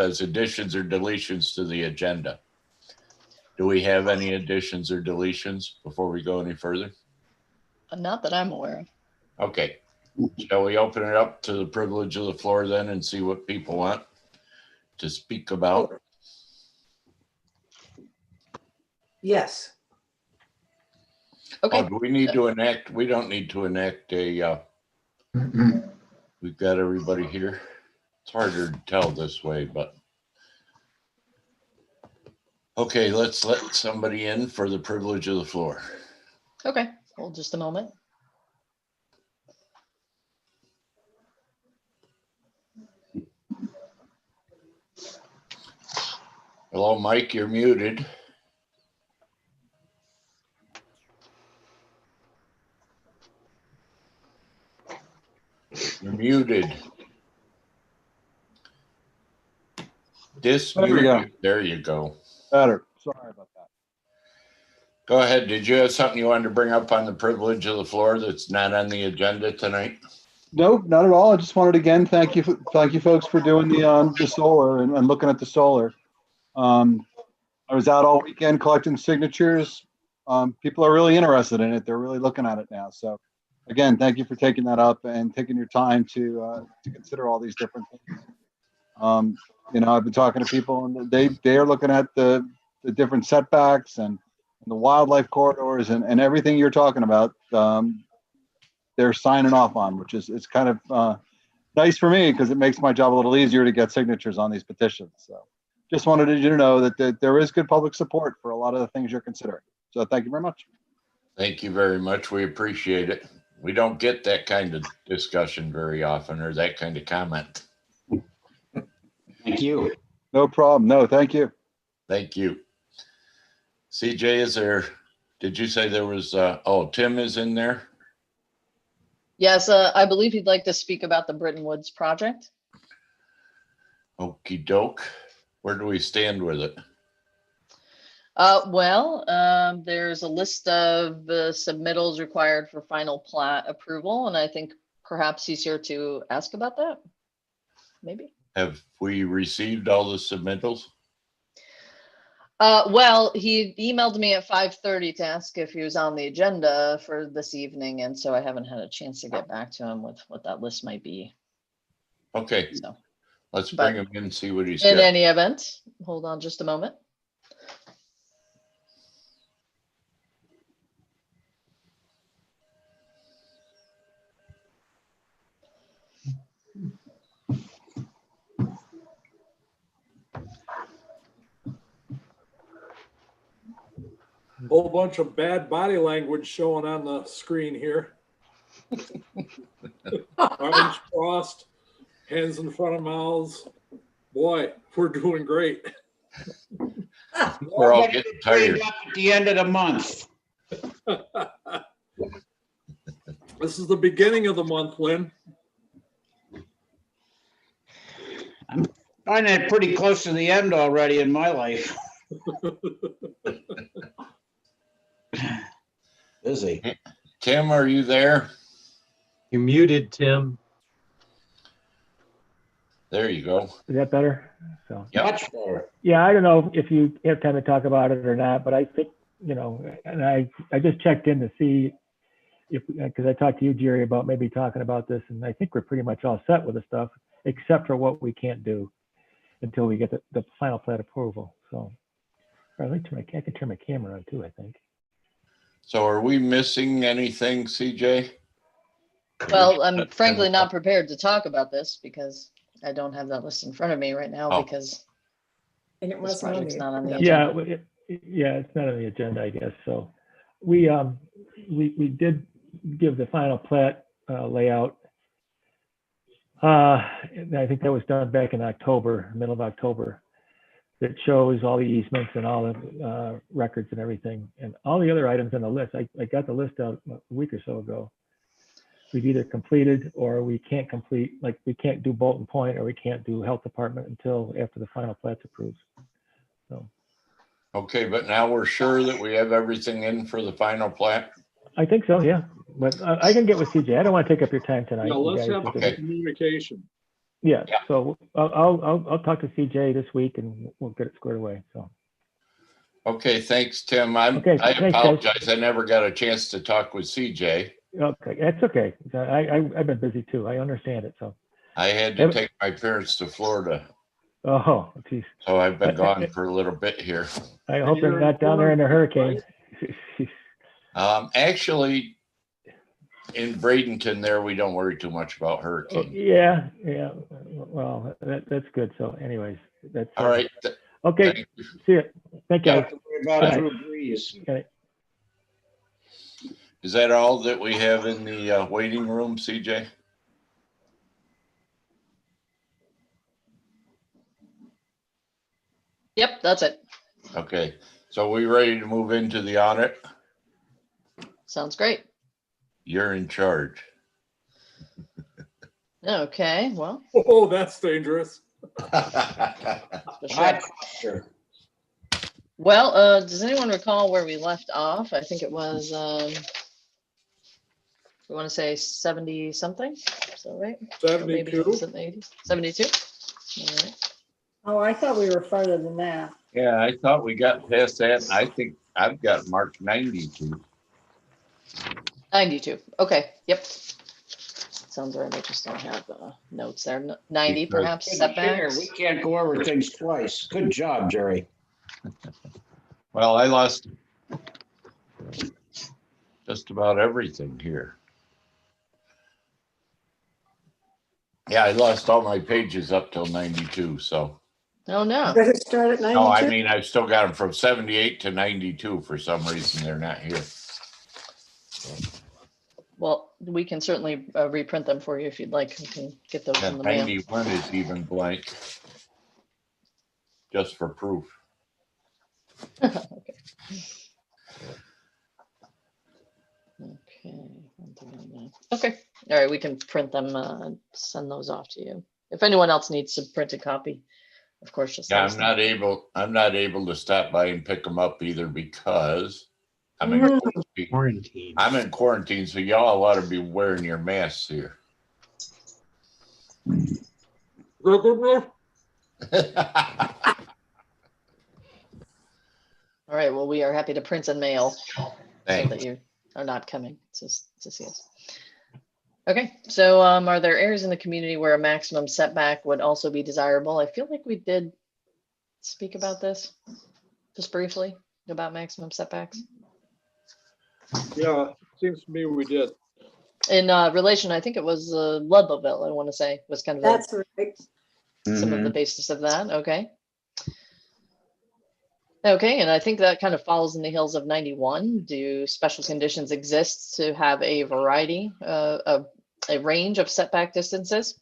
as additions or deletions to the agenda. Do we have any additions or deletions before we go any further? Not that I'm aware of. Okay. Shall we open it up to the privilege of the floor then and see what people want to speak about? Yes. Okay. Oh, do we need to enact? We don't need to enact a, we've got everybody here. It's harder to tell this way, but. Okay, let's let somebody in for the privilege of the floor. Okay. Hold just a moment. Hello, Mike, you're muted. You're muted. Dismute. There you go. Better. Sorry about that. Go ahead. Did you have something you wanted to bring up on the privilege of the floor that's not on the agenda tonight? Nope, not at all. I just wanted to again thank you folks for doing the solar and looking at the solar. I was out all weekend collecting signatures. People are really interested in it. They're really looking at it now. So again, thank you for taking that up and taking your time to consider all these different things. You know, I've been talking to people and they are looking at the different setbacks and the wildlife corridors and everything you're talking about. They're signing off on, which is it's kind of nice for me because it makes my job a little easier to get signatures on these petitions. So just wanted you to know that there is good public support for a lot of the things you're considering. So thank you very much. Thank you very much. We appreciate it. We don't get that kind of discussion very often or that kind of comment. Thank you. No problem. No, thank you. Thank you. CJ, is there, did you say there was, oh, Tim is in there? Yes, I believe he'd like to speak about the Britton Woods project. Okie doke. Where do we stand with it? There's a list of submittals required for final plat approval, and I think perhaps he's here to ask about that. Maybe. Have we received all the submittals? He emailed me at 5:30 to ask if he was on the agenda for this evening, and so I haven't had a chance to get back to him with what that list might be. Okay, So let's bring him in and see what he's in got. any event, hold on just a moment. Whole bunch of bad body language showing on the screen here. Arms crossed, hands in front of mouths. Boy, we're doing great. We're all getting tired. At the end of the month. This is the beginning of the month, Lynn. I'm finding it pretty close to the end already in my life. Busy. Tim, are you there? You're muted, Tim. There you go. Is that better? So Yep. Much better. yeah, I don't know if you have time to talk about it or not, but I think, you know, and I just checked in to see if, because I talked to you, Jerry, about maybe talking about this, and I think we're pretty much all set with the stuff, except for what we can't do until we get the final plat approval. So I can turn my camera on too, I think. So are we missing anything, CJ? Well, I'm frankly not prepared to talk about this because I don't have that list in front of me right now because And it this wasn't on project's not on the Yeah, agenda. yeah, it's not on the agenda, I guess. So we did give the final plat layout. And I think that was done back in October, middle of October. That shows all the easements and all the records and everything, and all the other items on the list. I got the list out a week or so ago. We've either completed or we can't complete, like we can't do Bolton Point or we can't do Health Department until after the final plat's approved. So. Okay, but now we're sure that we have everything in for the final plat? I think so, yeah. But I can get with CJ. I don't want to take up your time tonight. Yeah, let's have Okay. communication. Yeah, Yeah. so I'll talk to CJ this week and we'll get it squared away, so. Okay, thanks, Tim. Okay, I thanks, guys. apologize. I never got a chance to talk with CJ. Okay, that's okay. I've been busy too. I understand it, so. I had to take my parents to Florida, Oh, geez. so I've been gone for a little bit here. I hope they're not down there in a hurricane. Actually, in Bradenton there, we don't worry too much about hurricanes. Yeah, well, that's good. So anyways, that's. All right. Okay, Thank you. see you. Thank you. Yeah. guys. About Bye. Drew Brees. Okay. Is that all that we have in the waiting room, CJ? Yep, that's it. Okay, so we ready to move into the audit? Sounds great. You're in charge. Okay, well, Oh, that's dangerous. for sure. Hot cluster. Well, does anyone recall where we left off? I think it was, we want to say 70 something, is that right? Or maybe it 72. was in the 80s. 72? All right. Oh, I thought we were further than that. Yeah, I thought we got past that. I think I've got marked 92. 92, okay, yep. Sounds right, I just don't have notes there. 90 Because- perhaps Good chair. setbacks? We can't go over things twice. Good job, Jerry. Well, I lost just about everything here. Yeah, I lost all my pages up till 92, so. Oh, no. Does it start at 92? No, I mean, I've still got them from 78 to 92. For some reason, they're not here. Well, we can certainly reprint them for you if you'd like. We can get those in And the mail. 91 is even blank. Just for proof. Okay. Okay. 139. Okay, all right, we can print them, and send those off to you. If anyone else needs a printed copy, of course, just. Yeah, let us know. I'm not able to stop by and pick them up either because I'm in quarantine. Quarantine. I'm in quarantine, so y'all ought to be wearing your masks here. All right, well, we are happy to print and mail so that Thanks. you are not coming to see us. Okay, so are there areas in the community where a maximum setback would also be desirable? I feel like we did speak about this just briefly about maximum setbacks. Yeah, seems to me we did. In relation, I think it was Ludloville, I want to say, was kind of That's right. some of the Mhm. basis of that. Okay. Okay, and I think that kind of falls in the hills of 91. Do special conditions exist to have a variety of a range of setback distances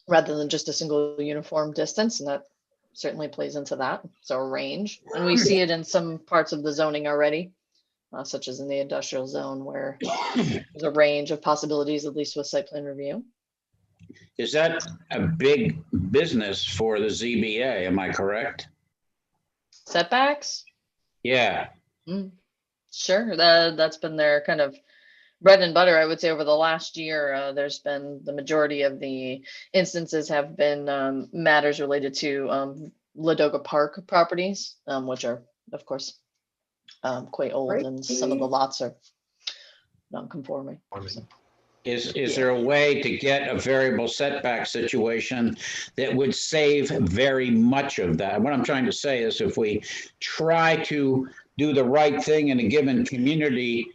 rather than just a single uniform distance? And that certainly plays into that. So a range, and we see it in some parts of the zoning already, such as in the industrial zone where there's a range of possibilities, at least with site plan review. Is that a big business for the ZBA? Am I correct? Setbacks? Yeah. Sure, that's been their kind of bread and butter, I would say, over the last year. There's been the majority of the instances have been matters related to Ladoga Park properties, which are, of course, quite old, and some of the lots are non-conforming. So, Is there a way to get a variable setback situation that would save very much of that? What I'm trying to say is if we try to do the right thing in a given community,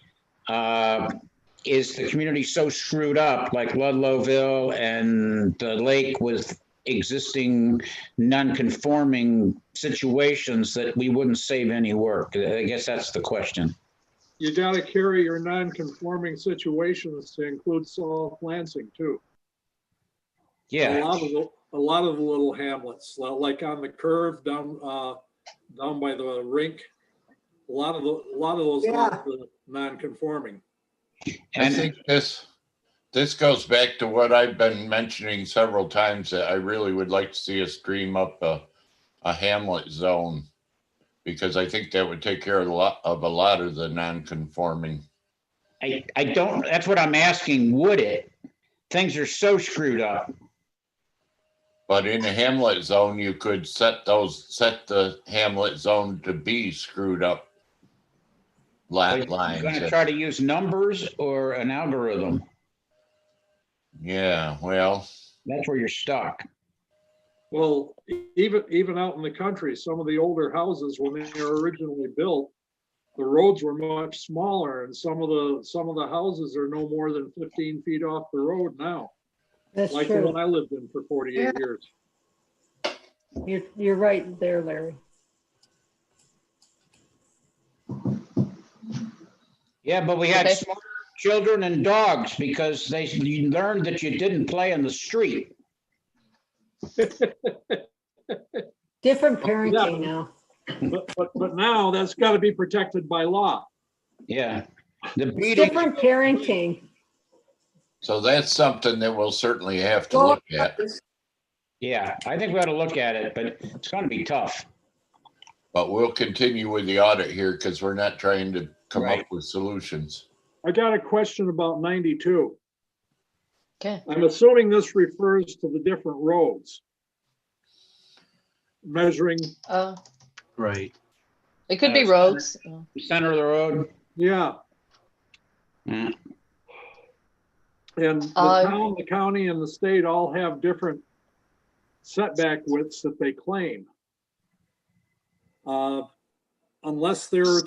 is the community so screwed up like Ludloville and the lake with existing non-conforming situations that we wouldn't save any work? I guess that's the question. You gotta carry your non-conforming situations to include South Lansing too. Yeah. A lot of the little hamlets, like on the curve down by the rink. A lot of those Yeah. are non-conforming. I And think this goes back to what I've been mentioning several times, that I really would like to see us dream up a hamlet zone, because I think that would take care of a lot of the non-conforming. I don't, that's what I'm asking, would it? Things are so screwed up. But in a hamlet zone, you could set the hamlet zone to be screwed up lot You're lines. going to try to use numbers or an algorithm. Yeah, well, That's where you're stuck. Well, even out in the country, some of the older houses, when they were originally built, the roads were much smaller, and some of the houses are no more than 15 feet off the road now. That's Like the one true. I lived in for 48 years. You're right there, Larry. Yeah, but we had Okay. smart children and dogs because you learned that you didn't play in the street. Different parenting now. But now that's got to be protected by law. Yeah. The It's beating, different parenting. so that's something that we'll certainly have to Well, look at. yeah, I think we ought to look at it, but it's going to be tough. But we'll continue with the audit here because we're not trying to come Right. up with solutions. I got a question about 92. Okay. I'm assuming this refers to the different roads. Measuring, Right. It could be roads. Center of the road. yeah. Yeah. And the town, the county, and the state all have different setback widths that they claim. Unless they were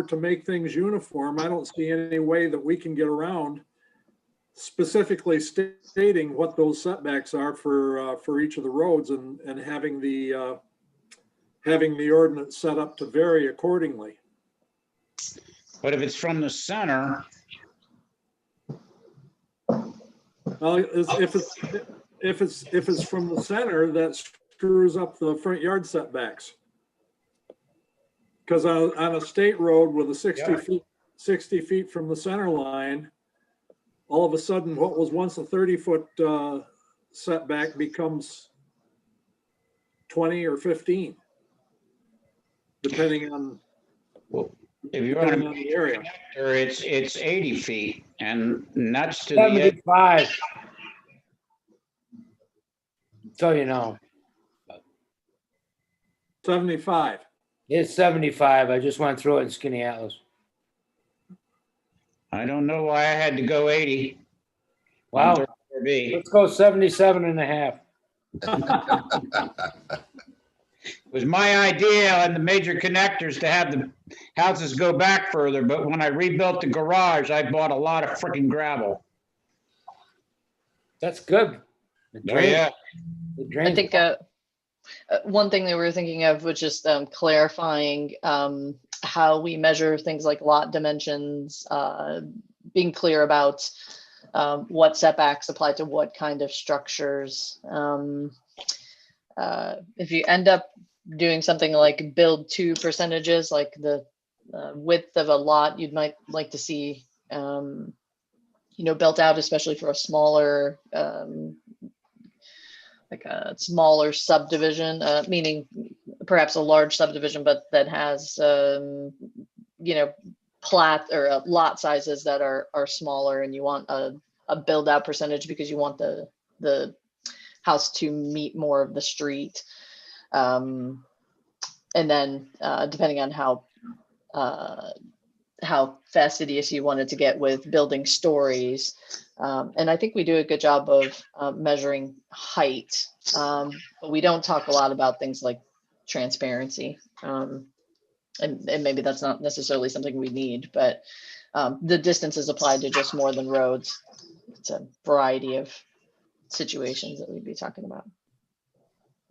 to make things uniform, I don't see any way that we can get around specifically stating what those setbacks are for each of the roads and having the ordinance set up to vary accordingly. But if it's from the center, Well, if it's from the center, that screws up the front yard setbacks. Because on a state road with a 60 feet from the center line, all of a sudden, what was once a 30-foot setback becomes 20 or 15, depending on if you're on the area. or it's 80 feet and that's to the edge. 75. So you know, 75. it's 75. I just went through it in Skinny Atlas. I don't know why I had to go 80. Wow. on 34B. Let's go 77 and a half. It was my idea on the major connectors to have the houses go back further, but when I rebuilt the garage, I bought a lot of freaking gravel. That's good. The Oh, drain- yeah. the I drain- think one thing that we were thinking of was just clarifying how we measure things like lot dimensions, being clear about what setbacks apply to what kind of structures. If you end up doing something like build to percentages, like the width of a lot, you might like to see, built out, especially for a smaller, like a smaller subdivision, meaning perhaps a large subdivision, but that has, plat or lot sizes that are smaller, and you want a build out percentage because you want the house to meet more of the street. And then depending on how fastidious you wanted to get with building stories. And I think we do a good job of measuring height, but we don't talk a lot about things like transparency. And maybe that's not necessarily something we need, but the distance is applied to just more than roads. It's a variety of situations that we'd be talking about.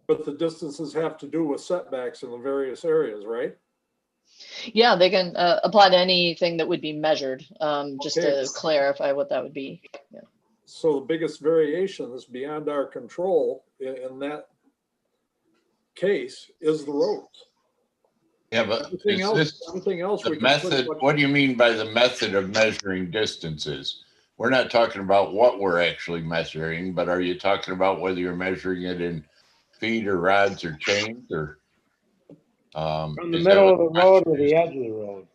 But the distances have to do with setbacks in the various areas, right? Yeah, they can apply to anything that would be measured, just Okay. to clarify what that would be. Yeah. So the biggest variation is beyond our control in that case is the roads. Yeah, but Everything is else, this everything else. the we can pretty method? much- What do you mean by the method of measuring distances? We're not talking about what we're actually measuring, but are you talking about whether you're measuring it in feet or rods or chains or? From the is that middle of what the road to question is? the edge of the road.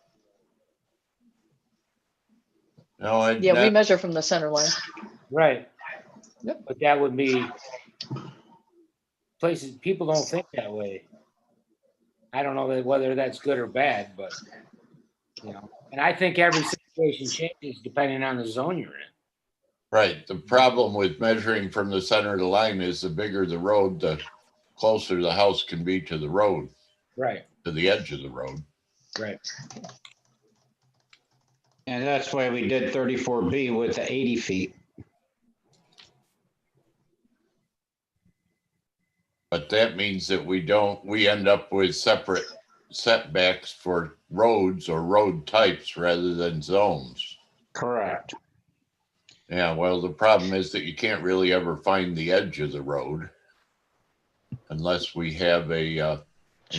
No, Yeah, we measure from the center line. Right. Yep. But that would be Places, people don't think that way. I don't know whether that's good or bad, but, you know, and I think every situation changes depending on the zone you're in. Right. The problem with measuring from the center of the line is the bigger the road, the closer the house can be to the road, Right, to the edge of the road. right. And that's why we did 34B with the 80 feet. But that means that we end up with separate setbacks for roads or road types rather than zones. Correct. Yeah, well, the problem is that you can't really ever find the edge of the road unless we have unless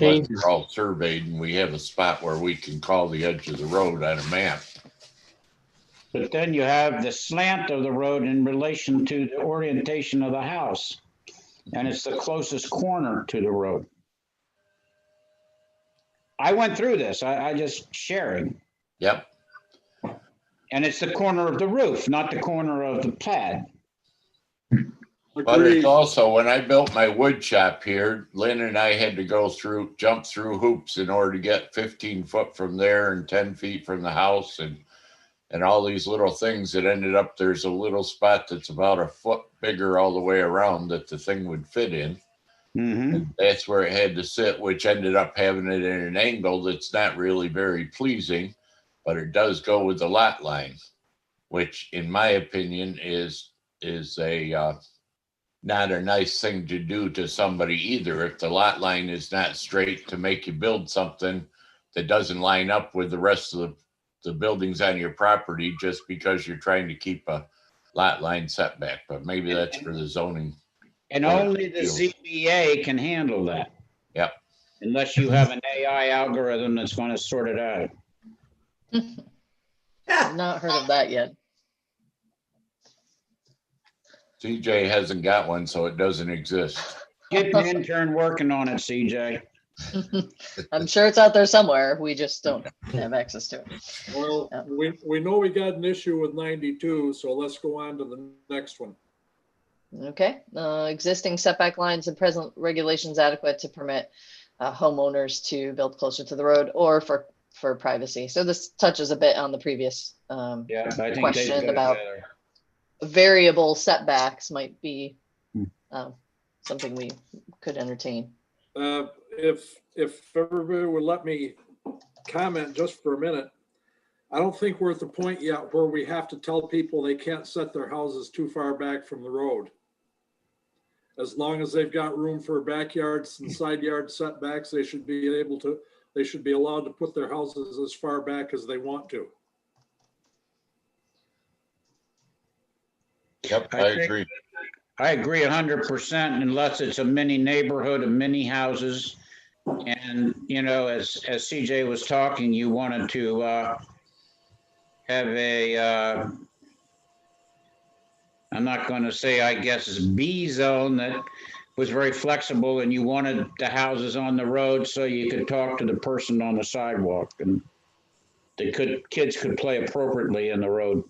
we're all surveyed and we have a spot where we can call the edge of the road on a map. But then you have the slant of the road in relation to the orientation of the house. And it's the closest corner to the road. I went through this, I just sharing. Yep. And it's the corner of the roof, not the corner of the pad. But Agreed. it's also, when I built my wood shop here, Lynn and I had to jump through hoops in order to get 15 foot from there and 10 feet from the house and all these little things that ended up, there's a little spot that's about a foot bigger all the way around that the thing would fit in. Mm-hmm. And that's where it had to sit, which ended up having it in an angle that's not really very pleasing, but it does go with the lot line, which in my opinion is a not a nice thing to do to somebody either. If the lot line is not straight to make you build something that doesn't line up with the rest of the buildings on your property just because you're trying to keep a lot line setback, but maybe that's for the zoning. And only the ZBA can handle that. Yep. Unless you have an AI algorithm that's going to sort it out. I've not heard of that yet. CJ hasn't got one, so it doesn't exist. Get an intern working on it, CJ. I'm sure it's out there somewhere. We just don't have access to it. Well, we know we got an issue with 92, so let's go on to the next one. Okay, existing setback lines and present regulations adequate to permit homeowners to build closer to the road or for privacy. So this touches a bit on the previous Yeah, I think question about variable setbacks might be something we could entertain. If everybody would let me comment just for a minute, I don't think we're at the point yet where we have to tell people they can't set their houses too far back from the road. As long as they've got room for backyards and side yard setbacks, they should be allowed to put their houses as far back as they want to. Yep, I agree. I agree 100% unless it's a mini neighborhood of many houses. And, you know, as CJ was talking, you wanted to have a, I'm not going to say, I guess, it's B zone that was very flexible and you wanted the houses on the road so you could talk to the person on the sidewalk and kids could play appropriately in the road.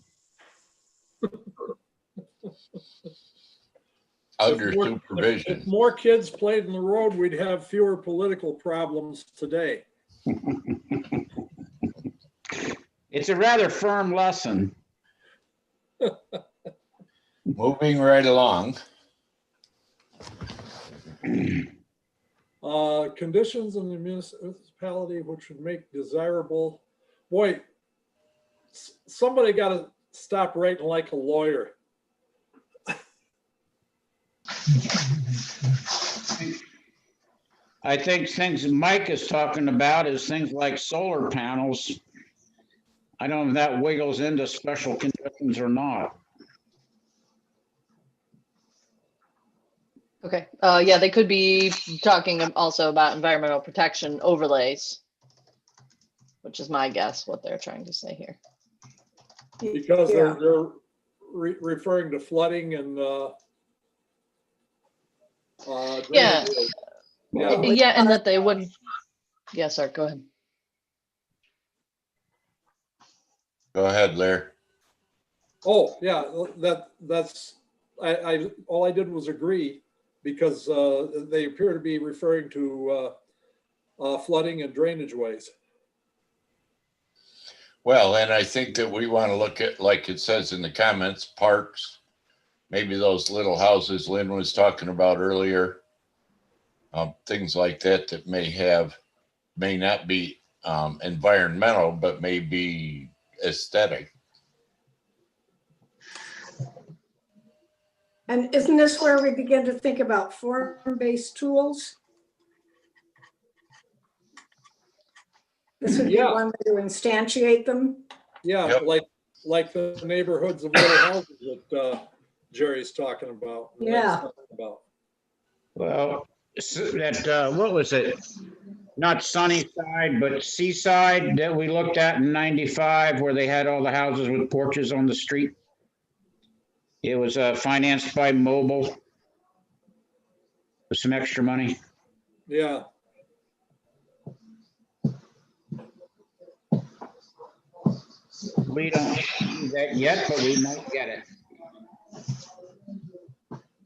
Under supervision. If more kids played in the road, we'd have fewer political problems today. It's a rather firm lesson. Moving right along. Conditions in the municipality which would make desirable. Boy, somebody got to stop writing like a lawyer. I think things Mike is talking about is things like solar panels. I don't know if that wiggles into special conditions or not. Okay, yeah, they could be talking also about environmental protection overlays, which is my guess what they're trying to say here. Because they're referring to flooding and Yeah. Yeah. Yeah, and that they wouldn't. Yeah, sorry, go ahead. Go ahead, Larry. Oh, yeah, that's I all I did was agree. because they appear to be referring to flooding and drainage ways. Well, and I think that we want to look at, like it says in the comments, parks, maybe those little houses Lynn was talking about earlier. Things like that that may not be environmental, but may be aesthetic. And isn't this where we begin to think about form-based tools? This would be Yeah. one way to instantiate them. Yeah, Yep. like the neighborhoods of little houses that Jerry's talking about. Yeah. Talking about. Well, that, what was it? Not Sunnyside, but Seaside that we looked at in 95, where they had all the houses with porches on the street. It was financed by Mobile with some extra money. Yeah, We don't do that yet, but we might get it.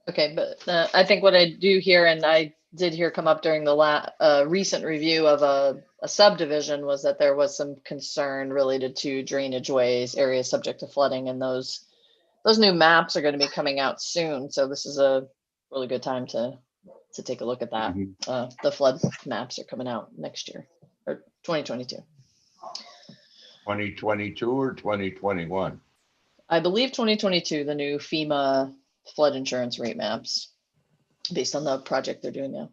Okay, but I think what I do here, and I did hear come up during the recent review of a subdivision, was that there was some concern related to drainage ways, areas subject to flooding, and those new maps are going to be coming out soon. So this is a really good time to take a look at that. The flood maps are coming out next year, or 2022. 2022 or 2021? I believe 2022, the new FEMA flood insurance rate maps based on the project they're doing now.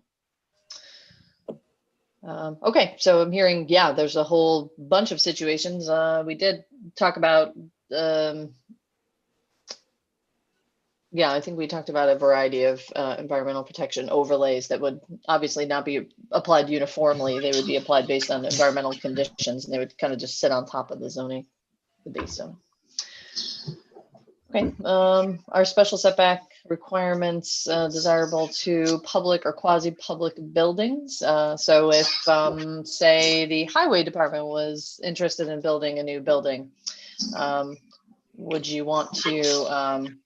Okay, so I'm hearing, yeah, there's a whole bunch of situations. We did talk about, yeah, I think we talked about a variety of environmental protection overlays that would obviously not be applied uniformly. They would be applied based on environmental conditions, and they would kind of just sit on top of the zoning, the base zone. Okay, our special setback requirements desirable to public or quasi-public buildings. So if, say, the highway department was interested in building a new building, would you want to,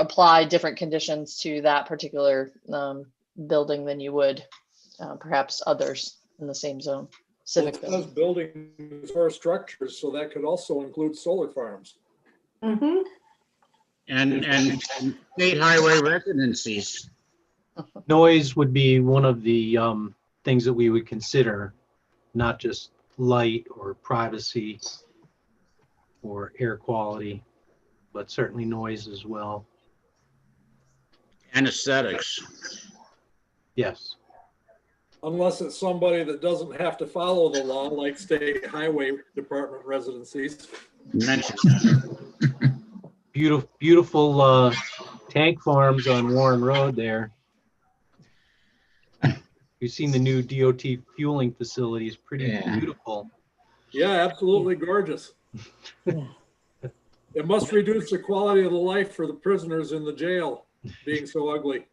apply different conditions to that particular building than you would perhaps others in the same zone? Civic those buildings or structures, so that could also include solar farms. Mm-hmm. And state highway residencies. Noise would be one of the things that we would consider, not just light or privacy or air quality, but certainly noise as well. And aesthetics. Yes. Unless it's somebody that doesn't have to follow the law, like state highway department residencies. Mentioned. Beautiful tank farms on Warren Road there. You've seen the new DOT fueling facilities, pretty Yeah. beautiful. Yeah, absolutely gorgeous. It must reduce the quality of the life for the prisoners in the jail being so ugly.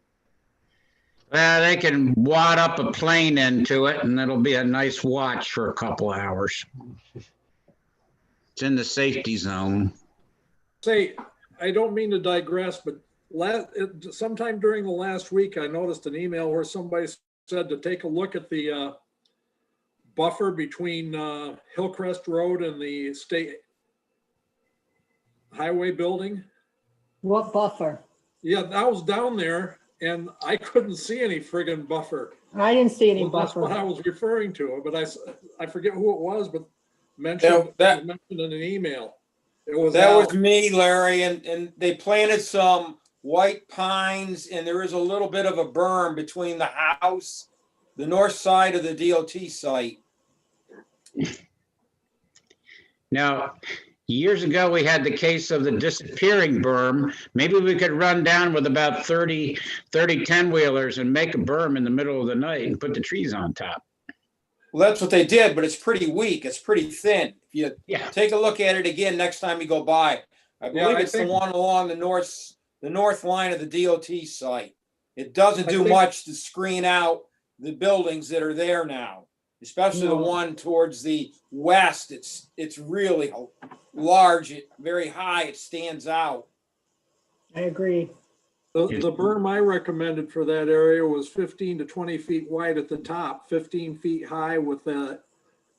Well, they can wad up a plane into it and it'll be a nice watch for a couple hours. It's in the safety zone. Say, I don't mean to digress, but sometime during the last week, I noticed an email where somebody said to take a look at the buffer between Hillcrest Road and the state highway building. What buffer? Yeah, I was down there and I couldn't see any friggin' buffer. I didn't see any Well, that's what I buffer. was referring to, but I forget who it was, but mentioned in an email. It was That Al. was me, Larry, and they planted some white pines, and there is a little bit of a berm between the house, the north side of the DOT site. Now, years ago, we had the case of the disappearing berm. Maybe we could run down with about 30 10-wheelers and make a berm in the middle of the night and put the trees on top. Well, that's what they did, but it's pretty weak. It's pretty thin. If you Yeah. take a look at it again next time you go by, I believe I it's the think- one along the north line of the DOT site. It doesn't I do think- much to screen out the buildings that are there now, especially the No. one towards the west. It's really large, very high. It stands out. I agree. The berm I recommended for that area was 15 to 20 feet wide at the top, 15 feet high with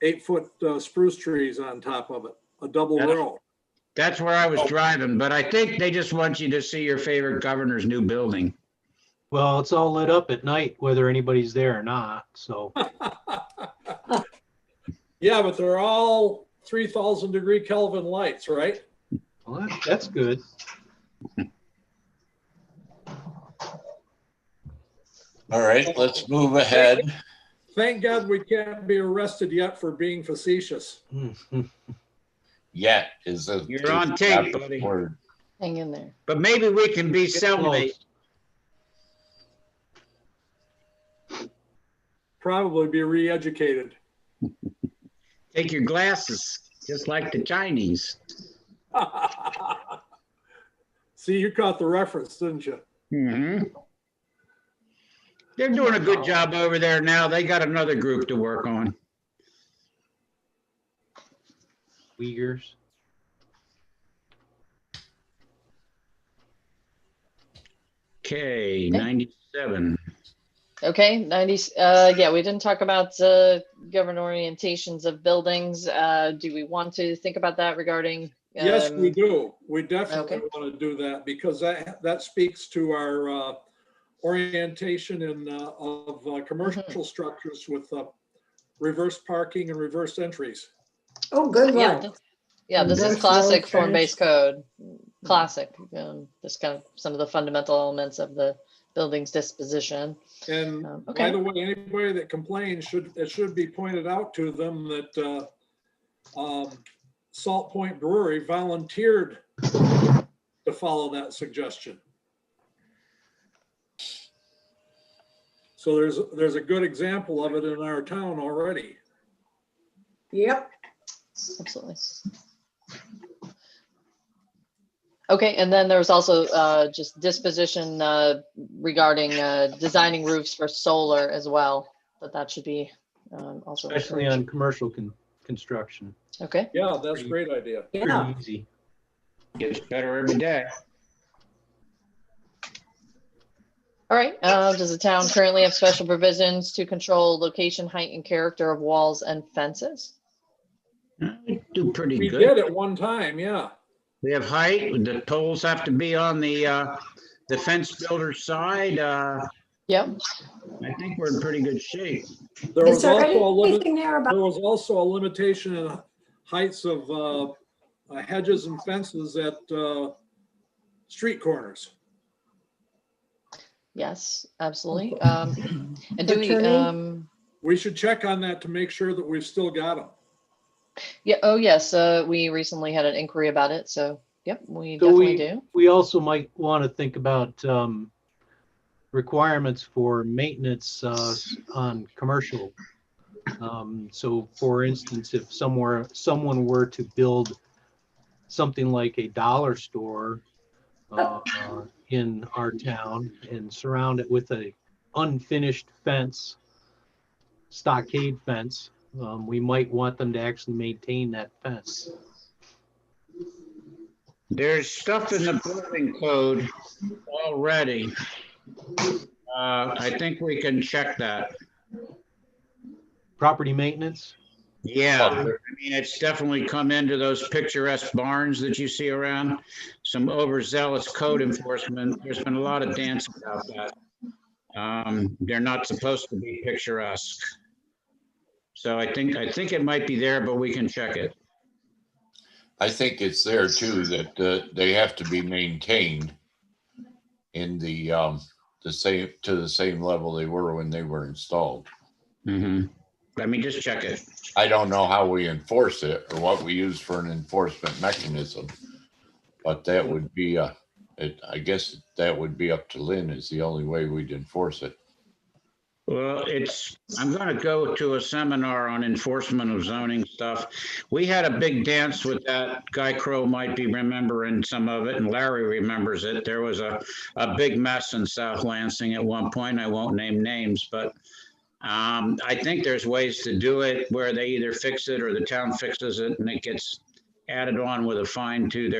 8-foot spruce trees on top of it, a double row. That's where I was driving, but I think they just want you to see your favorite governor's new building. Well, it's all lit up at night, whether anybody's there or not, so. Yeah, but they're all 3,000 degree Kelvin lights, right? Well, that's good. All right, let's move ahead. Thank God we can't be arrested yet for being facetious. Yet is a. You're on tape, buddy. Word. Hang in there. But maybe we can be cellmates. Probably be re-educated. Take your glasses, just like the Chinese. See, you caught the reference, didn't you? Mm-hmm. They're doing a good job over there now. They got another group to work on. Uyghurs. Okay, 97. Okay, 90, yeah, we didn't talk about government orientations of buildings. Do we want to think about that regarding? Yes, we do. We definitely Okay. want to do that because that speaks to our orientation of commercial structures with reverse parking and reverse entries. Oh, good Yeah, one. yeah, this is Reverse classic road form-based code. Classic, just kind of some of the fundamental elements of the building's disposition. And by Okay. the way, anybody that complains it should be pointed out to them that Salt Point Brewery volunteered to follow that suggestion. So there's a good example of it in our town already. Yep. Absolutely. Okay, and then there was also just disposition regarding designing roofs for solar as well, but that should be also. Especially on commercial construction. Okay, Yeah, that's a great idea. Yeah. Pretty easy. Gets better every day. all right. Does the town currently have special provisions to control location, height, and character of walls and fences? We do pretty We good. did at one time, yeah. We have height. The poles have to be on the fence builder's side. Yep. I think we're in pretty good shape. There Is was there also anything there about, there was also a limitation in heights of hedges and fences at street corners. Yes, absolutely. And do we, Attorney? We should check on that to make sure that we've still got them. yeah, oh, yes, we recently had an inquiry about it, so, yep, we So definitely do. we also might want to think about requirements for maintenance on commercial. So for instance, if someone were to build something like a dollar store in our town and surround it with a unfinished fence, stockade fence, we might want them to actually maintain that fence. There's stuff in the building code already. I think we can check that. Property maintenance? Yeah, I mean, it's definitely come into those picturesque barns that you see around. Some overzealous code enforcement. There's been a lot of dance about that. They're not supposed to be picturesque. So I think it might be there, but we can check it. I think it's there too, that they have to be maintained in the same level they were when they were installed. Mm-hmm. Let me just check it. I don't know how we enforce it or what we use for an enforcement mechanism, but that would be I guess that would be up to Lynn is the only way we'd enforce it. Well, I'm going to go to a seminar on enforcement of zoning stuff. We had a big dance with that. Guy Crow might be remembering some of it, and Larry remembers it. There was a big mess in South Lansing at one point. I won't name names, but I think there's ways to do it where they either fix it or the town fixes it and it gets added on with a fine to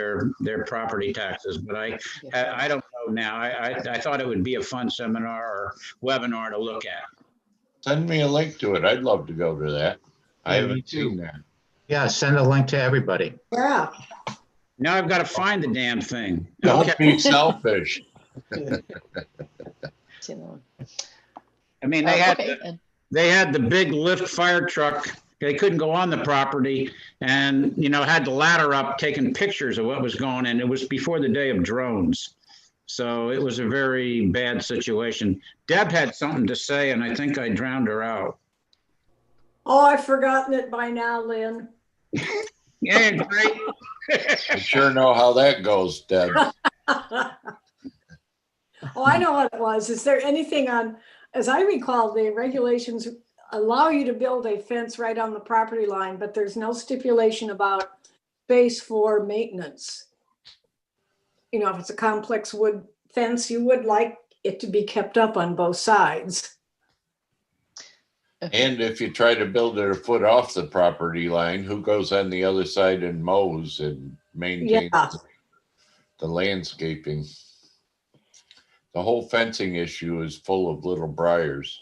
their property taxes. But I don't know now. I thought it would be a fun seminar or webinar to look at. Send me a link to it. I'd love to go to that. I Yeah, me haven't too. seen that. Yeah, send a link to everybody. Yeah. Now I've got to find the damn thing. Don't Okay. be selfish. Seen that one. I mean, they had Okay, they had the big lift fire truck. They couldn't go on the property and, had the ladder up taking pictures of what was going on. It was before the day of drones. So it was a very bad situation. Deb had something to say and I think I drowned her out. Oh, I've forgotten it by now, Lynn. Yeah, great. I sure know how that goes, Deb. Oh, I know what it was. Is there anything on, as I recall, the regulations allow you to build a fence right on the property line, but there's no stipulation about space for maintenance. If it's a complex wood fence, you would like it to be kept up on both sides. And if you try to build it a foot off the property line, who goes on the other side and mows and maintains Yeah. the landscaping? The whole fencing issue is full of little briars.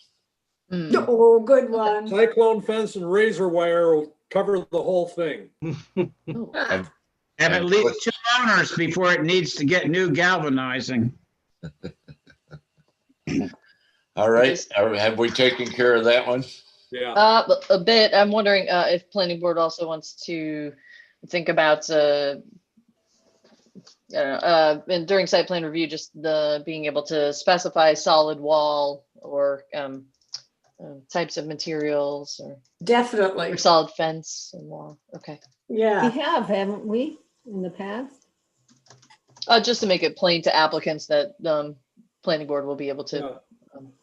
Mm. Oh, good one. Cyclone fence and razor wire will cover the whole thing. Oh, And Have at least 2 owners before it needs to get new galvanizing. all right, have we taken care of that one? Yeah. a bit. I'm wondering if planning board also wants to think about and during site plan review, just the being able to specify solid wall or types of materials or Definitely. solid fence and wall. Okay. We Yeah. have, haven't we, in the past? Just to make it plain to applicants that planning board will be able to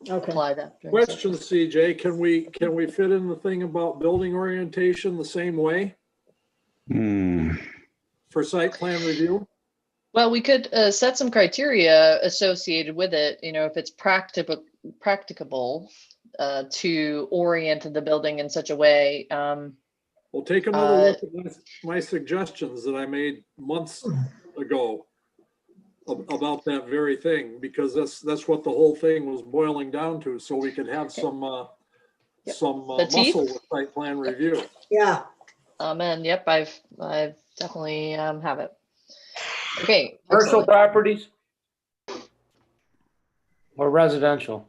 Okay. apply that. during site Question, CJ, can we fit in the thing about building orientation the same way for site plan review? Well, we could set some criteria associated with it, if it's practicable to orient the building in such a way. Well, take another look at my suggestions that I made months ago about that very thing, because that's what the whole thing was boiling down to, so we could have some The teeth? muscle with site plan review. Yeah. And yep, I've definitely have it. Okay. Commercial excellent. properties? Or residential?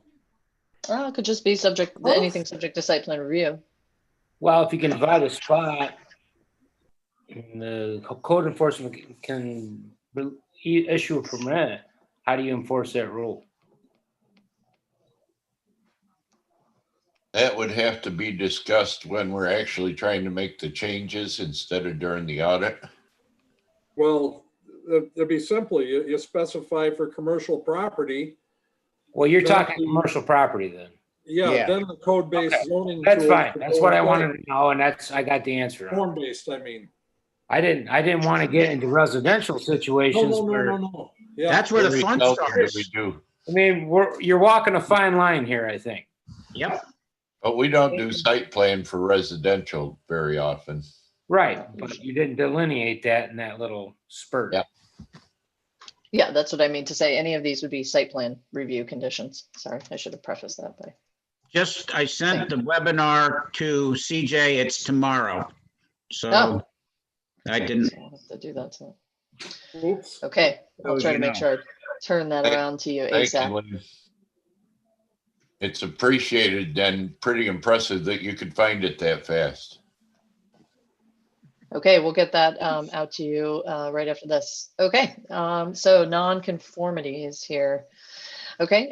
It could just be subject, anything subject to site plan review. Well, if you can divide a spot, the code enforcement can issue a permit. How do you enforce that rule? That would have to be discussed when we're actually trying to make the changes instead of during the audit. Well, it'd be simple. You specify for commercial property. Well, you're talking commercial property then. Yeah, then the code-based zoning. That's tools fine. would That's go what I away. wanted to know, and I got the answer on. Form-based, I mean. I didn't want to get into residential situations where, No. Yeah. That's where the Very fun seldom do starts. we do. I mean, you're walking a fine line here, I think. Yep. But we don't do site plan for residential very often. Right, but you didn't delineate that in that little spurt. Yeah. Yeah, that's what I mean to say. Any of these would be site plan review conditions. Sorry, I should have prefaced that by. I sent the webinar to CJ. It's tomorrow. So I didn't. So I'll have to do that too. Oops. Okay, I'll As try you to make know. sure I turn that around to you Thank you, ASAP. Lynn. It's appreciated and pretty impressive that you could find it that fast. Okay, we'll get that out to you right after this. Okay, so non-conformities here. Okay,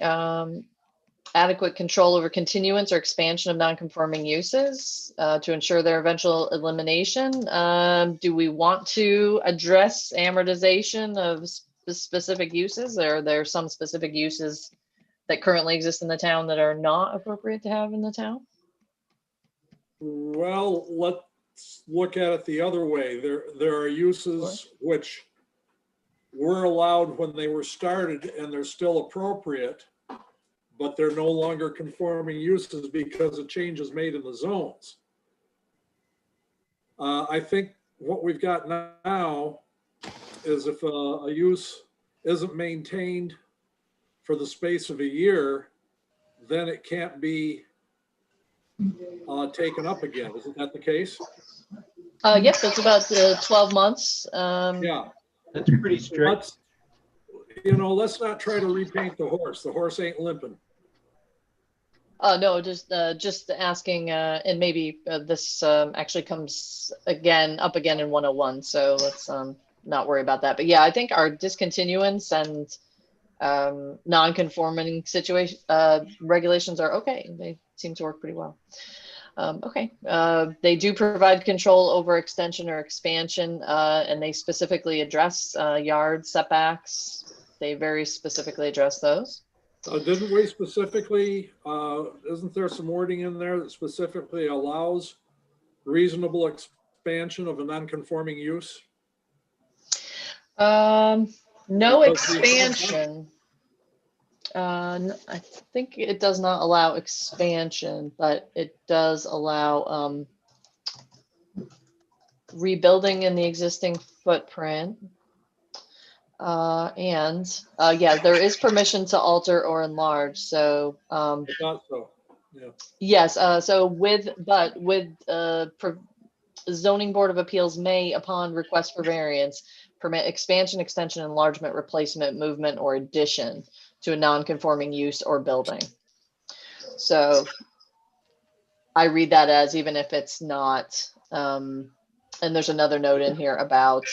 adequate control over continuance or expansion of non-conforming uses to ensure their eventual elimination. Do we want to address amortization of specific uses? Or are there some specific uses that currently exist in the town that are not appropriate to have in the town? Well, let's look at it the other way. There are uses which were allowed when they were started and they're still appropriate, but they're no longer conforming uses because of changes made in the zones. I think what we've got now is if a use isn't maintained for the space of a year, then it can't be taken up again. Isn't that the case? Yep, that's about 12 months. Yeah. That's pretty strict. Let's not try to repaint the horse. The horse ain't limping. No, just asking, and maybe this actually comes up again in 101. So let's not worry about that. But yeah, I think our discontinuance and non-conforming situation regulations are okay. They seem to work pretty well. Okay, they do provide control over extension or expansion, and they specifically address yard setbacks. They very specifically address those. Didn't we specifically, isn't there some wording in there that specifically allows reasonable expansion of a non-conforming use? No expansion. I think it does not allow expansion, but it does allow rebuilding in the existing footprint. Yeah, there is permission to alter or enlarge. So I thought so. Yeah. yes. So with zoning board of appeals may, upon request for variance, permit expansion, extension, enlargement, replacement, movement, or addition to a non-conforming use or building. So I read that as even if it's not, and there's another note in here about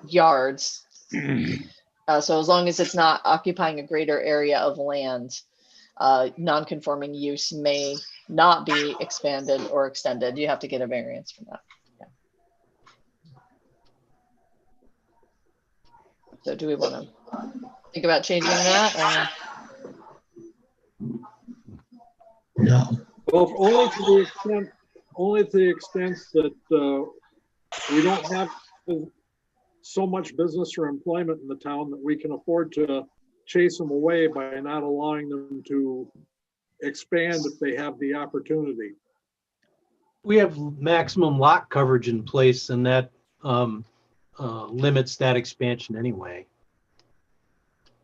yards. So as long as it's not occupying a greater area of land, non-conforming use may not be expanded or extended. You have to get a variance from that. Yeah. So do we want to think about changing that? No. Well, only to the extent that we don't have so much business or employment in the town that we can afford to chase them away by not allowing them to expand if they have the opportunity. We have maximum lot coverage in place, and that limits that expansion anyway.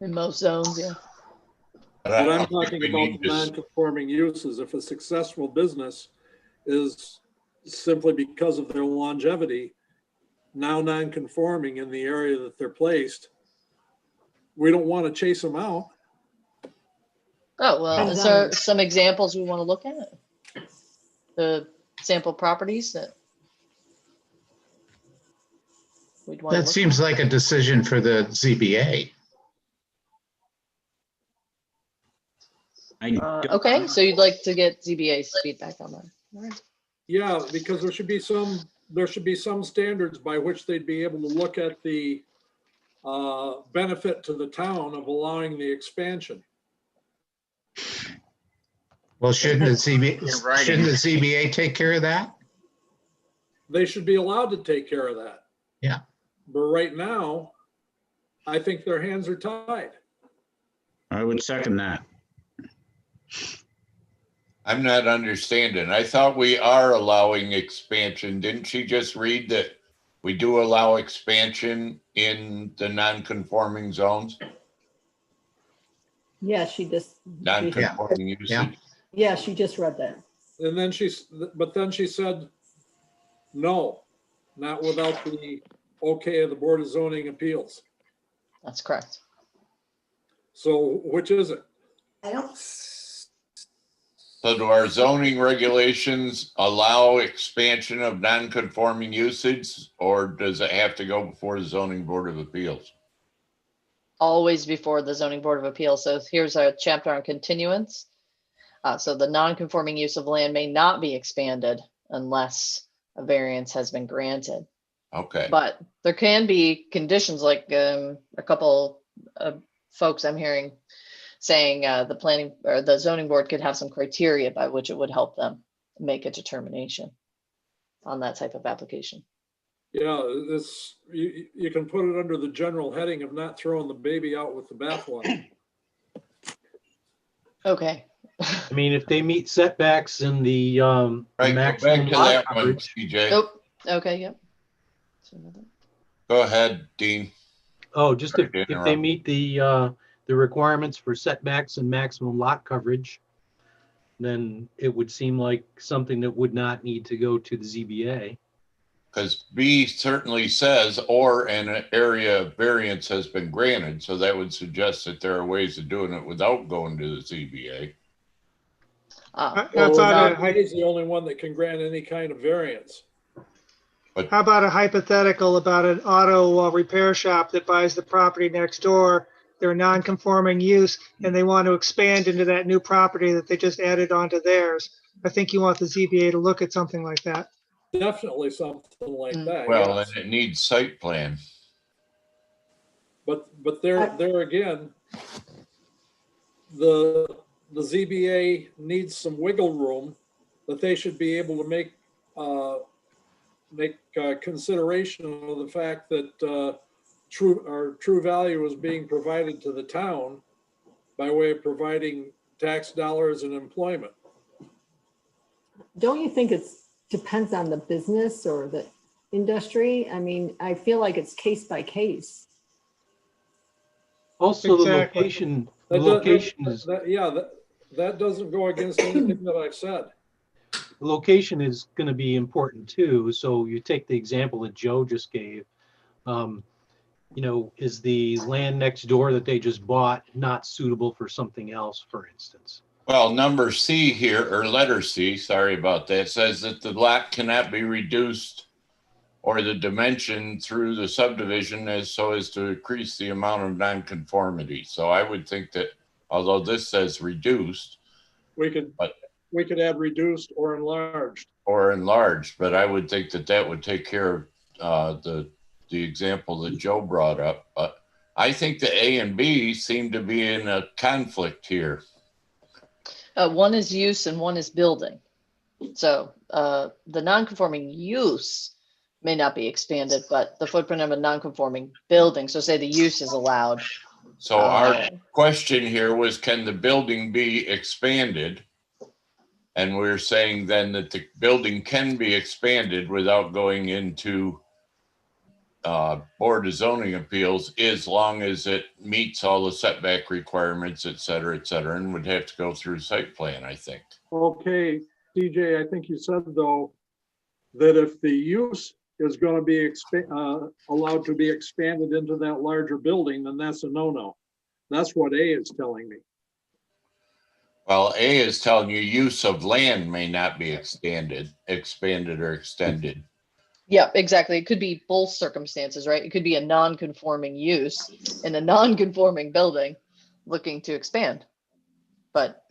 In most zones, yeah. But I'm talking about the non-conforming uses. If a successful business is simply because of their longevity now non-conforming in the area that they're placed, we don't want to chase them out. Oh, well, is there some examples we want to look at? The sample properties that we'd want to That look seems like a decision for the ZBA. okay, so you'd like to get ZBA's feedback on that. All right. Yeah, because there should be some standards by which they'd be able to look at the benefit to the town of allowing the expansion. Well, shouldn't the ZBA take care of that? They should be allowed to take care of that. Yeah. But right now, I think their hands are tied. I would second that. I'm not understanding. I thought we are allowing expansion. Didn't she just read that we do allow expansion in the non-conforming zones? Yeah, she just. Non-conforming usage? Yeah. Yeah, she just read that. And then she said, no, not without the okay of the Board of Zoning Appeals. That's correct. So which is it? I don't. So do our zoning regulations allow expansion of non-conforming usage, or does it have to go before the zoning board of appeals? Always before the zoning board of appeals. So here's a chapter on continuance. So the non-conforming use of land may not be expanded unless a variance has been granted. Okay. But there can be conditions like a couple of folks I'm hearing saying the planning or the zoning board could have some criteria by which it would help them make a determination on that type of application. Yeah, this you can put it under the general heading of not throwing the baby out with the bathwater. Okay. I mean, if they meet setbacks in the Right, go maximum back to lot that one, coverage. CJ. Oh, okay, yep. Go ahead, Dean. Oh, just Sorry if to they interrupt. meet the the requirements for setbacks and maximum lot coverage, then it would seem like something that would not need to go to the ZBA. Because B certainly says, or an area variance has been granted, so that would suggest that there are ways of doing it without going to the ZBA. Well, he's the only one that can grant any kind of variance. How about a hypothetical about an auto repair shop that buys the property next door? They're non-conforming use and they want to expand into that new property that they just added onto theirs. I think you want the ZBA to look at something like that. Definitely something like that. Well, yes. and it needs site plan. But there again, the ZBA needs some wiggle room that they should be able to make consideration of the fact that true value is being provided to the town by way of providing tax dollars and employment. Don't you think it depends on the business or the industry? I mean, I feel like it's case by case. Also, Exactly. the location is, That doesn't go against anything that I've said. the location is going to be important too. So you take the example that Joe just gave. Is the land next door that they just bought not suitable for something else, for instance? Well, number C here, or letter C, sorry about that, says that the lot cannot be reduced or the dimension through the subdivision so as to increase the amount of nonconformity. So I would think that, although this says reduced, We could add reduced or enlarged. but I would think that that would take care of the example that Joe brought up. But I think the A and B seem to be in a conflict here. One is use and one is building. So the non-conforming use may not be expanded, but the footprint of a non-conforming building, so say the use is allowed. So our question here was, can the building be expanded? And we're saying then that the building can be expanded without going into Board of Zoning Appeals, as long as it meets all the setback requirements, et cetera, and would have to go through site plan, I think. Okay, DJ, I think you said though, that if the use is going to be allowed to be expanded into that larger building, then that's a no-no. That's what A is telling me. Well, A is telling you use of land may not be expanded or extended. Yeah, exactly. It could be both circumstances, right? It could be a non-conforming use in a non-conforming building looking to expand. But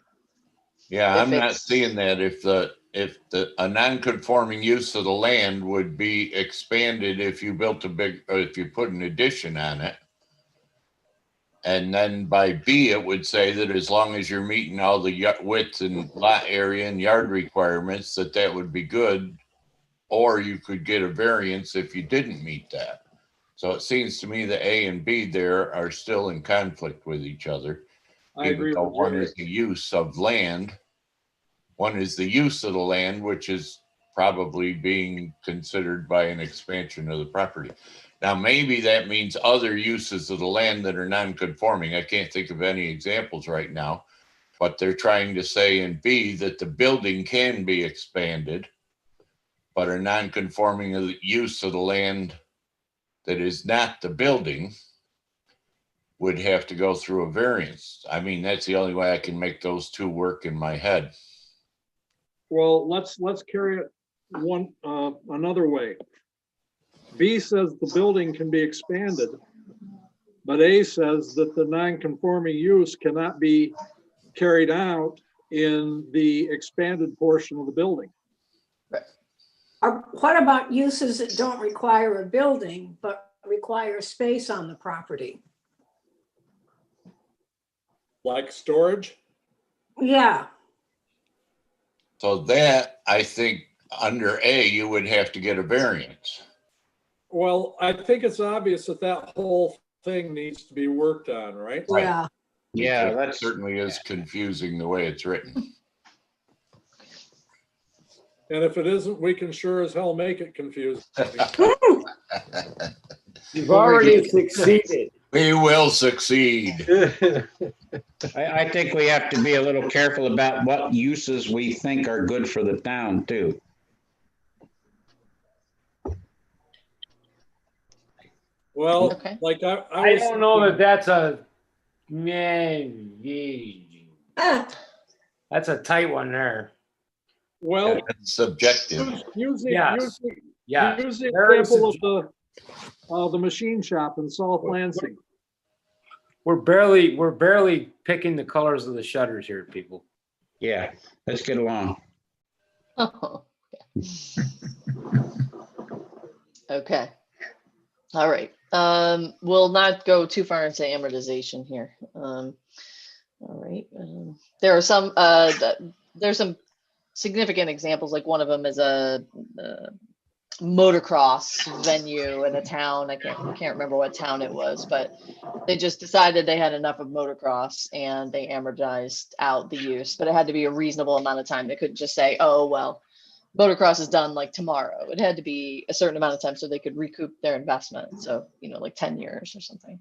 yeah, if I'm not it's- seeing that if a non-conforming use of the land would be expanded if you built if you put an addition on it. And then by B, it would say that as long as you're meeting all the width and lot area and yard requirements, that would be good. Or you could get a variance if you didn't meet that. So it seems to me that A and B there are still in conflict with each other. I agree with one Jerry. is the use of land. One is the use of the land, which is probably being considered by an expansion of the property. Now, maybe that means other uses of the land that are non-conforming. I can't think of any examples right now, but they're trying to say in B that the building can be expanded, but a non-conforming use of the land that is not the building would have to go through a variance. I mean, that's the only way I can make those two work in my head. Well, let's carry it another way. B says the building can be expanded, but A says that the non-conforming use cannot be carried out in the expanded portion of the building. What about uses that don't require a building, but require space on the property? Like storage? Yeah, So that, I think, under A, you would have to get a variance. Well, I think it's obvious that whole thing needs to be worked on, right? Right. yeah. Yeah, It that's certainly is confusing the way it's written. And if it isn't, we can sure as hell make it confusing. You've already succeeded. We will succeed. I think we have to be a little careful about what uses we think are good for the town too. Well, Okay. like I was don't know that thinking- that's that's a tight one there. Well, It's subjective. using, Yes. using, Yeah. use the Very example of the machine shop in South Lansing. We're barely picking the colors of the shutters here, people. Yeah, let's get along. Oh, okay. All right. We'll not go too far into amortization here. All right. There are some there's some significant examples. Like one of them is a motocross venue in a town. I can't remember what town it was, but they just decided they had enough of motocross and they amortized out the use, but it had to be a reasonable amount of time. They couldn't just say, oh, well, motocross is done like tomorrow. It had to be a certain amount of time so they could recoup their investment. So, like 10 years or something.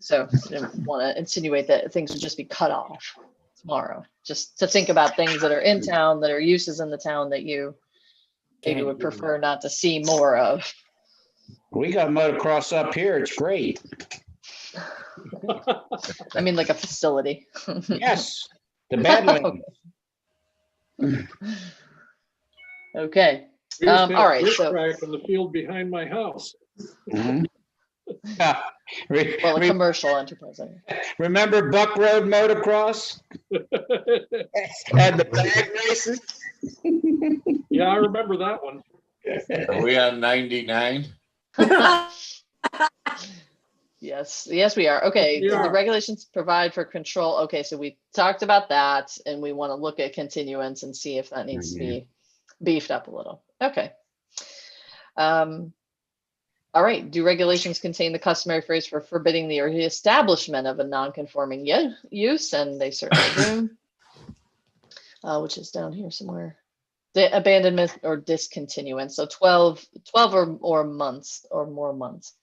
So I didn't want to insinuate that things would just be cut off tomorrow. Just to think about things that are in town, that are uses in the town that you maybe would prefer not to see more of. We got motocross up here. It's great. I mean, like a facility. Yes, the Badlands. Okay. We used to have all right. dirt So, track in the field behind my house. Mhm. Yeah. well, a commercial enterprise. Remember Buck Road Motocross and the bag races? Yeah, I remember that one. Are we on 99? Yes, we are. Okay, We so the are. regulations provide for control. Okay, so we talked about that, and we want to look at continuance and see if that needs to be beefed up a little. Okay. All right. Do regulations contain the customary phrase for forbidding the reestablishment of a non-conforming use? And they certainly do. Which is down here somewhere. The abandonment or discontinuance. So 12 or months or more months.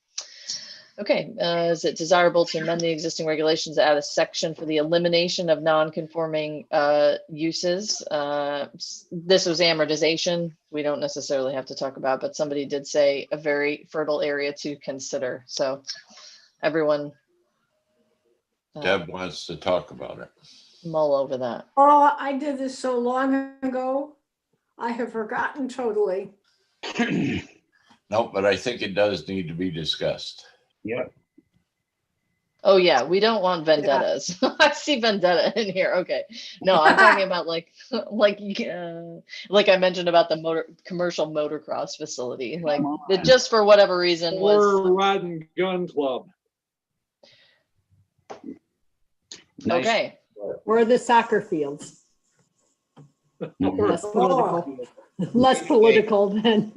Okay, is it desirable to amend the existing regulations to add a section for the elimination of non-conforming uses? This was amortization. We don't necessarily have to talk about, but somebody did say a very fertile area to consider. So everyone Deb wants to talk about it. mull over that. Oh, I did this so long ago. I have forgotten totally. No, but I think it does need to be discussed. Yeah. Oh yeah, we don't want vendettas. I see vendetta in here. Okay, no, I'm talking about like I mentioned about the commercial motocross facility, like it just for whatever reason was. Or Rod and Gun Club. Nice. Okay. Or the soccer fields. Mhm. Less political. Less political than.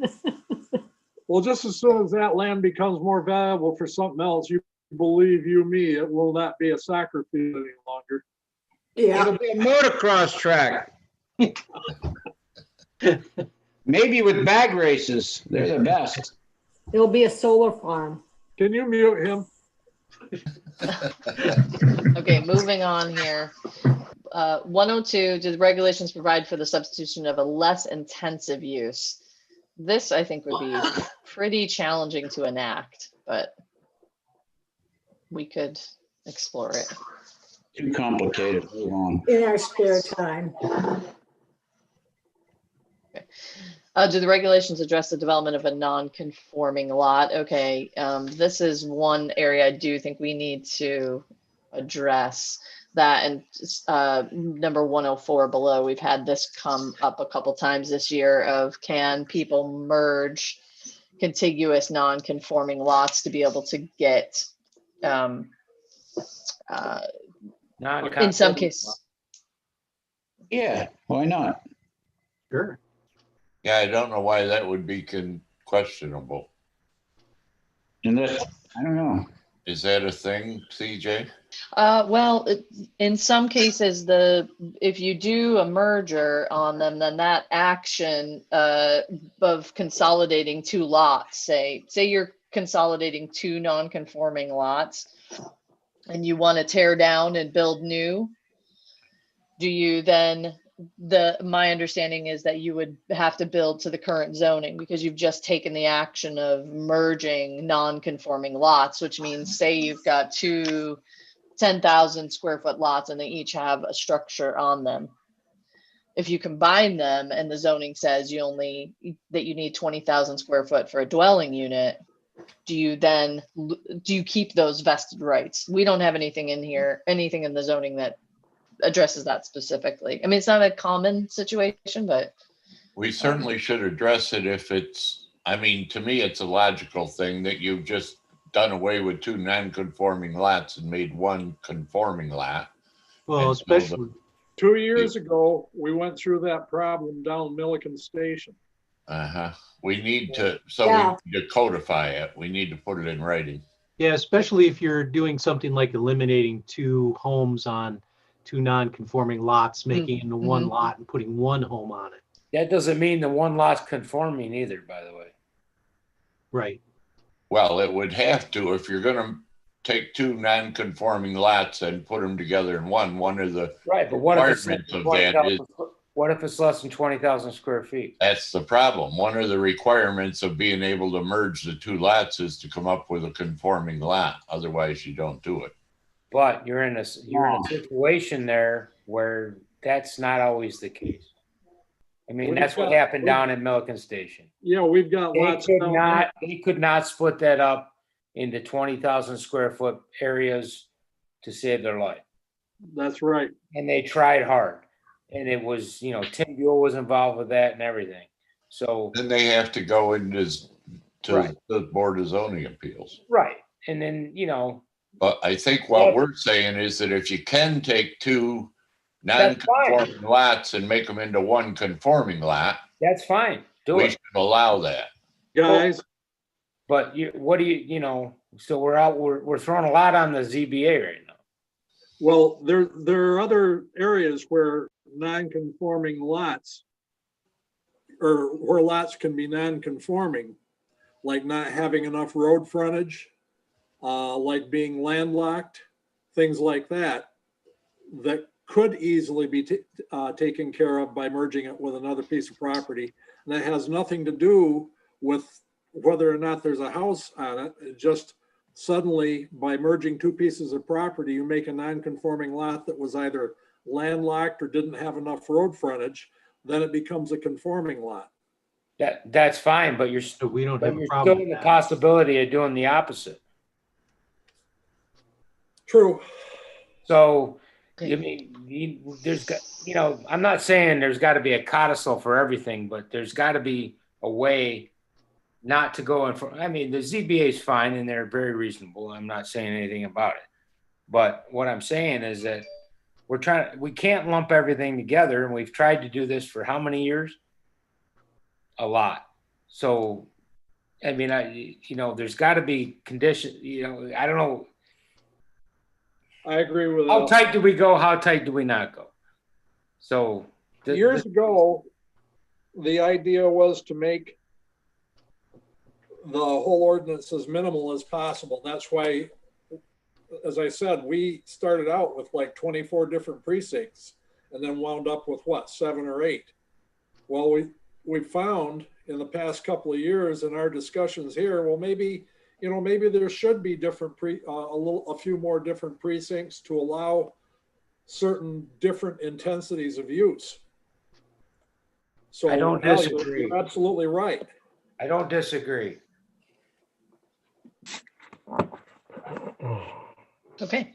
Well, just as soon as that land becomes more valuable for something else, you believe you me, it will not be a soccer field any longer. Yeah. It'll be a motocross track. Maybe with bag races. They're the best. It'll be a solar farm. Can you mute him? Okay, moving on here. 102, do the regulations provide for the substitution of a less intensive use? This, I think, would be pretty challenging to enact, but we could explore it. Too complicated. Hold on. In our spare time. Do the regulations address the development of a non-conforming lot? Okay, this is one area I do think we need to address that. And number 104 below, we've had this come up a couple times this year of can people merge contiguous non-conforming lots to be able to get in some cases. Yeah, why not? Sure. Yeah, I don't know why that would be questionable. Unless, I don't know. Is that a thing, CJ? Well, in some cases, if you do a merger on them, then that action of consolidating two lots, say you're consolidating two non-conforming lots and you want to tear down and build new, do you then, my understanding is that you would have to build to the current zoning because you've just taken the action of merging non-conforming lots, which means say you've got two 10,000 square foot lots and they each have a structure on them. If you combine them and the zoning says that you need 20,000 square foot for a dwelling unit, do you keep those vested rights? We don't have anything in here, anything in the zoning that addresses that specifically. I mean, it's not a common situation, but we certainly should address it if it's, I mean, to me, it's a logical thing that you've just done away with two non-conforming lots and made one conforming lot. Well, And so especially, 2 years ago, we went through that problem down Milliken Station. We need to, so Yeah. we need to codify it. We need to put it in writing. yeah, especially if you're doing something like eliminating two homes on two non-conforming lots, making it into one lot and putting one home on it. That doesn't mean the one lot's conforming either, by the way. Right. Well, it would have to, if you're gonna take two non-conforming lots and put them together in one of the Right, but what if it's requirements of that is, what if it's less than 20,000 square feet? that's the problem. One of the requirements of being able to merge the two lots is to come up with a conforming lot. Otherwise, you don't do it. But you're in a situation there where that's not always the case. I mean, that's what happened down at Milliken Station. Yeah, we've got lots. They could not split that up into 20,000 square foot areas to save their life. That's right. And they tried hard. And it was, Tim Buell was involved with that and everything. So Then they have to go into Right. the Board of Zoning Appeals. right. And then, But I think what we're saying is that if you can take two non-conforming lots and make them into one conforming lot, that's fine. Do we it. should allow that. Guys, But so we're throwing a lot on the ZBA right now. well, there are other areas where non-conforming lots or where lots can be non-conforming, like not having enough road frontage, like being landlocked, things like that, that could easily be taken care of by merging it with another piece of property. And that has nothing to do with whether or not there's a house on it. It just suddenly, by merging two pieces of property, you make a non-conforming lot that was either landlocked or didn't have enough road frontage, then it becomes a conforming lot. That's fine, but We don't have a you're problem still in with the that. possibility of doing the opposite. True. So, I mean, I'm not saying there's got to be a codicil for everything, but there's got to be a way not to go in for, I mean, the ZBA is fine and they're very reasonable. I'm not saying anything about it. But what I'm saying is that we can't lump everything together, and we've tried to do this for how many years? A lot. So, I mean, there's got to be conditions, I don't know. I agree with How tight do we go? How tight do we not go? So years ago, the idea was to make the whole ordinance as minimal as possible. That's why, as I said, we started out with like 24 different precincts and then wound up with what, 7 or 8. Well, we found in the past couple of years in our discussions here, well, maybe there should be different a few more different precincts to allow certain different intensities of use. So I don't disagree. You're absolutely right. I don't disagree. okay.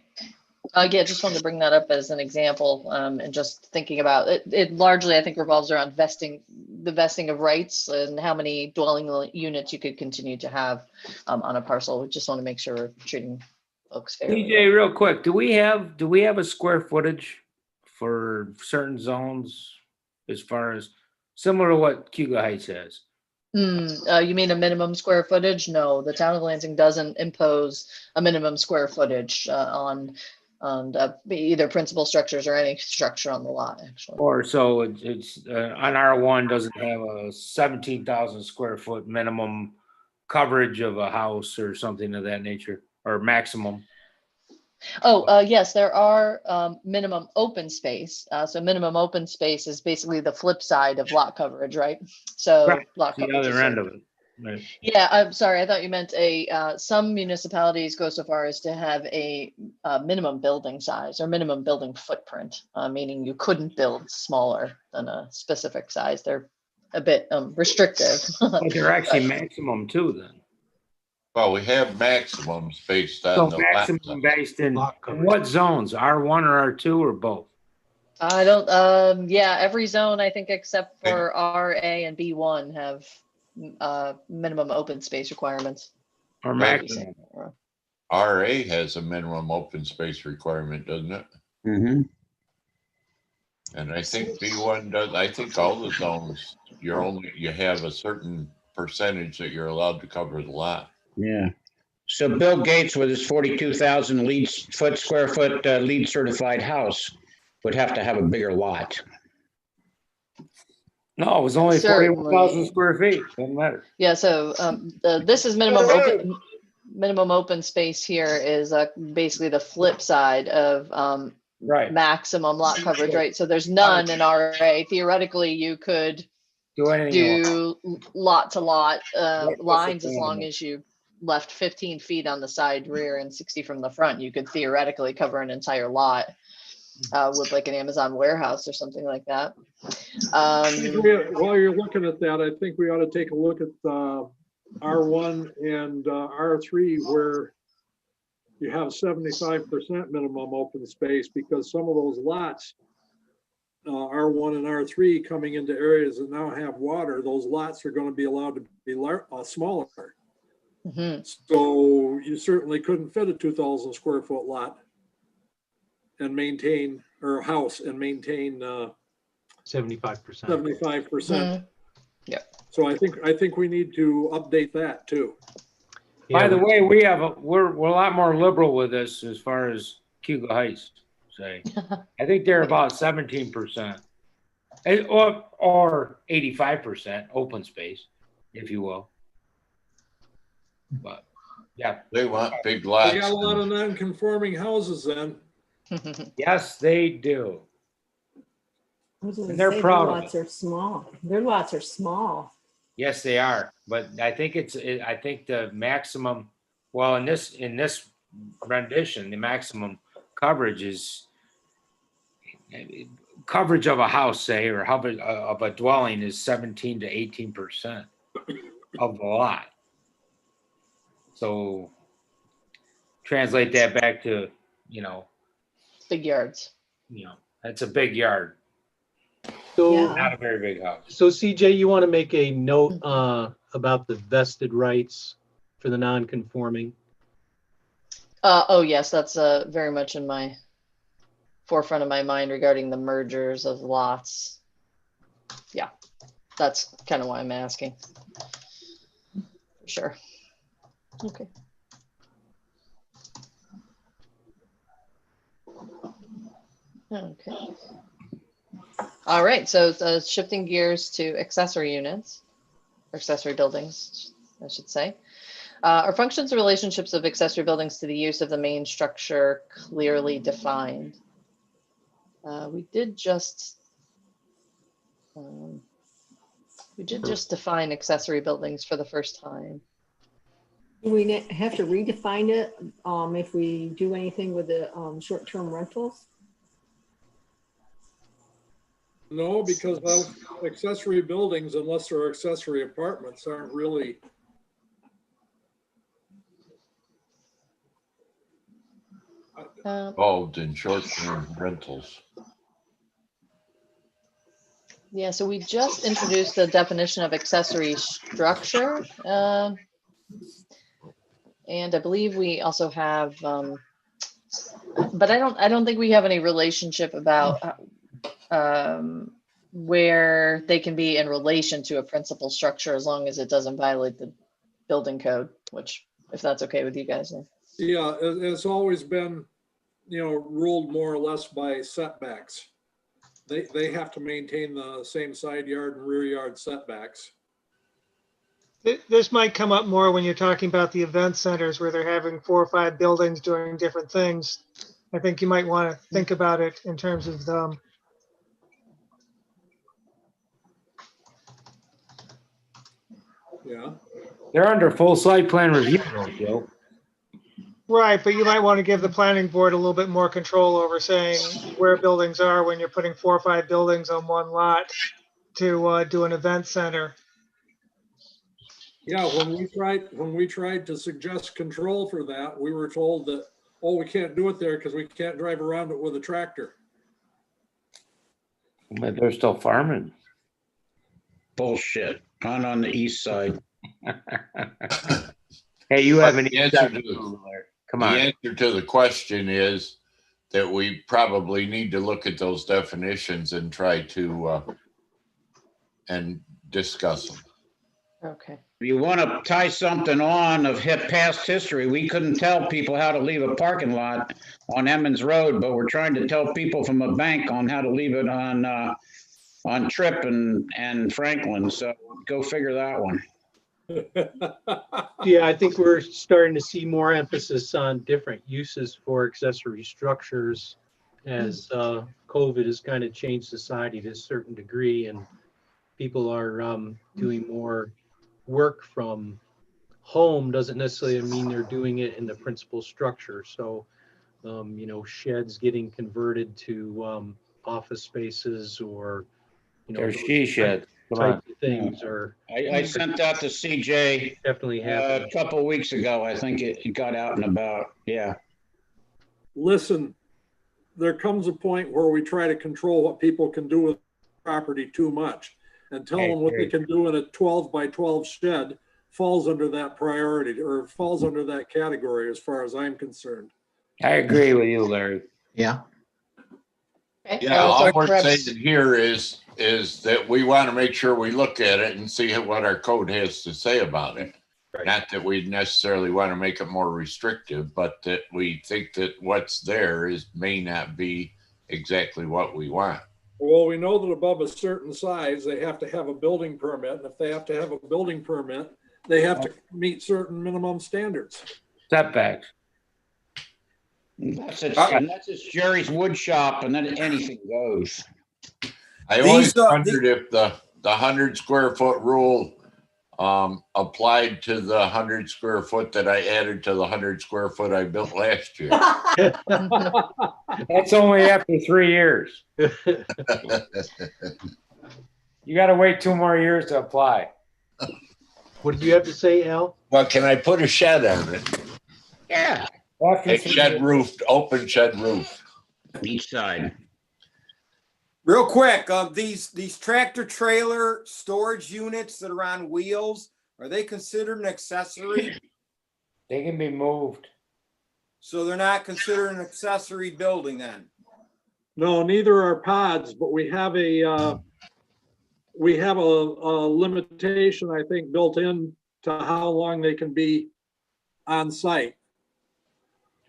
Yeah, just wanted to bring that up as an example, and just thinking about it. It largely, I think, revolves around the vesting of rights and how many dwelling units you could continue to have on a parcel. We just want to make sure we're treating folks fairly. DJ, real quick, do we have a square footage for certain zones as far as similar to what Cuba Heights has? You mean a minimum square footage? No, the town of Lansing doesn't impose a minimum square footage on either principal structures or any structure on the lot, actually. Or so it's on R1 doesn't have a 17,000 square foot minimum coverage of a house or something of that nature, or maximum. Oh, yes, there are minimum open space. So minimum open space is basically the flip side of lot coverage, right? So Right, lot the coverage is other end sort of it. Right. Yeah, I'm sorry. I thought you meant some municipalities go so far as to have a minimum building size or minimum building footprint, meaning you couldn't build smaller than a specific size. They're a bit restrictive. But they're actually maximum too then. Well, we have maximums based So on the lot maximum size. based in Lot coverage. what zones? R1 or R2 or both? I don't, yeah, every zone, I think, except for RA and B1 have minimum open space requirements. Or Right. maximum? RA has a minimum open space requirement, doesn't it? Mm-hmm. And I think B1 does. I think all the zones, you have a certain percentage that you're allowed to cover the lot. Yeah. So Bill Gates with his 42,000 square foot LEED certified house would have to have a bigger lot. No, it was only Certainly. 41,000 square feet. Doesn't matter. Yeah, so this is minimum open space here is basically the flip side of Right. maximum lot coverage, right? So there's none in RA. Theoretically, you could Do anything you want. do lot to lot Right, lines as long sustainable. as you left 15 feet on the side rear and 60 from the front. You could theoretically cover an entire lot with like an Amazon warehouse or something like that. While you're looking at that, I think we ought to take a look at R1 and R3 where you have 75% minimum open space, because some of those lots, R1 and R3 coming into areas that now have water, those lots are going to be allowed to be smaller. Mm-hmm. So you certainly couldn't fit a 2,000 square foot lot and maintain, or a house and maintain 75%. 75%. Yeah. So I think we need to update that too. By the way, we're a lot more liberal with this as far as Cuba Heights say. I think they're about 17%, or 85% open space, if you will. But yeah, They want big lots. They got a lot of non-conforming houses then. yes, they do. I was gonna And they're say, proud their of lots are small. Their lots are small. Yes, they are. But I think I think the maximum, well, in this rendition, the maximum coverage is coverage of a house, say, or of a dwelling is 17 to 18% of the lot. So translate that back to, Big yards. That's a big yard, So, Yeah. not a very big house. so CJ, you want to make a note about the vested rights for the non-conforming? Oh yes, that's very much in my forefront of my mind regarding the mergers of lots. Yeah, that's kind of why I'm asking. For sure. Okay. Okay. All right, so shifting gears to accessory units, or accessory buildings, I should say. Are functions and relationships of accessory buildings to the use of the main structure clearly defined? We did just define accessory buildings for the first time. Do we have to redefine it if we do anything with the short-term rentals? No, because those accessory buildings, unless they're accessory apartments, aren't really. Involved in short-term rentals. Yeah, so we just introduced the definition of accessory structure. And I believe we also have, but I don't think we have any relationship about where they can be in relation to a principal structure as long as it doesn't violate the building code, which, if that's okay with you guys. Then. Yeah, it's always been, ruled more or less by setbacks. They have to maintain the same side yard and rear yard setbacks. This might come up more when you're talking about the event centers where they're having 4 or 5 buildings doing different things. I think you might want to think about it in terms of Yeah. They're under full site plan review, though, Joe. right, but you might want to give the planning board a little bit more control over saying where buildings are when you're putting 4 or 5 buildings on one lot to do an event center. Yeah, when we tried to suggest control for that, we were told that, oh, we can't do it there because we can't drive around it with a tractor. But they're still farming. Bullshit. On the east side. Hey, you But haven't the even answer done- to Come the on. answer to the question is that we probably need to look at those definitions and try to and discuss them. Okay. If you want to tie something on of past history, we couldn't tell people how to leave a parking lot on Emmons Road, but we're trying to tell people from a bank on how to leave it on Tripp and Franklin. So go figure that one. Yeah, I think we're starting to see more emphasis on different uses for accessory structures as COVID has kind of changed society to a certain degree, and people are doing more work from home. Doesn't necessarily mean they're doing it in the principal structure. So, sheds getting converted to office spaces, or There's those she shed. Come on. types of things are I sent that to CJ definitely happening. a couple of weeks ago. I think it got out and about. Yeah. Listen, there comes a point where we try to control what people can do with property too much, and tell them what they can do in a 12 by 12 shed falls under that priority or falls under that category as far as I'm concerned. I agree with you, Larry. Yeah. Okay. Yeah, all we're Perhaps- saying here is that we want to make sure we look at it and see what our code has to say about it. Right. Not that we necessarily want to make it more restrictive, but that we think that what's there may not be exactly what we want. Well, we know that above a certain size, they have to have a building permit. And if they have to have a building permit, they have to meet certain minimum standards. Setbacks. That's it's Jerry's wood shop, and then anything goes. I always wondered if the 100 square foot rule applied to the 100 square foot that I added to the 100 square foot I built last year. That's only after 3 years. You got to wait 2 more years to apply. What did you have to say, Al? Well, can I put a shed on it? Yeah. A shed roof, open shed roof. Each side. Real quick, these tractor trailer storage units that are on wheels, are they considered an accessory? They can be moved. So they're not considered an accessory building then? No, neither are pods, but we have a limitation, I think, built in to how long they can be on site.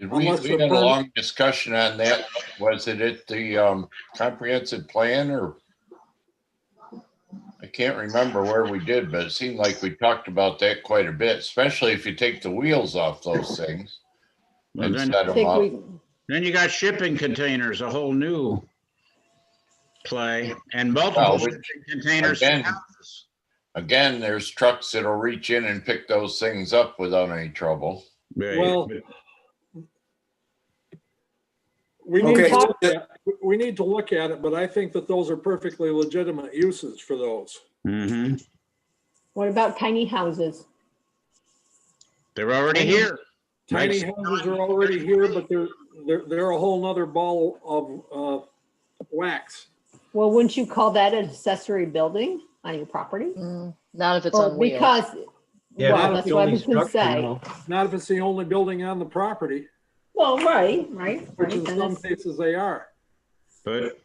Did we had a long discussion on that? Was it at the comprehensive plan, or? I can't remember where we did, but it seemed like we talked about that quite a bit, especially if you take the wheels off those things and set them up. Then you got shipping containers, a whole new play, and multiple shipping containers. Again, there's trucks that'll reach in and pick those things up without any trouble. Well, we need to look at it, but I think that those are perfectly legitimate uses for those. Mm-hmm. What about tiny houses? They're already here. Tiny houses are already here, but they're a whole nother ball of wax. Well, wouldn't you call that an accessory building on your property? Not if it's Or on wheels. because, Yeah, well, that's that's the what I only was gonna structure, say. no. Not if it's the only building on the property, Well, right. which in then some it's- cases they are. But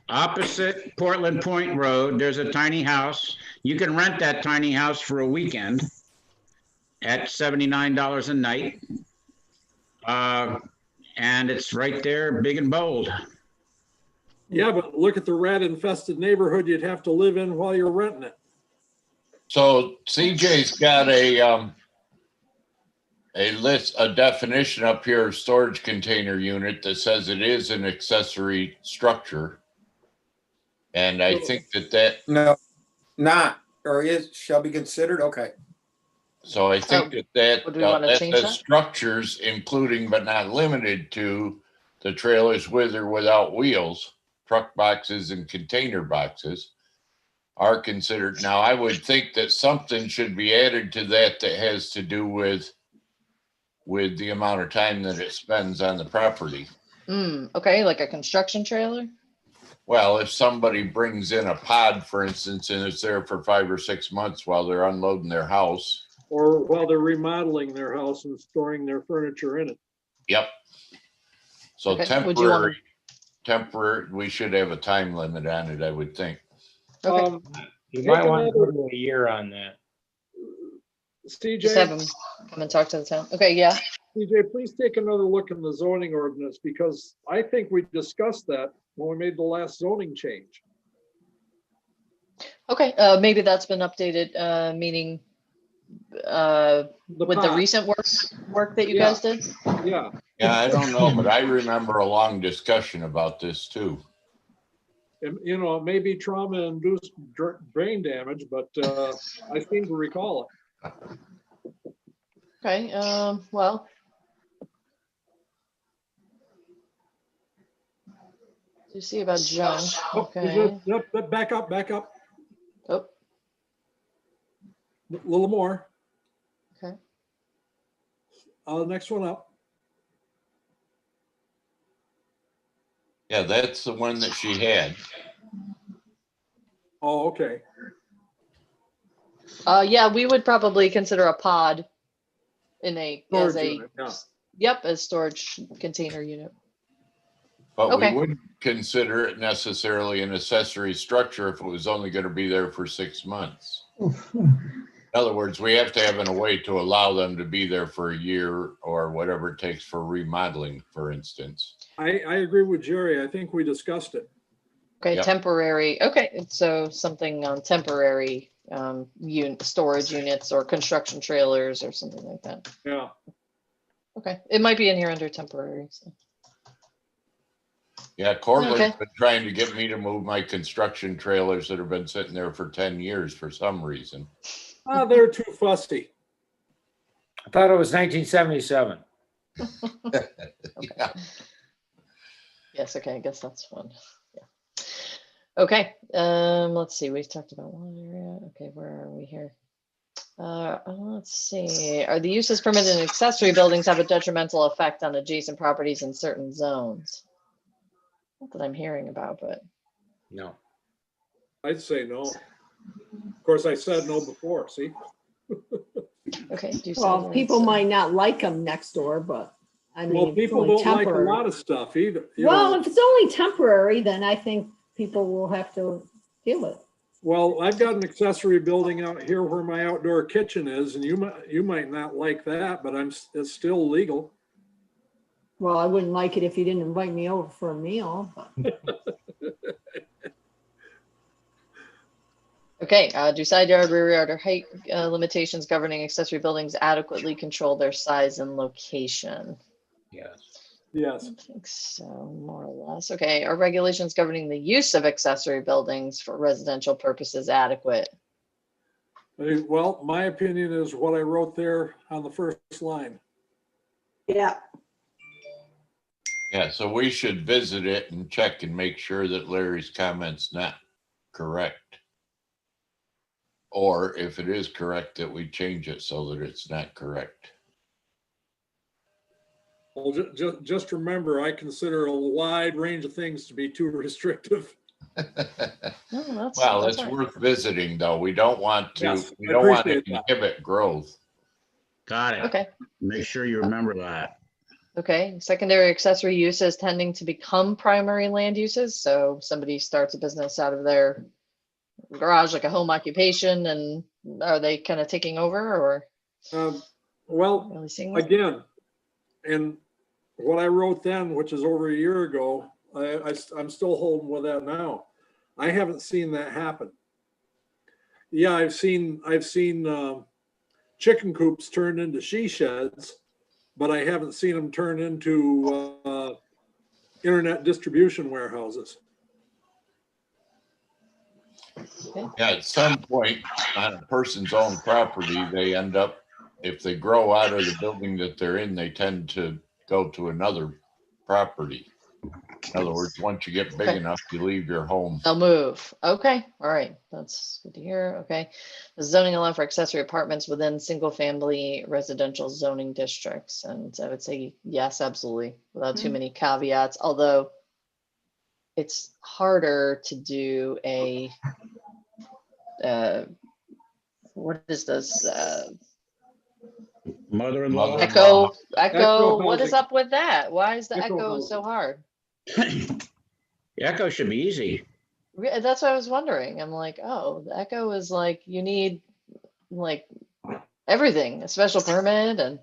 opposite Portland Point Road, there's a tiny house. You can rent that tiny house for a weekend at $79 a night. And it's right there, big and bold. Yeah, but look at the rat infested neighborhood you'd have to live in while you're renting it. So CJ's got a list, a definition up here, storage container unit that says it is an accessory structure. And I think that No, not, or shall be considered, okay. so I think that would we wanna that change says that? structures including but not limited to the trailers with or without wheels, truck boxes and container boxes are considered. Now, I would think that something should be added to that that has to do with the amount of time that it spends on the property. Okay, like a construction trailer? Well, if somebody brings in a pod, for instance, and it's there for 5 or 6 months while they're unloading their house. Or while they're remodeling their house and storing their furniture in it. Yep. So Okay, would you wanna- temporary, we should have a time limit on it, I would think. Okay, You might want to go to a year on that. just have CJ, them come and talk to the town. Okay, yeah. CJ, please take another look in the zoning ordinance, because I think we discussed that when we made the last zoning change. Okay, maybe that's been updated, meaning with the pod. recent work that you Yeah. guys did? Yeah, Yeah, I don't know, but I remember a long discussion about this too. and you know, it may be trauma-induced brain damage, but I seem to recall it. Okay, well. You see about Joan, Oh, okay. yep, back up. Oh, A little more. okay. Next one up. Yeah, that's the one that she had. Oh, okay. Yeah, we would probably consider a pod in as Storage a, unit, yeah. yep, a storage container unit. But Okay. we wouldn't consider it necessarily an accessory structure if it was only going to be there for 6 months. In other words, we have to have a way to allow them to be there for a year or whatever it takes for remodeling, for instance. I agree with Jerry. I think we discussed it. Okay, Yep. temporary, okay, so something on temporary storage units or construction trailers or something like that. Yeah. Okay, it might be in here under temporary, so. Yeah, Cortland's Okay. been trying to get me to move my construction trailers that have been sitting there for 10 years for some reason. They're too fussy. I thought it was 1977. Yeah. Yes, okay, I guess that's fun. Yeah. Okay, let's see, we talked about one area. Okay, where are we here? Let's see. Are the uses permitted in accessory buildings have a detrimental effect on adjacent properties in certain zones? Not that I'm hearing about, but No. I'd say no. Of course, I said no before, see? okay. Do Well, people might not like them next door, but I mean, Well, it's people only don't like a temporary. lot of stuff either. you Well, know. if it's only temporary, then I think people will have to deal with it. Well, I've got an accessory building out here where my outdoor kitchen is, and you might not like that, but it's still legal. Well, I wouldn't like it if you didn't invite me over for a meal, but okay. Do side yard, rear yard, or height limitations governing accessory buildings adequately control their size and location? Yes. Yes. I think so, more or less. Okay, are regulations governing the use of accessory buildings for residential purposes adequate? Well, my opinion is what I wrote there on the first line. Yeah, Yeah, so we should visit it and check and make sure that Larry's comment's not correct. Or if it is correct, that we change it so that it's not correct. Well, just remember, I consider a wide range of things to be too restrictive. No, that's, Well, that's it's fine. worth visiting though. We don't want to, Yes, we I don't want to appreciate that. inhibit growth. Got it. Okay. Make sure you remember that. Okay, secondary accessory uses tending to become primary land uses. So somebody starts a business out of their garage, like a home occupation, and are they kind of taking over or Well, really seeing that? again, and what I wrote then, which is over a year ago, I'm still holding with that now. I haven't seen that happen. Yeah, I've seen chicken coops turned into she sheds, but I haven't seen them turn into internet distribution warehouses. Yeah, at some point on a person's own property, they end up, if they grow out of the building that they're in, they tend to go to another property. In other words, once you get big Okay. enough, you leave your home. They'll move. Okay, all right, that's good to hear. Okay. The zoning allow for accessory apartments within single-family residential zoning districts, and I would say yes, absolutely, without too many caveats. Although it's harder to do a what is this? Mother-in-law. Echo. Echo What is housing. up with that? Why is the Echo echo housing. so hard? Echo should be easy. That's what I was wondering. I'm like, oh, the echo is like you need like everything, a special permit, and I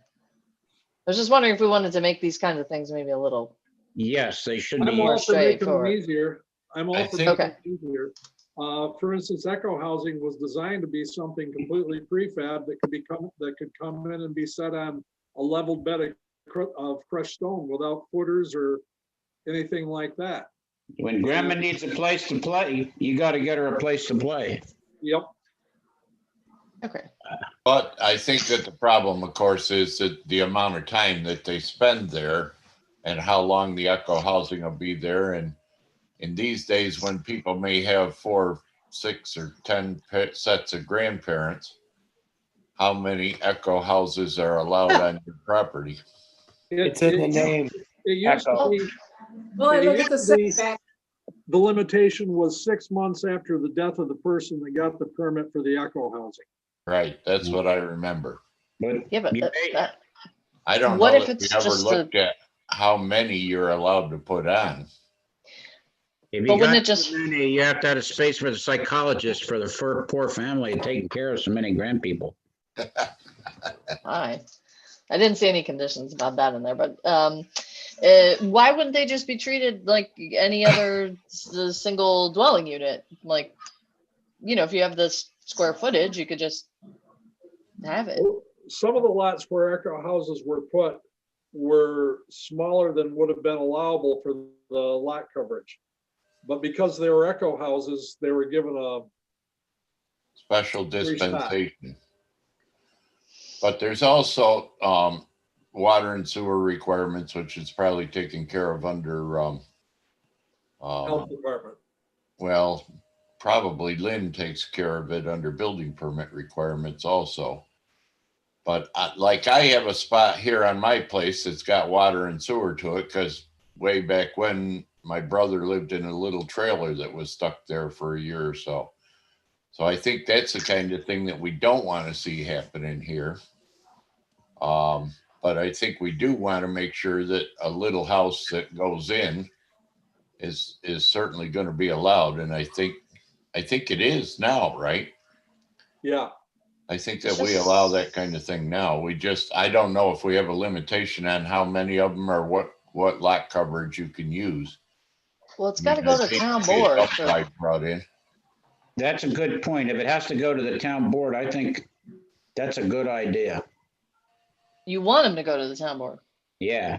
was just wondering if we wanted to make these kinds of things maybe a little. Yes, they should I'm be. all for making them straightforward. easier. I'm all I for think- making them easier. For instance, echo housing was designed to be something completely prefab that could come in and be set on a leveled bed of crushed stone without footers or anything like that. When grandma needs a place to play, you got to get her a place to play. Yep. Okay. But I think that the problem, of course, is that the amount of time that they spend there and how long the echo housing will be there. And in these days, when people may have 4, 6, or 10 sets of grandparents, how many echo houses are allowed on your property? It's in the name. It used to Echo. be, Well, I It look at the used to be- setback. the limitation was 6 months after the death of the person that got the permit for the echo housing. Right, that's what I remember. But Yeah, but you may- that I don't What know if that we it's ever just looked at how many you're allowed to put on. if But you wouldn't got it just- too many, you have to have a space for the psychologist for the poor family taking care of so many grandpeople. I didn't see any conditions about that in there, but why wouldn't they just be treated like any other single dwelling unit? Like, if you have this square footage, you could just have it. Some of the lots where echo houses were put were smaller than would have been allowable for the lot coverage. But because they were echo houses, they were given a, Special Free spot. dispensation. But there's also water and sewer requirements, which is probably taken care of under, health department. well, probably Lynn takes care of it under building permit requirements also. But like I have a spot here on my place that's got water and sewer to it because way back when my brother lived in a little trailer that was stuck there for a year or so. So I think that's the kind of thing that we don't want to see happening here. But I think we do want to make sure that a little house that goes in is certainly going to be allowed. And I think it is now, right? Yeah, I think that we allow that kind of thing now. I don't know if we have a limitation on how many of them or what lot coverage you can use. Well, it's got to go to town board. I brought in. That's a good point. If it has to go to the town board, I think that's a good idea. You want them to go to the town board. Yeah.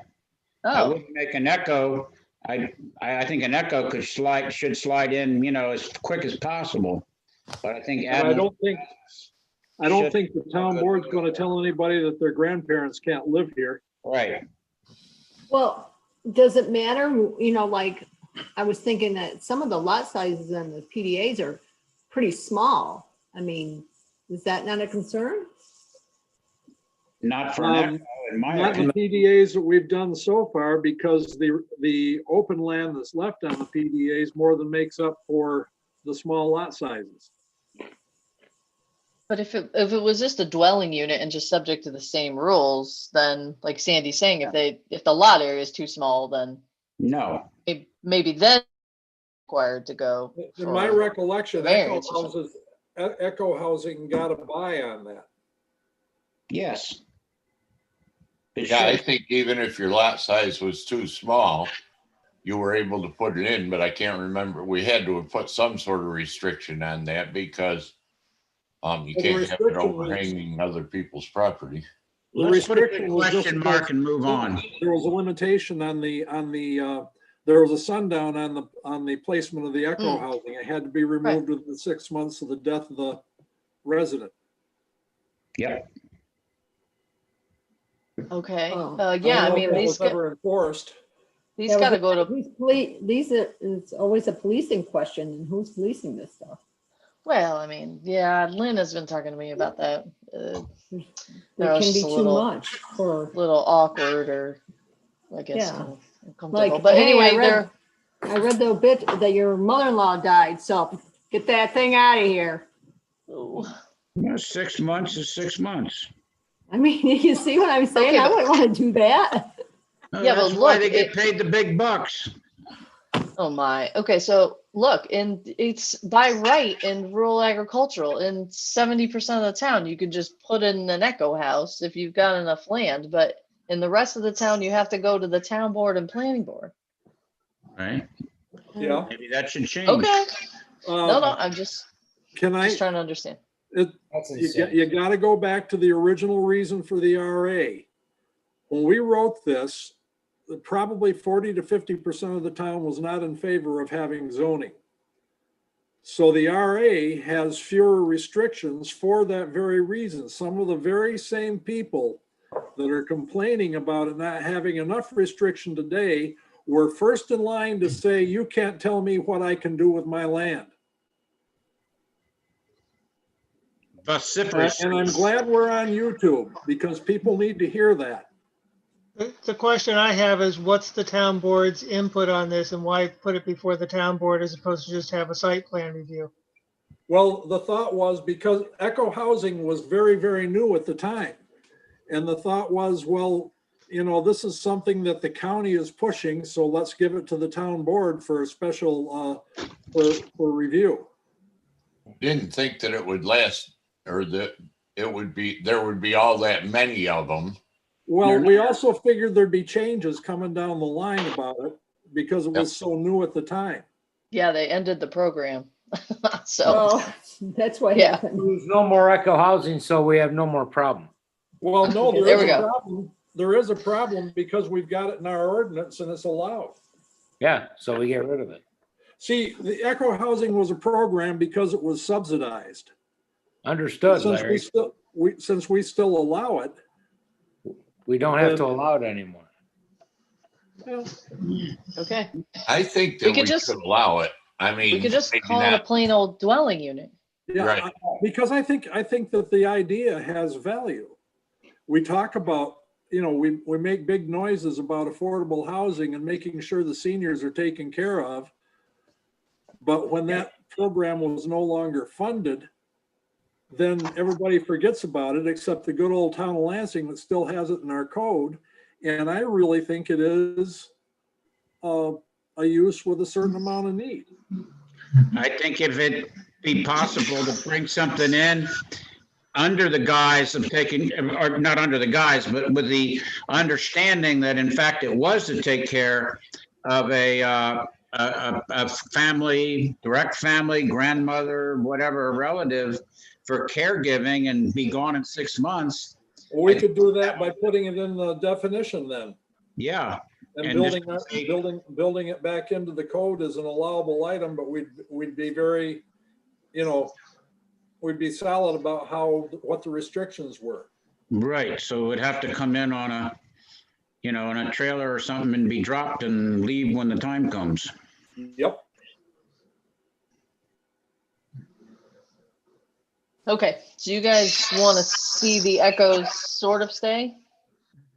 I Oh, wouldn't make an echo. I think an echo should slide in, as quick as possible. But I think and I don't think the town board's gonna tell anybody that their grandparents can't live here. Right. Well, does it matter, like, I was thinking that some of the lot sizes and the PDAs are pretty small. I mean, is that not a concern? Not for an echo, in my Not the opinion. PDAs that we've done so far, because the open land that's left on the PDAs more than makes up for the small lot sizes. but if it was just a dwelling unit and just subject to the same rules, then like Sandy's saying, if the lot area is too small, then No. maybe then required to go. In my for- recollection, variance or echo housing got a buy on that. Yes. It Yeah, I should. think even if your lot size was too small, you were able to put it in, but I can't remember. We had to have put some sort of restriction on that because You Well, the can't have it restriction was- overhanging other people's property. The Let's put a restriction big was just question because mark and move on. there was a limitation on the, there was a sundown on the placement of the echo housing. It had to be removed within 6 months of the death of the resident. Yep. Okay, Oh. yeah, I don't know mean, if that these, was ever enforced. these gotta go to, These are, it's always a policing question, and who's policing this stuff? well, I mean, yeah, Lynn has been talking to me about that. It That was can be just a too little- much for, Little awkward, or I guess Yeah. kind of uncomfortable, like, but hey, anyway, they're, I read the bit that your mother-in-law died, so get that thing out of here. Ooh. Yeah, 6 months is 6 months. I mean, you see what I'm saying? Okay, I but- wouldn't want to do that. Yeah, but That's why look, they get paid the big bucks. Oh my, okay, so look, it's by right in rural agricultural, in 70% of the town, you could just put in an echo house if you've got enough land, but in the rest of the town, you have to go to the town board and planning board. Right? Yeah. Maybe that should change. Okay, no, Um, I'm just Can I, trying to understand. That's insane. you gotta go back to the original reason for the RA. When we wrote this, probably 40 to 50% of the town was not in favor of having zoning. So the RA has fewer restrictions for that very reason. Some of the very same people that are complaining about it not having enough restriction today were first in line to say, you can't tell me what I can do with my land. Vociferous. And I'm glad we're on YouTube because people need to hear that. The question I have is, what's the town board's input on this, and why put it before the town board as opposed to just have a site plan review? Well, the thought was because echo housing was very, very new at the time. And the thought was, well, you know, this is something that the county is pushing, so let's give it to the town board for a special, for review. Didn't think that it would last, or that there would be all that many of them. Well, we also figured there'd be changes coming down the line about it because it was so new at the time. Yeah, they ended the program, so, Oh, that's what Yeah. happened. There's no more echo housing, so we have no more problem. Well, no, There there we is a go. problem. There is a problem because we've got it in our ordinance and it's allowed. Yeah, so we get rid of it. See, the echo housing was a program because it was subsidized. Understood, Since Larry. since we still allow it, We don't have to allow it anymore. well, okay. I think We that could we just- should allow it. I mean. We could just maybe call it a not. plain old dwelling unit. yeah, Right. because I think that the idea has value. We talk about, you know, we make big noises about affordable housing and making sure the seniors are taken care of. But when that program was no longer funded, then everybody forgets about it except the good old town of Lansing that still has it in our code. And I really think it is a use with a certain amount of need. I think if it be possible to bring something in under the guise of taking, or not under the guise, but with the understanding that in fact it was to take care of a family, direct family, grandmother, whatever relative for caregiving and be gone in 6 months. We could do that by putting it in the definition then. Yeah. And And building, just building it back into the code as an allowable item, but we'd be very, you know, we'd be solid about what the restrictions were. Right, so it would have to come in on a, you know, on a trailer or something and be dropped and leave when the time comes. Yep. Okay, so you guys want to see the echoes sort of stay?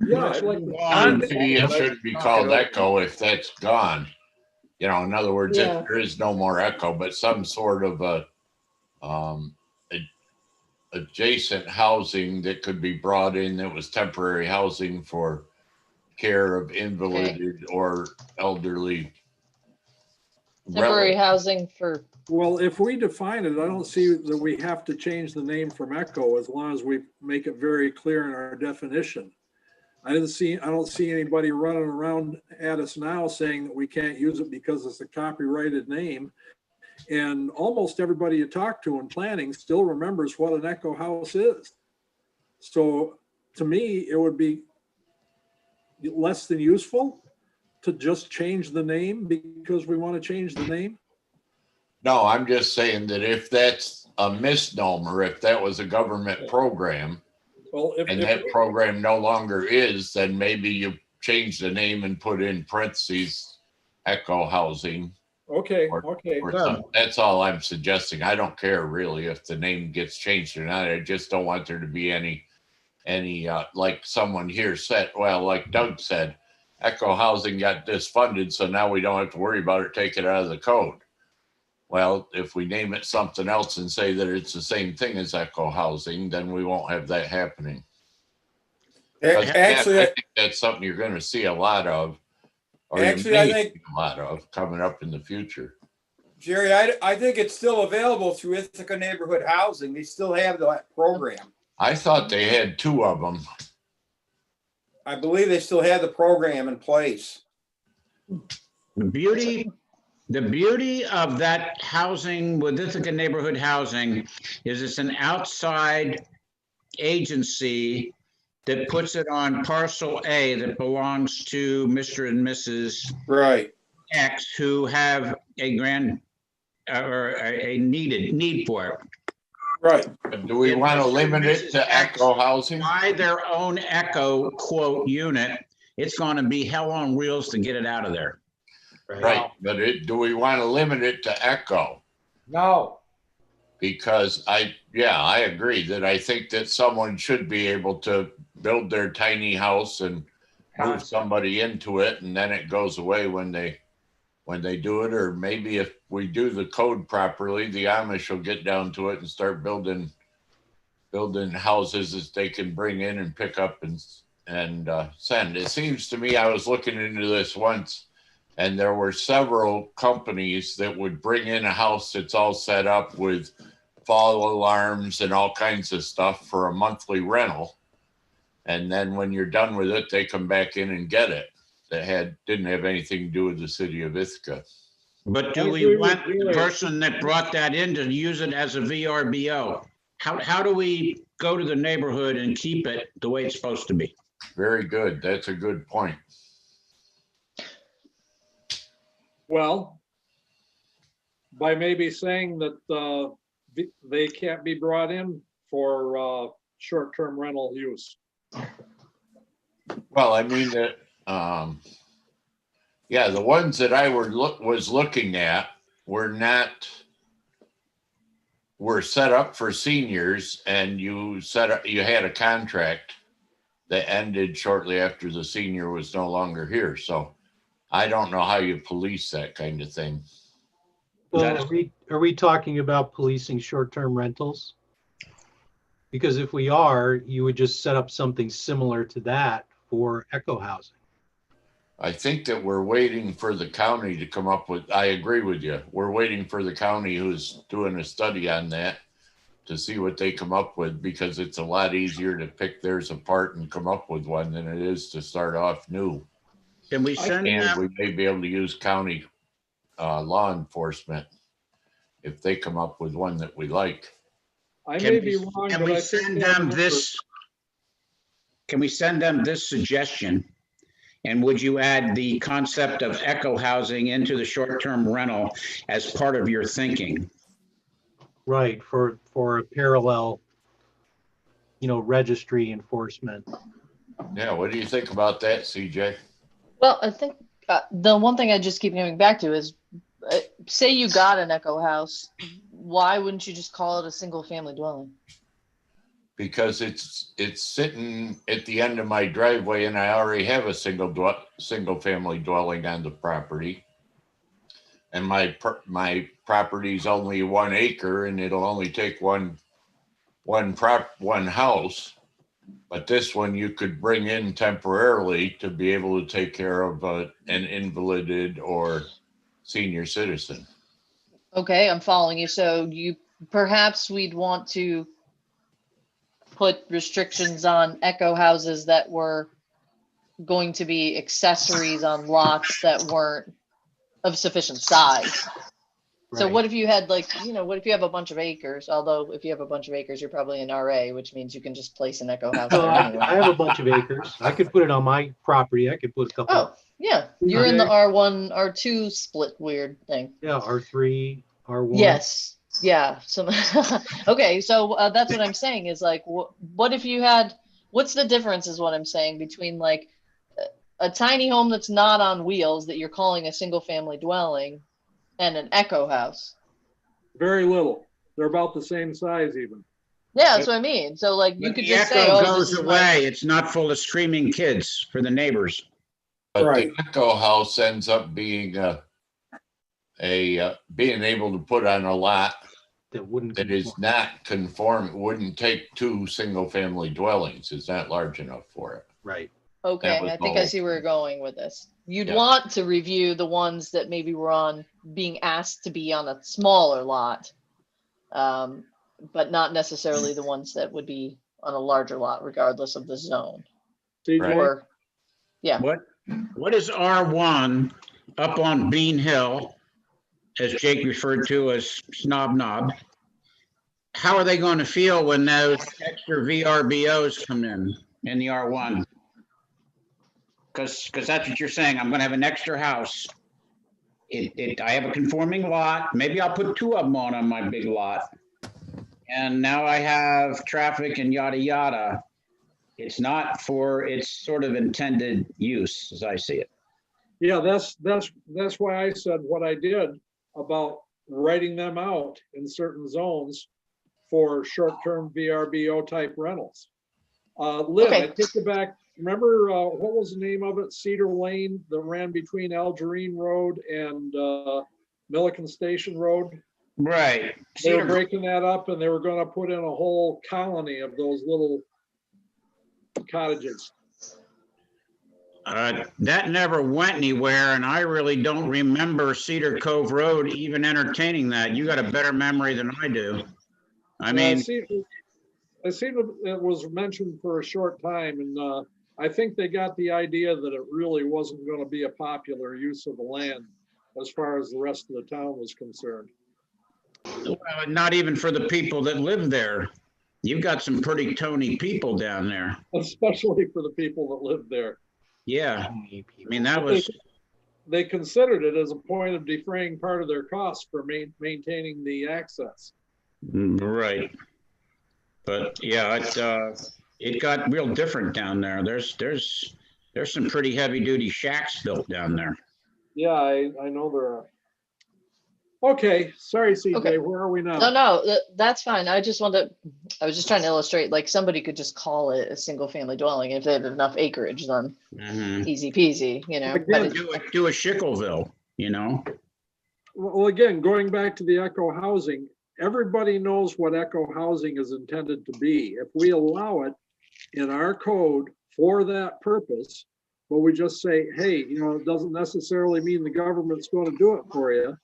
Yeah, I'd like to. Maybe it shouldn't be called echo if that's gone. You know, in other words, Yeah. if there is no more echo, but some sort of adjacent housing that could be brought in that was temporary housing for care of invalided or elderly. Temporary housing for, Well, if we define it, I don't see that we have to change the name from echo as long as we make it very clear in our definition. I don't see anybody running around at us now saying that we can't use it because it's a copyrighted name. And almost everybody you talk to in planning still remembers what an Echo House is. So to me, it would be less than useful to just change the name because we want to change the name. No, I'm just saying that if that's a misnomer, if that was a government program Well, and that program no longer is, then maybe you change the name and put in parentheses, Echo Housing. Okay, Or- okay. or something. That's all I'm suggesting. I don't care really if the name gets changed or not. I just don't want there to be any like someone here said, well, like Doug said, Echo Housing got disfunded, so now we don't have to worry about it, take it out of the code. Well, if we name it something else and say that it's the same thing as Echo Housing, then we won't have that happening. Actually, I think that's something you're going to see a lot of, or Actually, you I may think- see a lot of coming up in the future. Jerry, I think it's still available through Ithaca Neighborhood Housing. They still have that program. I thought they had two of them. I believe they still have the program in place. The beauty of that housing with Ithaca Neighborhood Housing is it's an outside agency that puts it on parcel A that belongs to Mr. and Mrs. Right. X who have a need for it. Right. Do we want to limit it to Echo Housing? Buy their own Echo quote unit, it's going to be hell on wheels to get it out of there. Right, but do we want to limit it to Echo? No. Because I agree that I think that someone should be able to build their tiny house and move somebody into it, and then it goes away when they do it. Or maybe if we do the code properly, the Amish will get down to it and start building houses that they can bring in and pick up and send. It seems to me, I was looking into this once, and there were several companies that would bring in a house that's all set up with fall alarms and all kinds of stuff for a monthly rental. And then when you're done with it, they come back in and get it. That didn't have anything to do with the city of Ithaca. But do we want the person that brought that in to use it as a VRBO? How do we go to the neighborhood and keep it the way it's supposed to be? Very good. That's a good point. Well, by maybe saying that they can't be brought in for short-term rental use. Well, I mean that, the ones that I was looking at were set up for seniors, and you had a contract that ended shortly after the senior was no longer here. So I don't know how you police that kind of thing. Well, are we talking about policing short-term rentals? Because if we are, you would just set up something similar to that for Echo Housing. I think that we're waiting for the county to come up with, I agree with you. We're waiting for the county who's doing a study on that to see what they come up with, because it's a lot easier to pick theirs apart and come up with one than it is to start off new. Can we send And them? we may be able to use county law enforcement if they come up with one that we like. I may be wrong, Can but we I think send they have them a this? Can we send them this suggestion? And would you add the concept of Echo Housing into the short-term rental as part of your thinking? Right, for a parallel, registry enforcement. Yeah, what do you think about that, CJ? Well, I think the one thing I just keep coming back to is, say you got an Echo House, why wouldn't you just call it a single family dwelling? Because it's sitting at the end of my driveway, and I already have a single family dwelling on the property. And my property's only 1 acre, and it'll only take one house. But this one you could bring in temporarily to be able to take care of an invalided or senior citizen. Okay, I'm following you. So perhaps we'd want to put restrictions on Echo houses that were going to be accessories on lots that weren't of sufficient size. So Right. what if you had like, what if you have a bunch of acres? Although if you have a bunch of acres, you're probably in RA, which means you can just place an Echo house No, there I anyway. have a bunch of acres. I could put it on my property. I could put a couple. Oh, yeah, you're in the Okay. R1, R2 split weird thing. Yeah, R3, R1. Yes, yeah. So, okay, so that's what I'm saying is like, what if you had, what's the difference is what I'm saying between like a tiny home that's not on wheels that you're calling a single family dwelling and an Echo house? Very little. They're about the same size even. Yeah, that's what I mean. So like you But could the just say, echo oh, this goes is away. my, It's not full of screaming kids for the neighbors. But Right. the Echo House ends up being being able to put on a lot That wouldn't. that is not conform, wouldn't take two single family dwellings. It's not large enough for it. Right. okay, was I think the I whole see where you're going with this. You'd Yeah. want to review the ones that maybe were on being asked to be on a smaller lot, but not necessarily the ones that would be on a larger lot, regardless of the zone. CJ? Or, yeah, What is R1 up on Bean Hill, as Jake referred to as Snob Knob? How are they going to feel when those extra VRBOs come in the R1? Because that's what you're saying. I'm going to have an extra house. I have a conforming lot. Maybe I'll put two of them on my big lot. And now I have traffic and yada, yada. It's not for its sort of intended use, as I see it. Yeah, that's why I said what I did about writing them out in certain zones for short-term VRBO type rentals. Lynn, Okay. I take you back. Remember, what was the name of it? Cedar Lane that ran between Algerine Road and Milliken Station Road? Right. They were Cedar- breaking that up and they were gonna put in a whole colony of those little cottages. That never went anywhere, and I really don't remember Cedar Cove Road even entertaining that. You got a better memory than I do. I mean, I seen it was mentioned for a short time, and I think they got the idea that it really wasn't going to be a popular use of the land as far as the rest of the town was concerned. well, not even for the people that live there. You've got some pretty Tony people down there. Especially for the people that live there. Yeah, I mean, that But was, they considered it as a point of defraying part of their costs for maintaining the access. right. But yeah, it got real different down there. There's some pretty heavy duty shacks built down there. Yeah, I know there are. Okay, sorry, CJ, Okay. where are we now? no, that's fine. I was just trying to illustrate, like somebody could just call it a single family dwelling. If they have enough acreage, then Mhm. easy peasy, Again, but Do a Schickleville, you know? Well, again, going back to the Echo housing, everybody knows what Echo housing is intended to be. If we allow it in our code for that purpose, but we just say, hey, it doesn't necessarily mean the government's going to do it for you,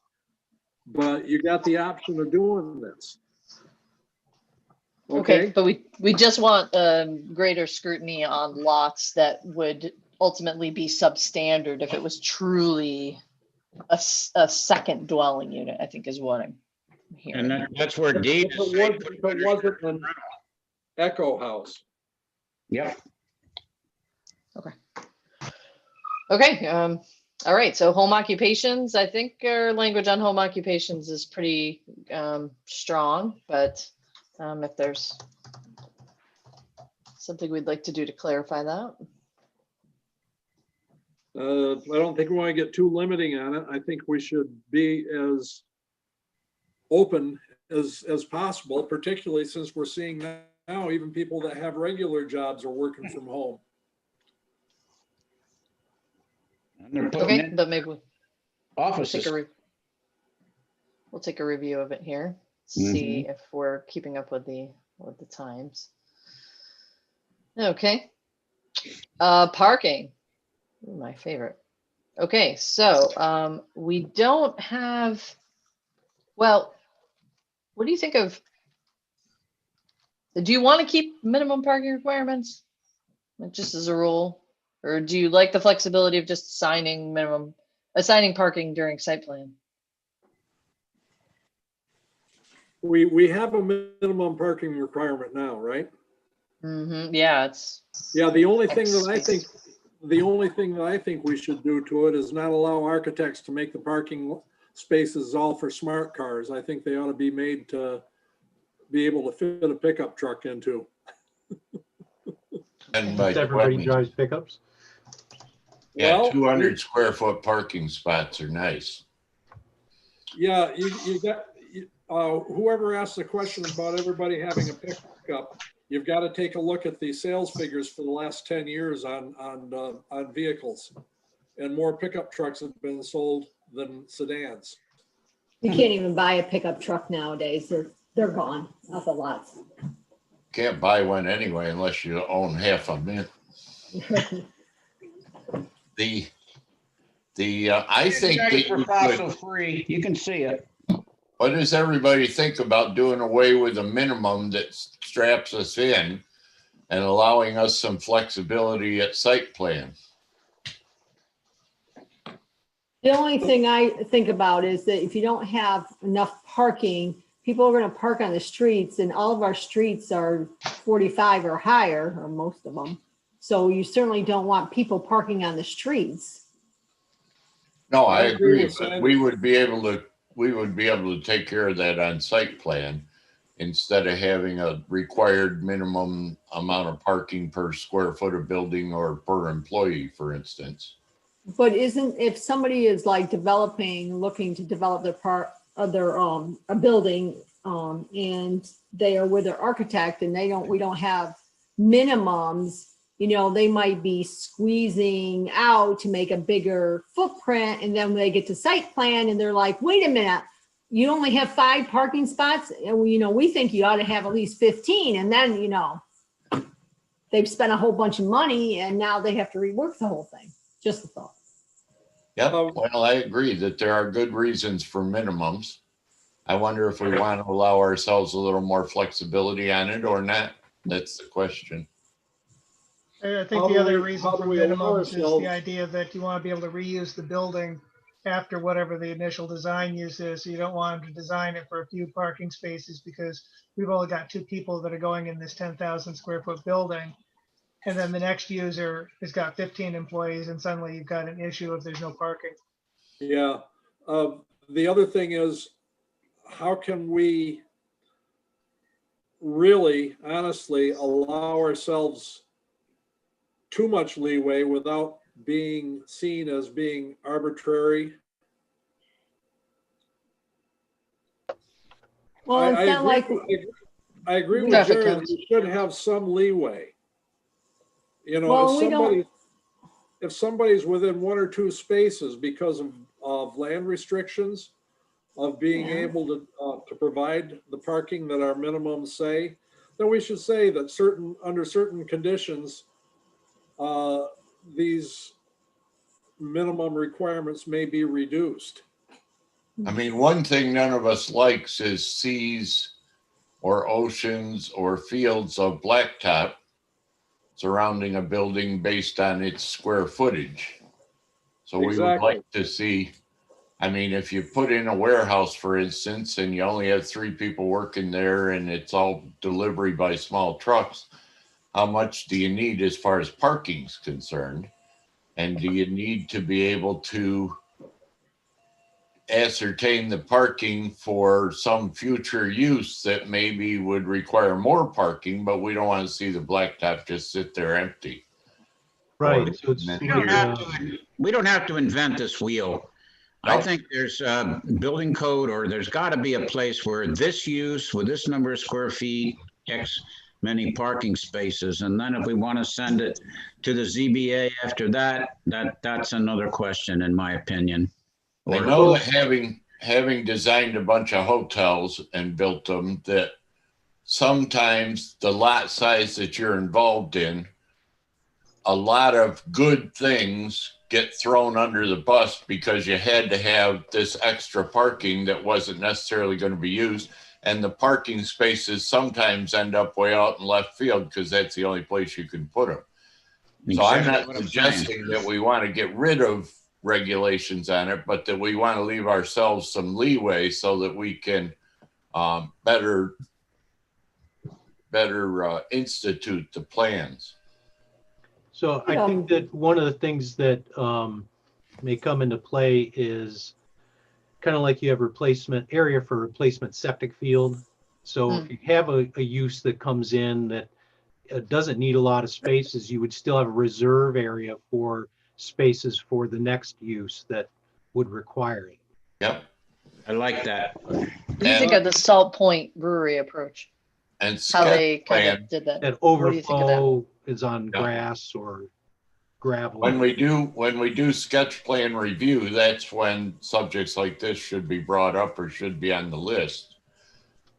but you got the option of doing this. okay, but we just want greater scrutiny on lots that would ultimately be substandard if it was truly a second dwelling unit, I think is what I'm hearing. And that's where deed If is. it wasn't an Echo house. Yep. Okay, all right, so home occupations, I think our language on home occupations is pretty strong, but if there's something we'd like to do to clarify that. I don't think we want to get too limiting on it. I think we should be as open as possible, particularly since we're seeing now even people that have regular jobs are working from home. And they're putting Okay, in but maybe we'll offices. take a review of it here, see if we're keeping up with the times. Okay, parking. Ooh, my favorite. Okay, so we don't have, well, what do you think of, do you want to keep minimum parking requirements? Like just as a rule? Or do you like the flexibility of just assigning parking during site plan? we have a minimum parking requirement now, right? Yeah, it's. Yeah, the only thing that I think we should do to it is not allow architects to make the parking spaces all for smart cars. I think they ought to be made to be able to fit a pickup truck into. And by Everybody 20. drives pickups. Yeah, Well, 200 square foot parking spots are nice. Yeah, you got, whoever asked the question about everybody having a pickup, you've got to take a look at the sales figures for the last 10 years on vehicles. And more pickup trucks have been sold than sedans. You can't even buy a pickup truck nowadays. They're gone off the lots. Can't buy one anyway unless you own half a mint. I think that For fossil free, you can see it. what does everybody think about doing away with a minimum that straps us in and allowing us some flexibility at site plan? The only thing I think about is that if you don't have enough parking, people are going to park on the streets, and all of our streets are 45 or higher, or most of them. So you certainly don't want people parking on the streets. No, I agree, but we would be able to take care of that on site plan instead of having a required minimum amount of parking per square foot of building or per employee, for instance. But if somebody is like looking to develop a building, and they are with their architect and we don't have minimums, they might be squeezing out to make a bigger footprint. And then when they get to site plan and they're like, wait a minute, you only have 5 parking spots. And we think you ought to have at least 15. And then, they've spent a whole bunch of money and now they have to rework the whole thing. Just a thought. Yep, well, I agree that there are good reasons for minimums. I wonder if we want to allow ourselves a little more flexibility on it or not. That's the question. I think the other reason for minimums is the idea that you want to be able to reuse the building after whatever the initial design use is. So you don't want them to design it for a few parking spaces because we've only got 2 people that are going in this 10,000 square foot building. And then the next user has got 15 employees and suddenly you've got an issue if there's no parking. Yeah. The other thing is, how can we really honestly allow ourselves too much leeway without being seen as being arbitrary? Well, it's not like I agree with Jared. We should have some leeway. If somebody's within 1 or 2 spaces because of land restrictions, of being able to provide the parking that our minimums say, then we should say that under certain conditions, these minimum requirements may be reduced. I mean, one thing none of us likes is seas or oceans or fields of blacktop surrounding a building based on its square footage. So we would like to see, I mean, if you put in a warehouse, for instance, and you only have 3 people working there and it's all delivery by small trucks, how much do you need as far as parking is concerned? And do you need to be able to ascertain the parking for some future use that maybe would require more parking, but we don't want to see the blacktop just sit there empty. Right. So we don't have to invent this wheel. No. I think there's a building code, or there's got to be a place where this use with this number of square feet, X many parking spaces. And then if we want to send it to the ZBA after that's another question, in my opinion. I know that having designed a bunch of hotels and built them, that sometimes the lot size that you're involved in, a lot of good things get thrown under the bus because you had to have this extra parking that wasn't necessarily going to be used. And the parking spaces sometimes end up way out in left field because that's the only place you can put them. So I'm not suggesting that we want to get rid of regulations on it, but that we want to leave ourselves some leeway so that we can better institute the plans. So I think that one of the things that may come into play is kind of like you have replacement area for replacement septic field. So if you have a use that comes in that doesn't need a lot of spaces, you would still have a reserve area for spaces for the next use that would require it. Yep. I like that. What do you think of the Salt Point Brewery approach? And How sketch they kind plan, of did that? That What do you think of that? overflow is on Yeah. grass or gravel. when we do sketch plan review, that's when subjects like this should be brought up or should be on the list.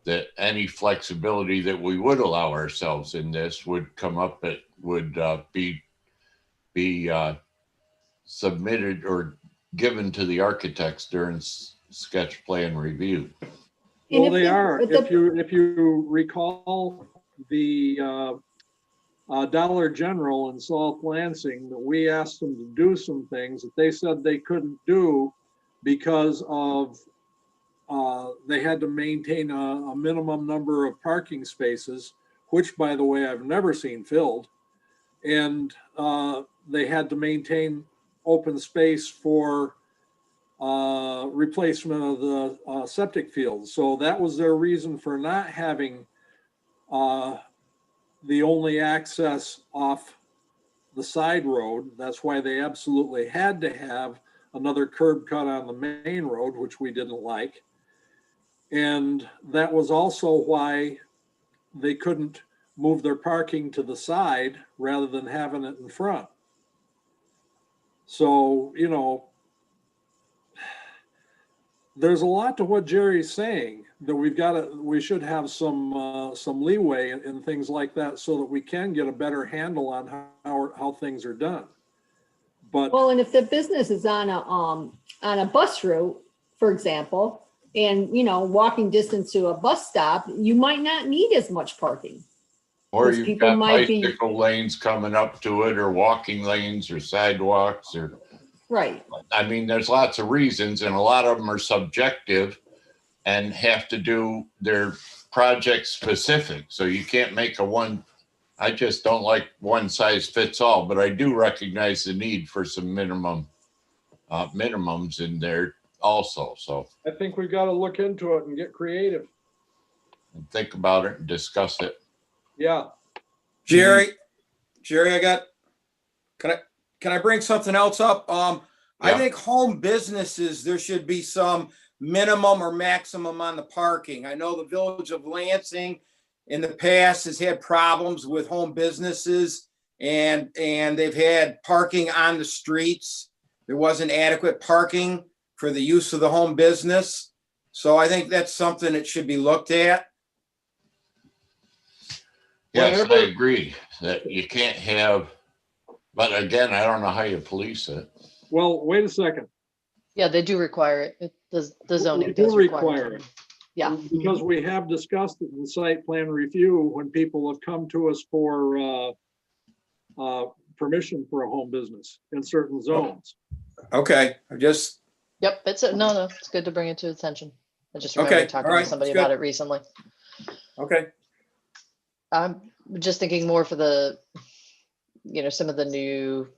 That any flexibility that we would allow ourselves in this would come up, it would be submitted or given to the architects during sketch plan review. And Well, if they they- are. but the- If you recall the Dollar General in South Lansing, that we asked them to do some things that they said they couldn't do because of they had to maintain a minimum number of parking spaces, which, by the way, I've never seen filled. And they had to maintain open space for replacement of the septic fields. So that was their reason for not having the only access off the side road. That's why they absolutely had to have another curb cut on the main road, which we didn't like. And that was also why they couldn't move their parking to the side rather than having it in front. So, you know, there's a lot to what Jerry's saying, that we should have some leeway in things like that so that we can get a better handle on how things are done. But Well, and if the business is on a bus route, for example, and, you know, walking distance to a bus stop, you might not need as much parking. Or Because you've people got might be- bicycle lanes coming up to it, or walking lanes, or sidewalks, or, Right. I mean, there's lots of reasons, and a lot of them are subjective and have to do, they're project specific. So you can't make I just don't like one size fits all, but I do recognize the need for some minimums in there also. So I think we've got to look into it and get creative. think about it and discuss it. Yeah. Jerry, can I bring something else up? I Yeah. think home businesses, there should be some minimum or maximum on the parking. I know the village of Lansing in the past has had problems with home businesses, and they've had parking on the streets. There wasn't adequate parking for the use of the home business. So I think that's something that should be looked at. Yes, I Whatever- agree that you can't have, but again, I don't know how you police it. Well, wait a second. Yeah, they do require it. The zoning We do does require it. Yeah. Because we have discussed it in site plan review when people have come to us for permission for a home business in certain zones. Okay, I just, Yep, it's good to bring it to attention. I just Okay, remember talking all right, to somebody that's good. about it recently. okay. I'm just thinking more for the, some of the new,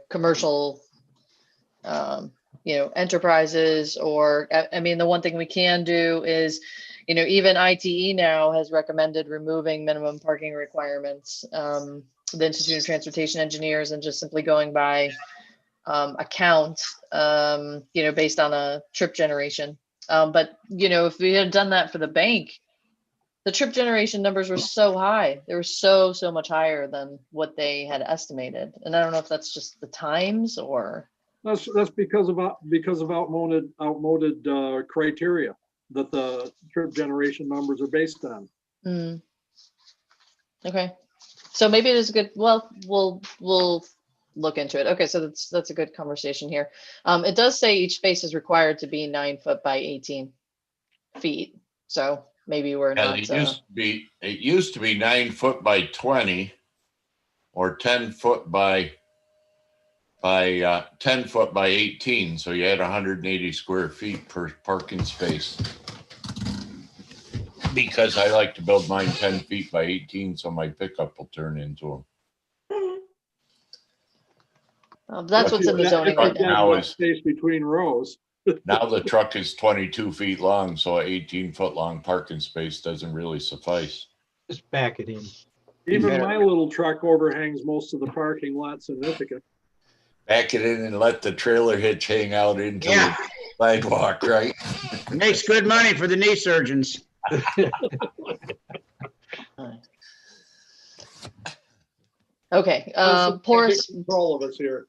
commercial, enterprises, or, I mean, the one thing we can do is, even ITE now has recommended removing minimum parking requirements. The Institute of Transportation Engineers, and just simply going by account, based on a trip generation. But, if we had done that for the bank, the trip generation numbers were so high. They were so much higher than what they had estimated. And I don't know if that's just the times or. That's because of outmoded criteria that the trip generation numbers are based on. Okay. So maybe it is good. Well, we'll look into it. Okay. So that's a good conversation here. It does say each space is required to be 9 foot by 18 feet. So maybe we're Yeah, not. it used to be 9 foot by 20 or 10 foot by 10 foot by 18. So you had 180 square feet per parking space. Because I like to build mine 10 feet by 18, so my pickup will turn into them. That's what's in the zoning right now. Now is Space between rows. now the truck is 22 feet long, so an 18-foot long parking space doesn't really suffice. Just back it in. Even my little truck overhangs most of the parking lot significant. Back it in and let the trailer hitch hang out into Yeah. the sidewalk, right? Makes good money for the knee surgeons. Okay, Take porous, control of us here.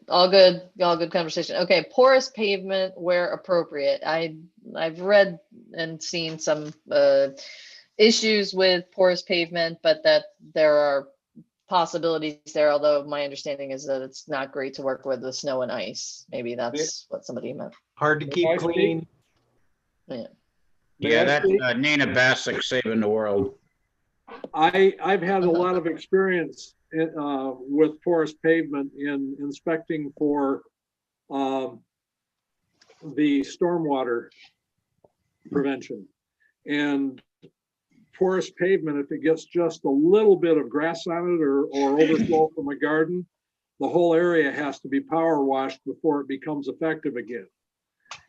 all good conversation. Okay, porous pavement where appropriate. I've read and seen some issues with porous pavement, but that there are possibilities there, although my understanding is that it's not great to work with the snow and ice. Maybe that's what somebody meant. Hard to keep clean. Yeah, that's Nina Bassick saving the world. I've had a lot of experience with porous pavement in inspecting for the stormwater prevention. And porous pavement, if it gets just a little bit of grass on it or overflow from a garden, the whole area has to be power washed before it becomes effective again.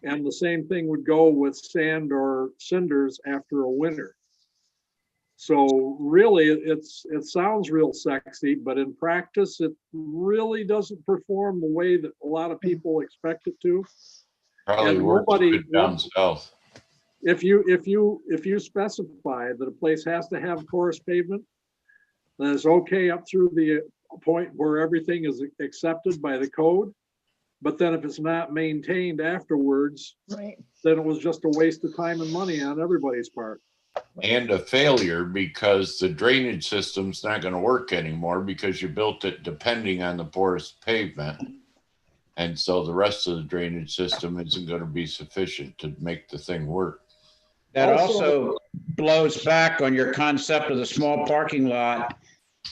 And the same thing would go with sand or cinders after a winter. So really, it sounds real sexy, but in practice, it really doesn't perform the way that a lot of people expect it to. Probably And works nobody good down south. If you specify that a place has to have porous pavement, then it's okay up through the point where everything is accepted by the code. But then if it's not maintained afterwards, Right. then it was just a waste of time and money on everybody's part. And a failure because the drainage system's not going to work anymore because you built it depending on the porous pavement. And so the rest of the drainage system isn't going to be sufficient to make the thing work. That also blows back on your concept of the small parking lot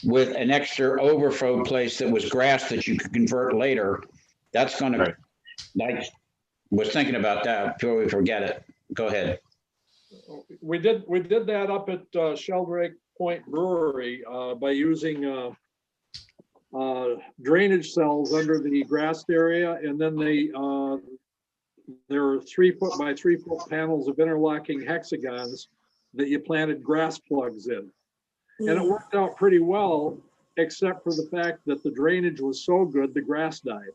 with an extra overflow place that was grass that you could convert later. That's going to, I was thinking about that before we forget it. Go ahead. We did that up at Sheldrake Point Brewery by using drainage cells under the grassed area, and then there are 3 foot by 3 foot panels of interlocking hexagons that you planted grass plugs in. And it worked out pretty well, except for the fact that the drainage was so good, the grass died.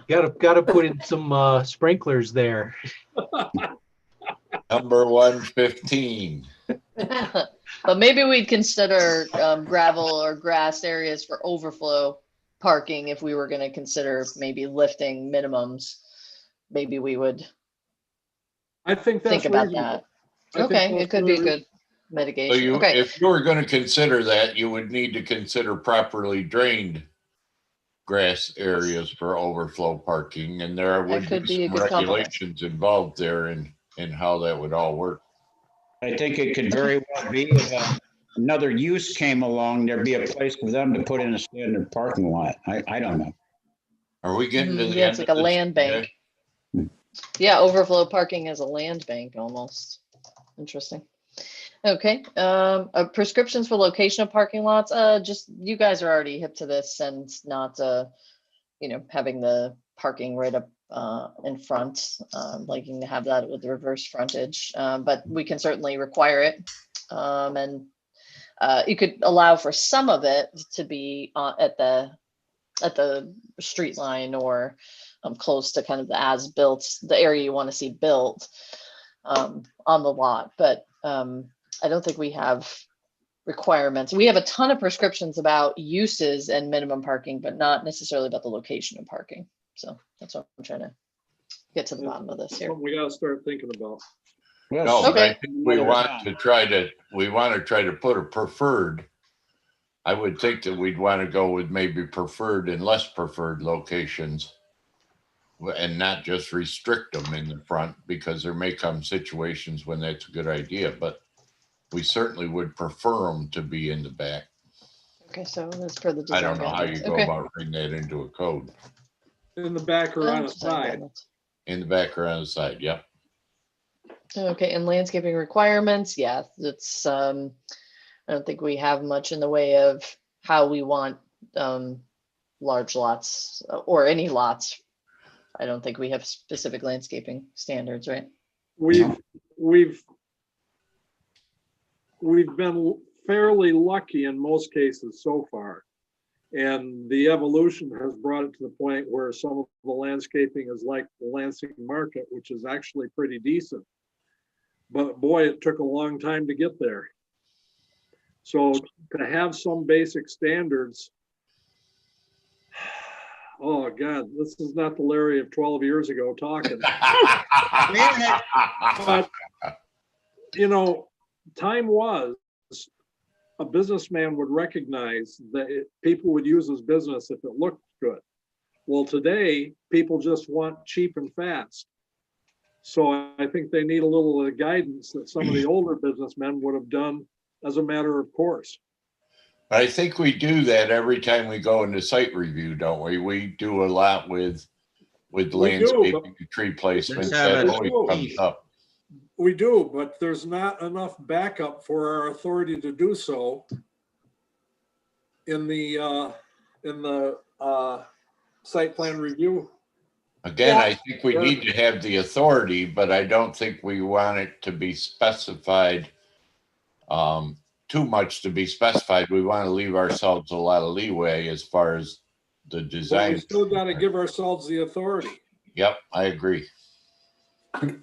Gotta put in some sprinklers there. Number 115. But maybe we'd consider gravel or grass areas for overflow parking if we were going to consider maybe lifting minimums. Maybe we would I think that's think about reasonable. that. I think Okay, that's it could be a really good mitigation. So Okay, if you were going to consider that, you would need to consider properly drained grass areas for overflow parking, and there would could be be a some good compliment. regulations involved there in how that would all work. I think it could very well be if another use came along, there'd be a place for them to put in a standard parking lot. I don't know. Are we getting to the yeah, end it's like of a this land bank. today? Yeah, overflow parking as a land bank almost. Interesting. Okay, prescriptions for location of parking lots. Just you guys are already hip to this and not, having the parking right up in front, liking to have that with the reverse frontage. But we can certainly require it, and you could allow for some of it to be at the street line or close to kind of the as-built, the area you want to see built on the lot. But I don't think we have requirements. We have a ton of prescriptions about uses and minimum parking, but not necessarily about the location of parking. So that's what I'm trying to get to the bottom of this here. Something we gotta start thinking about. No, but I Okay. think we want to try to put a preferred. I would think that we'd want to go with maybe preferred and less preferred locations and not just restrict them in the front, because there may come situations when that's a good idea, but we certainly would prefer them to be in the back. Okay, so that's for the I design don't know how you guidelines. go Okay. about bringing that into a code. In the back or on the side. In the back or on the side, yep. Okay, and landscaping requirements, yeah, it's, I don't think we have much in the way of how we want, large lots or any lots. I don't think we have specific landscaping standards, right? We've been fairly lucky in most cases so far. And the evolution has brought it to the point where some of the landscaping is like the Lansing market, which is actually pretty decent. But boy, it took a long time to get there. So to have some basic standards, oh God, this is not the Larry of 12 years ago talking. But, you know, time was a businessman would recognize that people would use his business if it looked good. Well, today, people just want cheap and fast. So I think they need a little of the guidance that some of the older businessmen would have done as a matter of course. I think we do that every time we go into site review, don't we? We do a lot with landscaping, tree placement. That always comes up. We do, but there's not enough backup for our authority to do so in the site plan review. Again, I think we need to have the authority, but I don't think we want it to be specified, too much to be specified. We want to leave ourselves a lot of leeway as far as the But design. we still got to give ourselves the authority. Yep, I agree.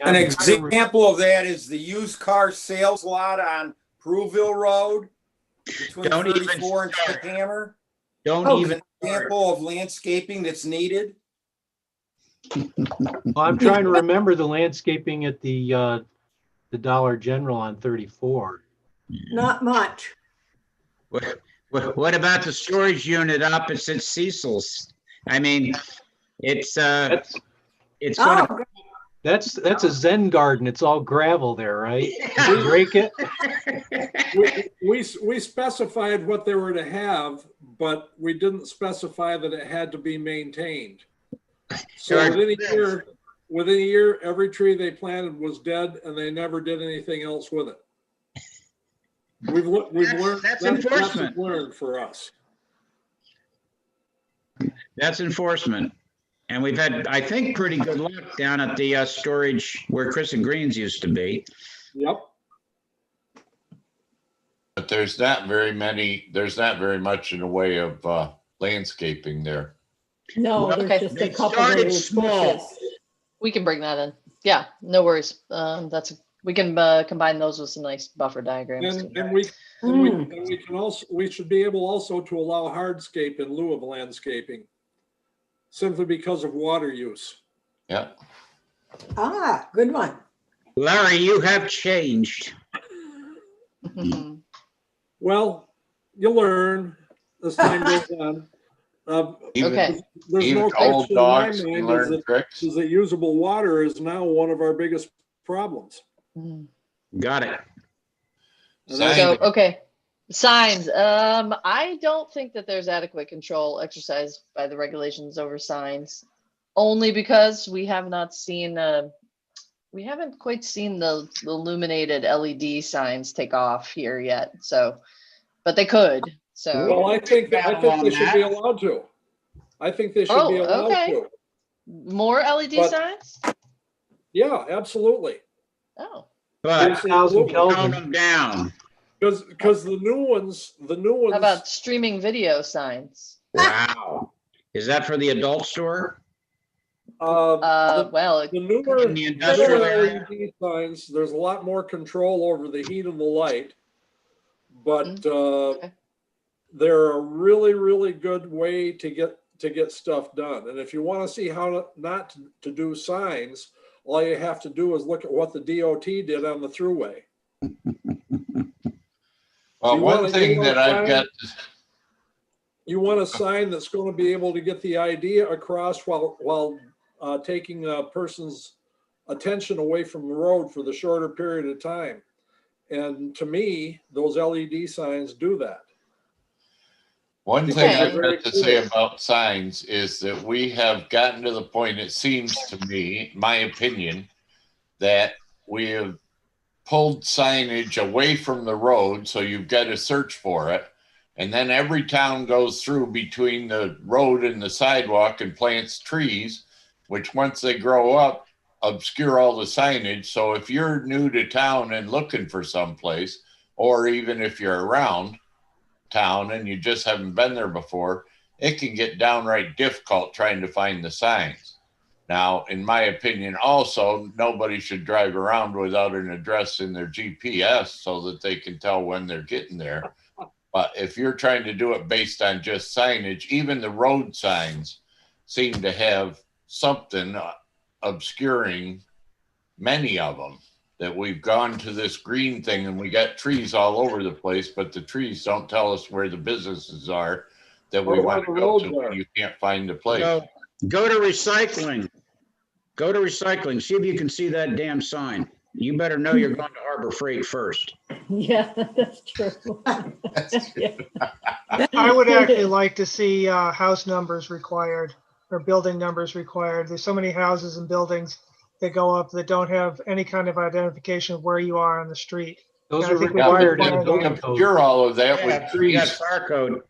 An example of that is the used car sales lot on Pruville Road between 34 and Hammer. Don't even an example of landscaping that's needed. Well, I'm trying to remember the landscaping at the Dollar General on 34. Not much. What about the storage unit opposite Cecil's? I mean, it's sort of. That's a Zen garden. It's all gravel there, right? You break it. We specified what they were to have, but we didn't specify that it had to be maintained. So within a year, every tree they planted was dead, and they never did anything else with it. We've learned that's enforcement. Learned for us. That's enforcement. And we've had, I think, pretty good luck down at the storage where Chris and Green's used to be. Yep. But there's not very much in the way of landscaping there. No, Okay. there's just a couple of little bushes. We can bring that in. Yeah, no worries. We can combine those with some nice buffer diagrams. And we can also, we should be able also to allow hardscape in lieu of landscaping, simply because of water use. Yeah. Ah, good one. Larry, you have changed. Well, you'll learn as time goes on. Okay. There's no old question dogs in my can mind learn tricks. is that usable water is now one of our biggest problems. Got it. So, okay. Signs. I don't think that there's adequate control exercised by the regulations over signs, only because we have not seen, we haven't quite seen the illuminated LED signs take off here yet. So, but they could. So, Well, I think they should be allowed to. I think they should be allowed to. more LED But- signs? Yeah, absolutely. Oh, But Absolutely. tone them down. Because the new ones, how about streaming video signs? Wow. Is that for the adult store? Well, the newer In the industrial area? LED signs, there's a lot more control over the heat of the light. But okay. they're a really, really good way to get stuff done. And if you want to see how not to do signs, all you have to do is look at what the DOT did on the throughway. Well, one thing that I've got. You want a sign that's going to be able to get the idea across while taking a person's attention away from the road for the shorter period of time. And to me, those LED signs do that. One Because thing Okay. I've got to say about signs is that we have gotten to the point, it seems to me, my opinion, that we have pulled signage away from the road, so you've got to search for it. And then every town goes through between the road and the sidewalk and plants trees, which once they grow up, obscure all the signage. So if you're new to town and looking for someplace, or even if you're around town and you just haven't been there before, it can get downright difficult trying to find the signs. Now, in my opinion, also, nobody should drive around without an address in their GPS so that they can tell when they're getting there. But if you're trying to do it based on just signage, even the road signs seem to have something obscuring many of them. That we've gone to this green thing and we got trees all over the place, but the trees don't tell us where the businesses are that we Or where want to the go roads to. are. You can't find the place. Go to recycling. Go to recycling. See if you can see that damn sign. You better know you're going to Harbor Freight first. Yeah, that's true. Yeah. I would actually like to see house numbers required or building numbers required. There's so many houses and buildings that go up that don't have any kind of identification of where you are on the street. Those And I are think we required in require the that. building code. Obscure all of that with Yeah, you trees. got fire code.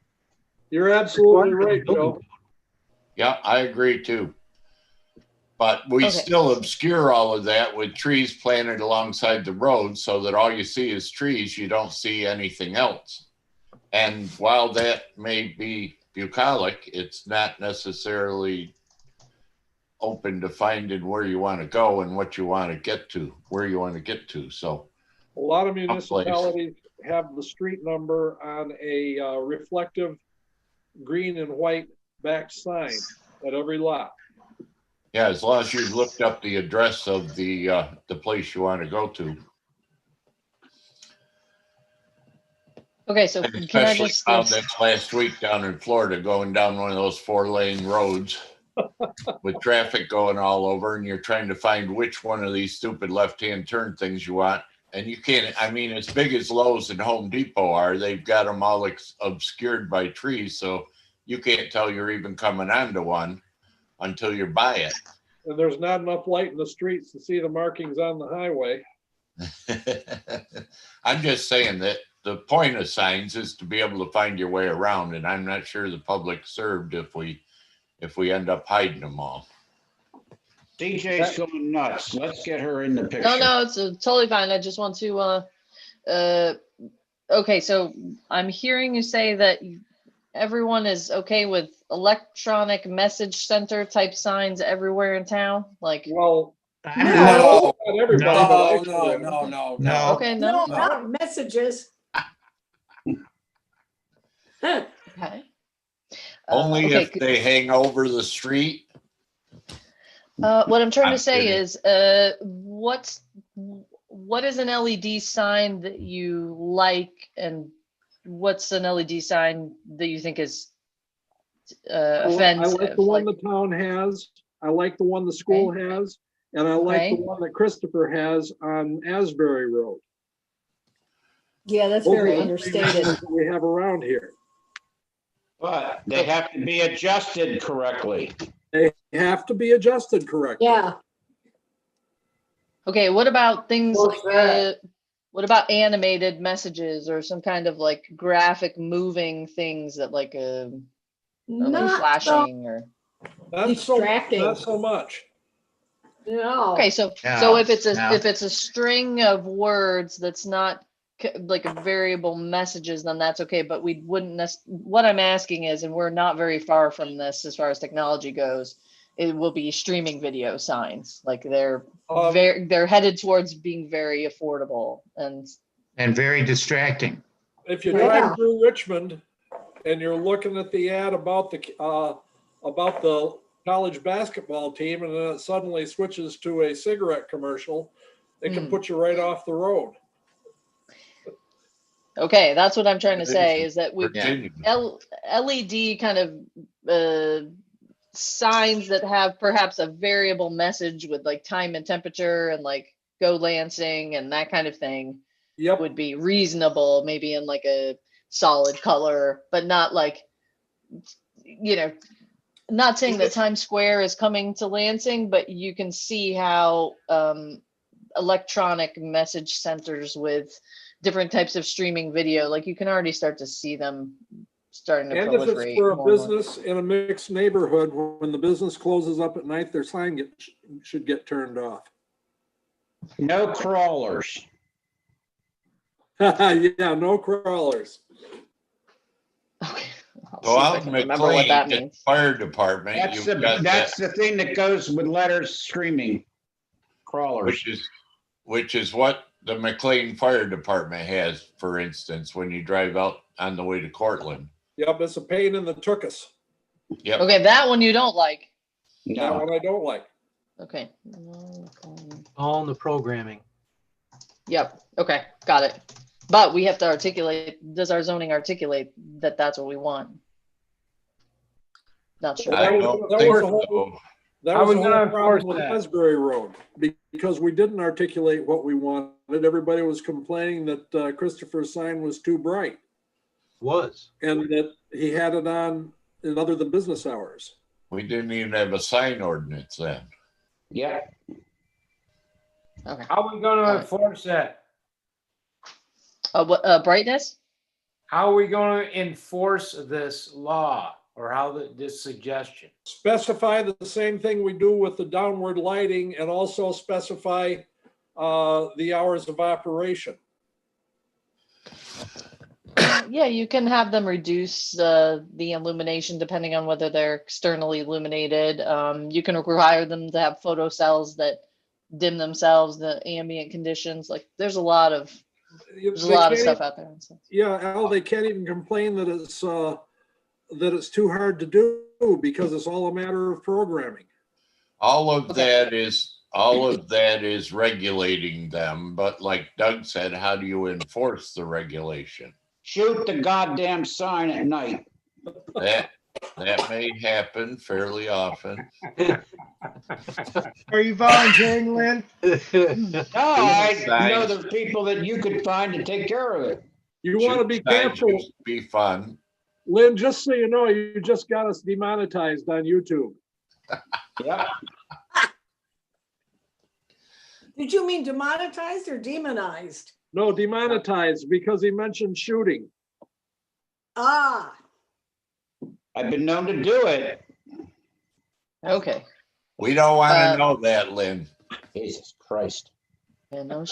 You're absolutely Required in right, the building Joe. code. Yeah, I agree too. But we Okay. still obscure all of that with trees planted alongside the road so that all you see is trees. You don't see anything else. And while that may be bucolic, it's not necessarily open to finding where you want to go and what you want to get to, where you want to get to. So A lot of municipalities have the street number on a reflective green and white back sign at every lot. yeah, as long as you've looked up the address of the place you want to go to. Okay, so I can I especially just, found this last week down in Florida, going down one of those 4-lane roads with traffic going all over, and you're trying to find which one of these stupid left-hand turn things you want. And you can't, I mean, as big as Lowe's and Home Depot are, they've got them all obscured by trees. So you can't tell you're even coming onto one until you buy it. And there's not enough light in the streets to see the markings on the highway. I'm just saying that the point of signs is to be able to find your way around, and I'm not sure the public served if we end up hiding them all. DJ's going nuts. Let's get her in the picture. no, it's totally fine. I just want to, okay, so I'm hearing you say that everyone is okay with electronic message center type signs everywhere in town? Like, Well, No, not everybody, but I No, do. No. okay, no, no, not messages. okay. Only Okay, if they hang over the street. what I'm trying I'm to say kidding. is, what is an LED sign that you like, and what's an LED sign that you think is I like offensive? the one the town has. I like the one the school has. And I like the Okay. one that Christopher has on Asbury Road. Yeah, that's Those very are the three understated. ones that we have around here. But they have to be adjusted correctly. They have to be adjusted correctly. Yeah, Okay, what about things What's like, that? what about animated messages or some kind of like graphic moving things that like, like not so, flashing or? Distracting. Not so much. no. Okay, so No, if it's no. a string of words that's not like a variable messages, then that's okay. But we wouldn't. What I'm asking is, and we're not very far from this as far as technology goes. It will be streaming video signs. Like they're they're headed towards being very affordable and very distracting. If you Yeah. drive through Richmond and you're looking at the ad about the college basketball team, and then it suddenly switches to a cigarette commercial, it can put you right off the road. okay. That's what I'm trying to say is that we Virginia. LED kind of signs that have perhaps a variable message with like time and temperature and like go Lansing and that kind of thing Yep. would be reasonable, maybe in like a solid color, but not like you know, not saying that Times Square is coming to Lansing, but you can see how electronic message centers with different types of streaming video, like you can already start to see them starting to And if it's proliferate. for a more and more. business in a mixed neighborhood, when the business closes up at night, their sign should get turned off. No crawlers. Yeah, no crawlers. Okay. I'll So see if I out in can remember what that McLean, means. fire department, That's you've got that's that, the thing that goes with letters screaming. Crawlers. which is what the McLean Fire Department has, for instance, when you drive out on the way to Cortland. Yep, it's a pain in the tuchus. Yep. Okay, that one you don't like. That No. one I don't like. Okay. All in the programming. Yep. Okay, got it. But we have to articulate, does our zoning articulate that that's what we want? Not sure. I That was- don't that think was a whole- so. That How was we the gonna whole problem enforce with that? Asbury Road, because we didn't articulate what we wanted. Everybody was complaining that Christopher's sign was too bright Was. and that he had it on in other than business hours. We didn't even have a sign ordinance then. Yeah. Okay. How are we gonna enforce that? What, brightness? How are we gonna enforce this law or this suggestion? Specify the same thing we do with the downward lighting and also specify the hours of operation. Yeah, you can have them reduce the illumination depending on whether they're externally illuminated. You can require them to have photo cells that dim themselves, the ambient conditions. Like there's a lot of stuff out there. Yeah, Al, they can't even complain that it's too hard to do because it's all a matter of programming. All of that is regulating them, but like Doug said, how do you enforce the regulation? Shoot the goddamn sign at night. That may happen fairly often. Are you volunteering, Lynn? No, I know Signs. the people that you could find to take care of it. You want to be Signs careful. used to be fun. Lynn, just so you know, you just got us demonetized on YouTube. Yeah. Did you mean demonetized or demonized? No, demonetized because he mentioned shooting. Ah, I've been known to do it. Okay. We don't want to know that, Lynn. Jesus Christ. Yeah, no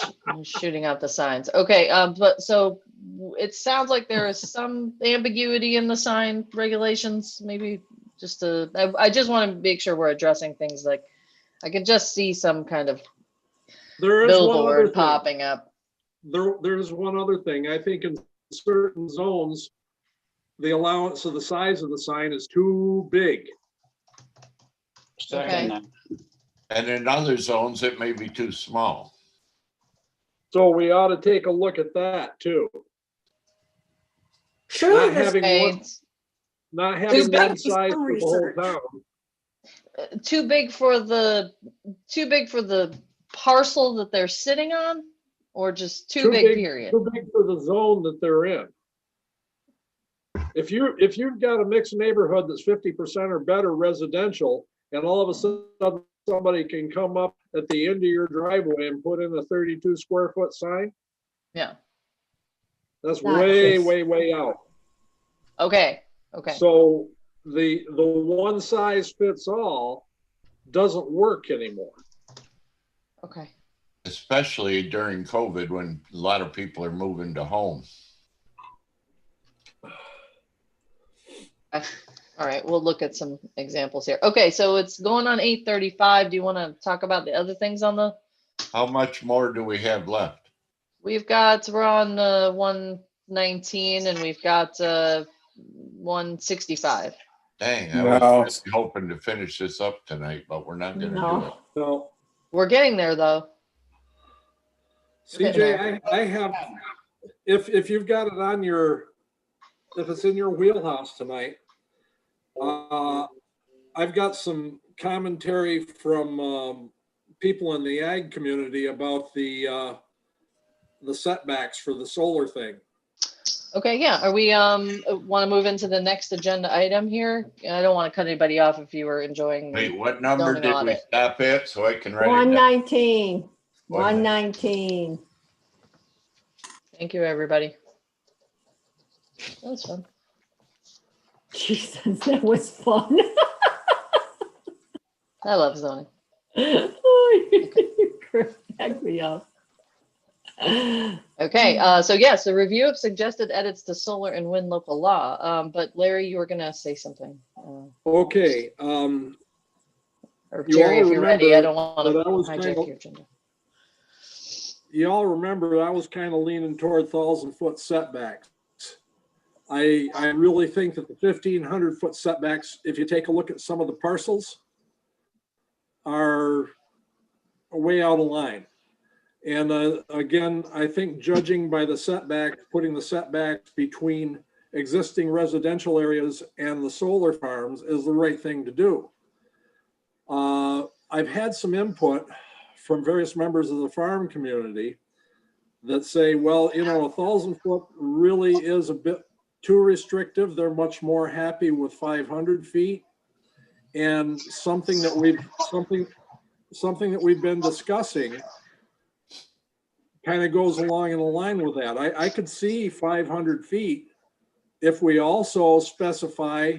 shooting out the signs. Okay, but so it sounds like there is some ambiguity in the sign regulations. Maybe just I just want to make sure we're addressing things like I could just see some kind of There is one other billboard thing. popping up. There's one other thing. I think in certain zones, the allowance of the size of the sign is too big. Second. Okay. And in other zones, it may be too small. So we ought to take a look at that too. surely Not this, having Okay, one, not There's having gotta one be some size for the whole research. town. too big for the parcel that they're sitting on, or just too big, period. Too big for the zone that they're in. If you've got a mixed neighborhood that's 50% or better residential, and all of a sudden somebody can come up at the end of your driveway and put in a 32 square foot sign, Yeah. that's Not way, this. way out. Okay. Okay. So the one size fits all doesn't work anymore. Okay. Especially during COVID when a lot of people are moving to homes. All right, we'll look at some examples here. Okay, so it's going on 8:35. Do you want to talk about the other things on the? How much more do we have left? We're on 119 and we've got 165. Dang, I was really hoping to finish this up tonight, but we're not gonna do it. So We're getting there though. CJ, I have, if you've got it on if it's in your wheelhouse tonight, I've got some commentary from people in the ag community about the setbacks for the solar thing. Okay, yeah, are we, want to move into the next agenda item here? I don't want to cut anybody off if you were enjoying Wait, the what number zoning did we audit. stop at so I can write it down? 119, 119. Thank you, everybody. That was fun. Jesus, that was fun. I love zoning. Oh, you cracked me up. Okay, so yes, a review of suggested edits to solar and wind local law. But Larry, you were gonna say something. Okay, Or You Jerry, all if you're ready, I don't want remember to that I was hijack kind of- your agenda. you all remember I was kind of leaning toward 1,000-foot setbacks. I really think that the 1,500-foot setbacks, if you take a look at some of the parcels, are way out of line. And again, I think judging by the setback, putting the setbacks between existing residential areas and the solar farms is the right thing to do. I've had some input from various members of the farm community that say, well, you know, 1,000-foot really is a bit too restrictive. They're much more happy with 500 feet. And something that we've been discussing kind of goes along in line with that. I could see 500 feet if we also specify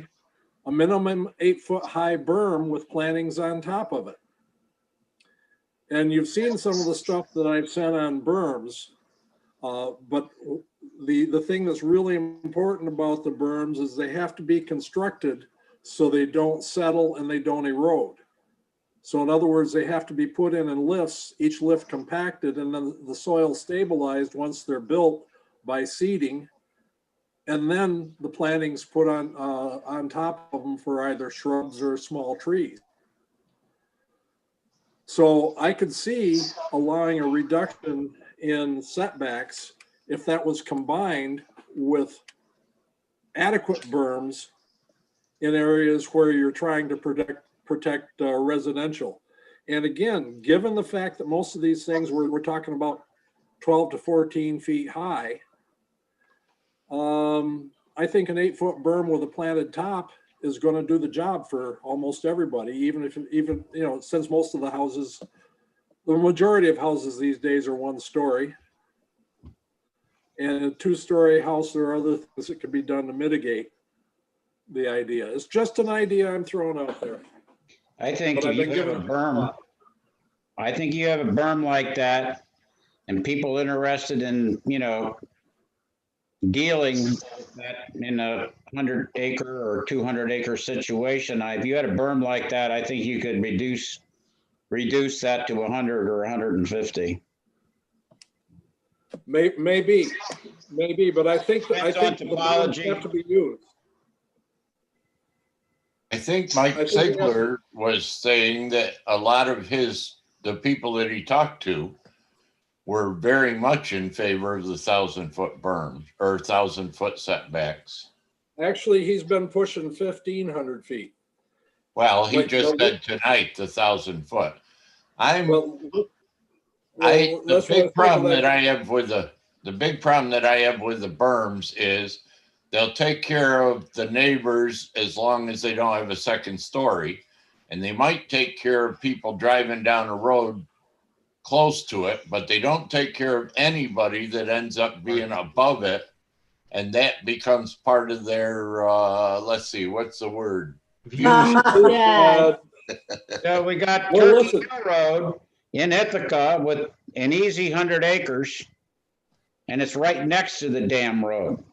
a minimum 8-foot high berm with plantings on top of it. And you've seen some of the stuff that I've sent on berms, but the thing that's really important about the berms is they have to be constructed so they don't settle and they don't erode. So in other words, they have to be put in lifts, each lift compacted, and then the soil stabilized once they're built by seeding. And then the plantings put on top of them for either shrubs or small trees. So I could see allowing a reduction in setbacks if that was combined with adequate berms in areas where you're trying to protect residential. And again, given the fact that most of these things we're talking about 12 to 14 feet high, I think an 8-foot berm with a planted top is going to do the job for almost everybody, even you know, since most of the houses, the majority of houses these days are 1 story. And a 2-story house, there are other things that can be done to mitigate the idea. It's just an idea I'm throwing out there. I think But if I've you been have a given berm, I think you have a berm like that and people interested in, you know, dealing with that in a 100-acre or 200-acre situation. If you had a berm like that, I think you could reduce that to 100 or 150. Maybe, but I think the topology. berms have to be used. I think Mike I think Sigler was saying that a lot of the people that he talked to were very much in favor of the 1,000-foot berm or 1,000-foot setbacks. Actually, he's been pushing 1,500 feet. Well, he Like, just no, said tonight the 1,000-foot. Well, the that's what I big think problem of that I have with the big problem that I have with the berms is they'll take care of the neighbors as long as they don't have a second story, and they might take care of people driving down a road close to it, but they don't take care of anybody that ends up being above it, and that becomes part of their let's see, what's the word? Yeah. So we got Well, Turkey listen. Hill Road in Ithaca with an easy 100 acres, and it's right next to the damn road.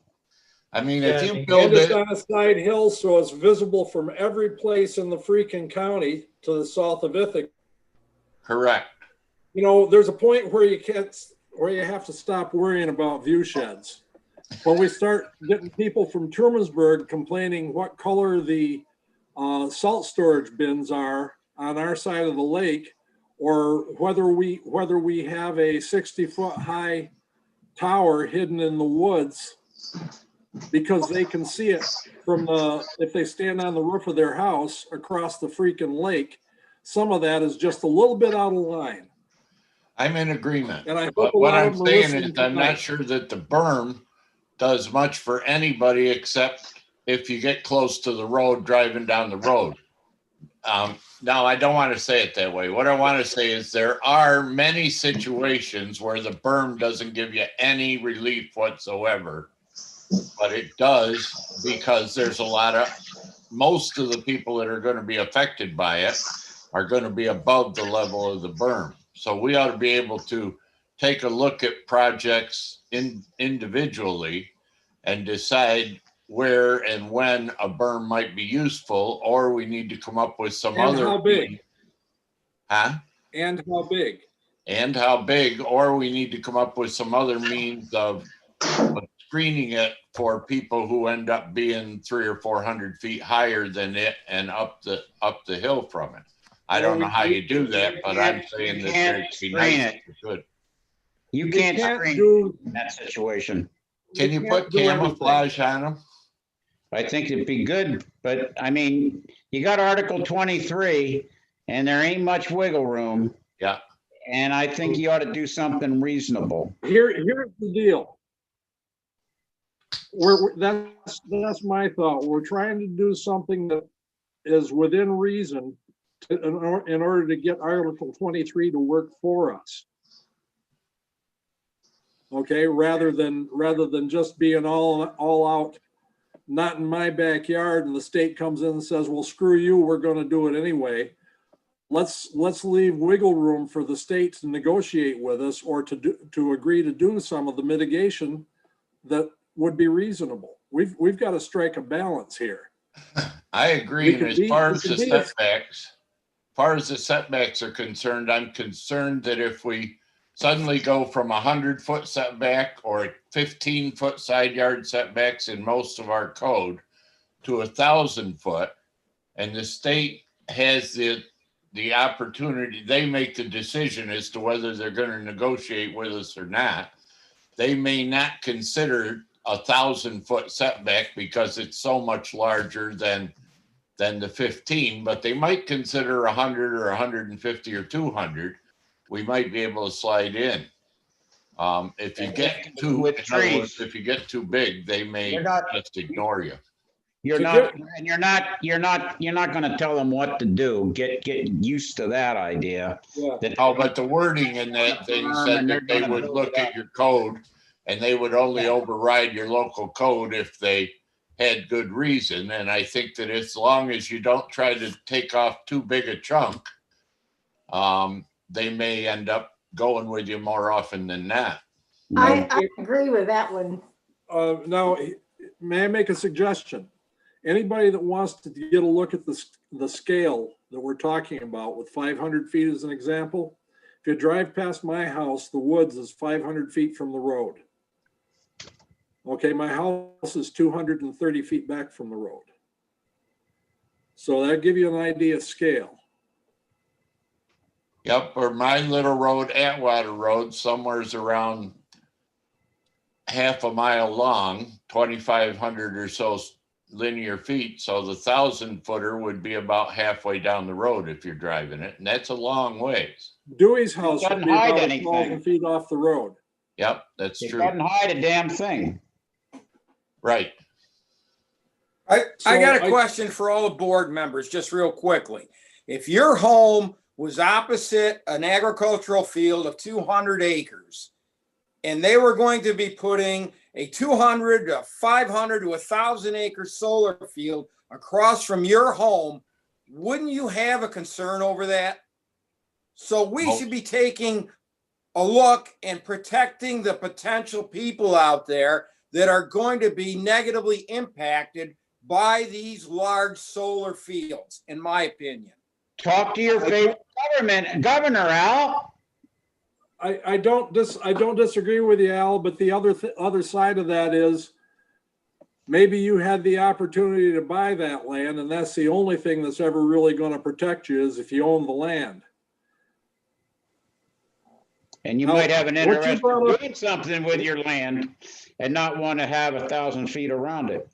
I mean, if you And build it's it, on a side hill, so it's visible from every place in the freaking county to the south of Ithaca. correct. You know, there's a point where you have to stop worrying about view sheds. When we start getting people from Trumansburg complaining what color the salt storage bins are on our side of the lake, or whether we have a 60-foot high tower hidden in the woods because they can see it from if they stand on the roof of their house across the freaking lake, some of that is just a little bit out of line. I'm in agreement. And I hope But a what lot I'm of them are saying listening is I'm not tonight. sure that the berm does much for anybody except if you get close to the road driving down the road. Now, I don't want to say it that way. What I want to say is there are many situations where the berm doesn't give you any relief whatsoever, but it does because there's most of the people that are going to be affected by it are going to be above the level of the berm. So we ought to be able to take a look at projects individually and decide where and when a berm might be useful, or we need to come up with some And other. how big? Huh? And how big? And how big, or we need to come up with some other means of screening it for people who end up being 300 or 400 feet higher than it and up the hill from it. I don't know how you do that, but I'm saying that it'd be nice if you could. You can't screen do in that situation. Can you put camouflage on them? I think it'd be good, but I mean, you got Article 23 and there ain't much wiggle room. Yeah. And I think you ought to do something reasonable. Here's the deal. That's my thought. We're trying to do something that is within reason in order to get Article 23 to work for us. Okay, rather than just being all out, not in my backyard, and the state comes in and says, well, screw you, we're going to do it anyway. Let's leave wiggle room for the state to negotiate with us or to agree to do some of the mitigation that would be reasonable. We've got to strike a balance here. I agree. And as far as the setbacks are concerned, I'm concerned that if we suddenly go from 100-foot setback or 15-foot side yard setbacks in most of our code to 1,000-foot, and the state has the opportunity, they make the decision as to whether they're going to negotiate with us or not. They may not consider 1,000-foot setback because it's so much larger than the 15, but they might consider 100 or 150 or 200. We might be able to slide in. If you get too big, they may just ignore you. You're not going to tell them what to do. Get used to that idea. Yeah. But the wording in that thing said that they would look at your code and they would only override your local code if they had good reason. And I think that as long as you don't try to take off too big a chunk, they may end up going with you more often than not. I agree with that one. Now, may I make a suggestion? Anybody that wants to get a look at the scale that we're talking about with 500 feet as an example, if you drive past my house, the woods is 500 feet from the road. Okay, my house is 230 feet back from the road. So that give you an idea of scale. Yep, or my little road, Atwater Road, somewhere's around half a mile long, 2,500 or so linear feet. So the 1,000-footer would be about halfway down the road if you're driving it, and that's a long ways. Dewey's house would be about 1,000 feet off the road. Yep, that's true. It doesn't hide a damn thing. Right. I got a question for all the board members, just real quickly. If your home was opposite an agricultural field of 200 acres, and they were going to be putting a 200 to 500 to 1,000 acre solar field across from your home, wouldn't you have a concern over that? So we should be taking a look and protecting the potential people out there that are going to be negatively impacted by these large solar fields, in my opinion. Talk to your favorite governor, Al. I don't disagree with you, Al, but the other side of that is maybe you had the opportunity to buy that land, and that's the only thing that's ever really going to protect you is if you own the land. And you might have an interest in doing something with your land and not want to have 1,000 feet around it.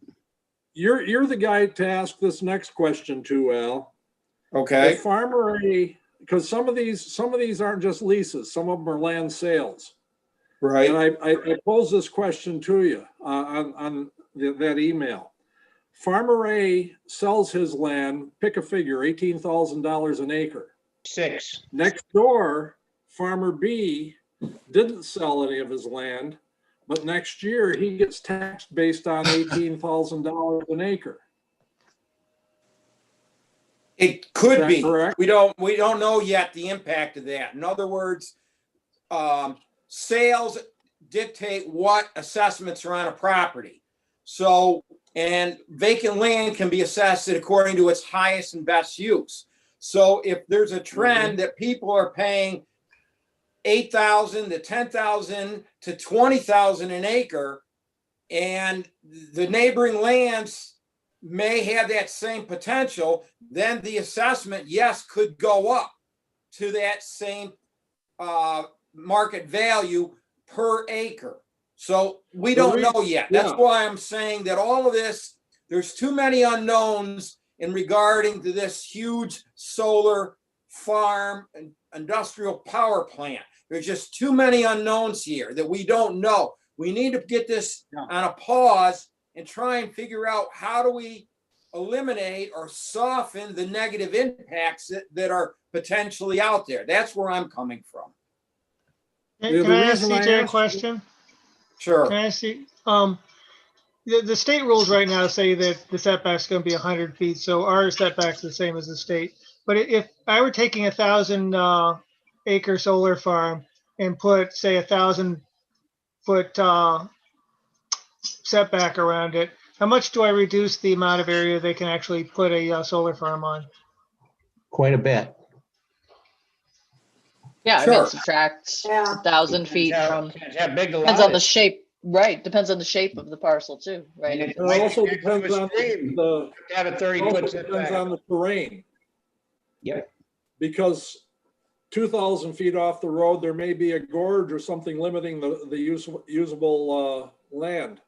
You're the guy to ask this next question to, Al. Okay. A farmer, because some of these aren't just leases, some of them are land sales. Right. And I pose this question to you on that email. Farmer A sells his land, pick a figure, $18,000 an acre. 6. Next door, Farmer B didn't sell any of his land, but next year he gets taxed based on $18,000 an acre. It could be. Correct? We don't know yet the impact of that. In other words, sales dictate what assessments are on a property. So, and vacant land can be assessed according to its highest and best use. So if there's a trend that people are paying $8,000 to $10,000 to $20,000 an acre, and the neighboring lands may have that same potential, then the assessment, yes, could go up to that same market value per acre. So we don't know yet. That's why I'm saying that all of this, there's too many unknowns in regarding to this huge solar farm and industrial power plant. There's just too many unknowns here that we don't know. We need to get this on a pause and try and figure out how do we eliminate or soften the negative impacts that are potentially out there. That's where I'm coming from. Can I ask CJ a question? Sure. Can I ask you, the state rules right now say that the setback's going to be 100 feet, so our setback's the same as the state. But if I were taking 1,000 acre solar farm and put, say, 1,000-foot setback around it, how much do I reduce the amount of area they can actually put a solar farm on? Quite a bit. Yeah, I Sure. mean, subtract Yeah. 1,000 feet from, Depends how big the depends lot on the is. shape, right? Depends on the shape of the parcel too, right? And It also depends on the have a 30-foot also depends setback. on the terrain, Yep. because 2,000 feet off the road, there may be a gorge or something limiting the usable land.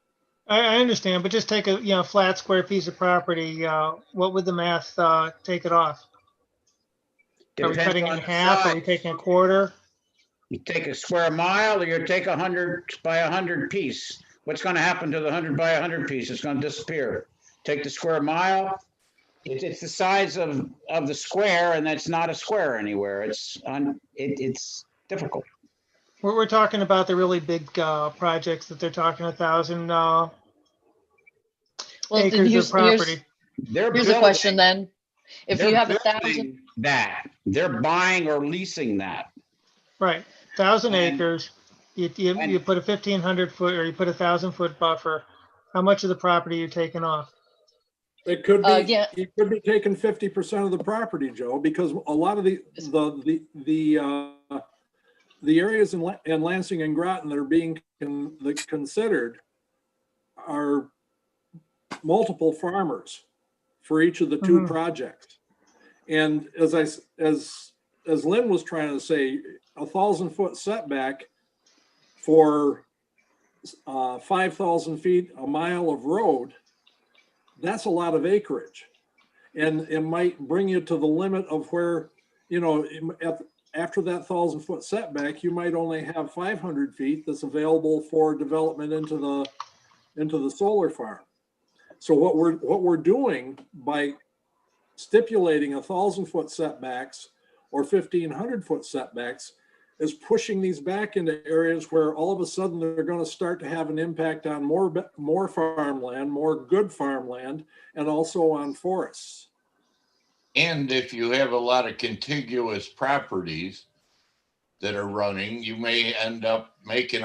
I understand, but just take a flat square piece of property. What would the math take it off? Are we Depends cutting it on in the half? Are we size. taking a quarter? You take a square mile, or you take 100 by 100 piece. What's going to happen to the 100 by 100 piece? It's going to disappear. Take the square mile. It's the size of the square, and that's not a square anywhere. It's difficult. We're talking about the really big projects that they're talking 1,000 Well, then acres of here's property. here's a question then. If you have 1,000, that, they're buying or leasing that. Right, 1,000 And- acres. You put a 1,500 foot or you put a 1,000-foot buffer. How much of the property you taking off? It could be, yeah. you could be taking 50% of the property, Joe, because a lot of the areas in Lansing and Groton that are being considered are multiple farmers for each of the two projects. And as Lynn was trying to say, 1,000-foot setback for 5,000 feet, a mile of road, that's a lot of acreage. And it might bring you to the limit of where, after that 1,000-foot setback, you might only have 500 feet that's available for development into the solar farm. So what we're doing by stipulating 1,000-foot setbacks or 1,500-foot setbacks is pushing these back into areas where all of a sudden they're going to start to have an impact on more farmland, more good farmland, and also on forests. And if you have a lot of contiguous properties that are running, you may end up making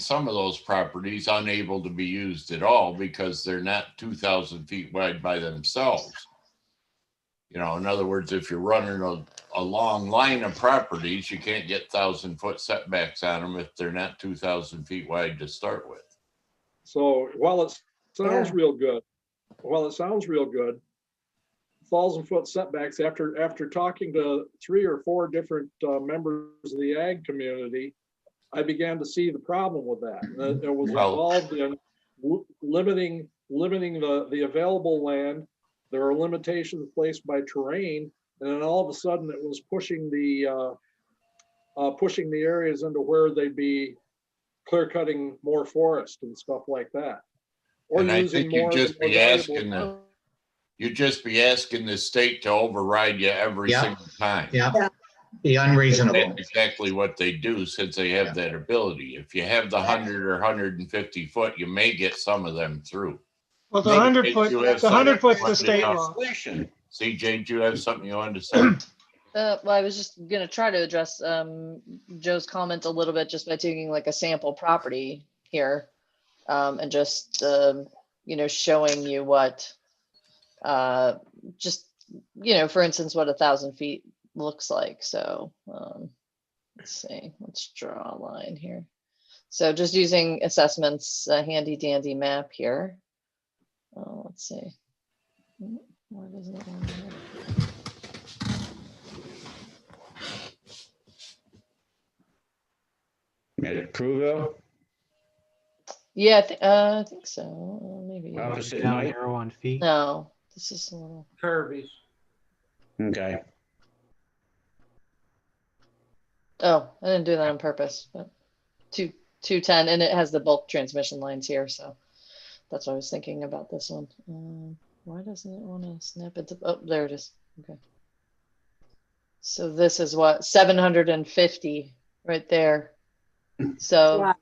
some of those properties unable to be used at all because they're not 2,000 feet wide by themselves. In other words, if you're running a long line of properties, you can't get 1,000-foot setbacks on them if they're not 2,000 feet wide to start with. So while it sounds real good, 1,000-foot setbacks, after talking to 3 or 4 different members of the ag community, I began to see the problem with that. And it was involved in limiting the available land. There are limitations placed by terrain, and then all of a sudden it was pushing the areas into where they'd be clear cutting more forest and stuff like that. Or And I using think you'd more of the just more be valuable asking you'd just be asking the state to override you every Yeah. single time. Yeah, be unreasonable. That's exactly what they do since they have that ability. If you have the 100 or 150 foot, you may get some of them through. Well, the Maybe 100 foot, you have the 100 foot's something the state law. Legislation. CJ, do you have something you wanted to say? Well, I was just gonna try to address Joe's comment a little bit just by taking like a sample property here, and just you know, showing you what just, you know, for instance, what 1,000 feet looks like. So let's see, let's draw a line here. So just using assessments, a handy dandy map here. Let's see. Why doesn't it want to- At Crewville, Yeah, I think so. Maybe. opposite Down night. arrow on feet. No, this is a little. Kirby's. Okay. Oh, I didn't do that on purpose, but 210, and it has the bulk transmission lines here, so that's what I was thinking about this one. Why doesn't it want to snap it to? Oh, there it is. Okay. So this is what 750 right there. So Wow.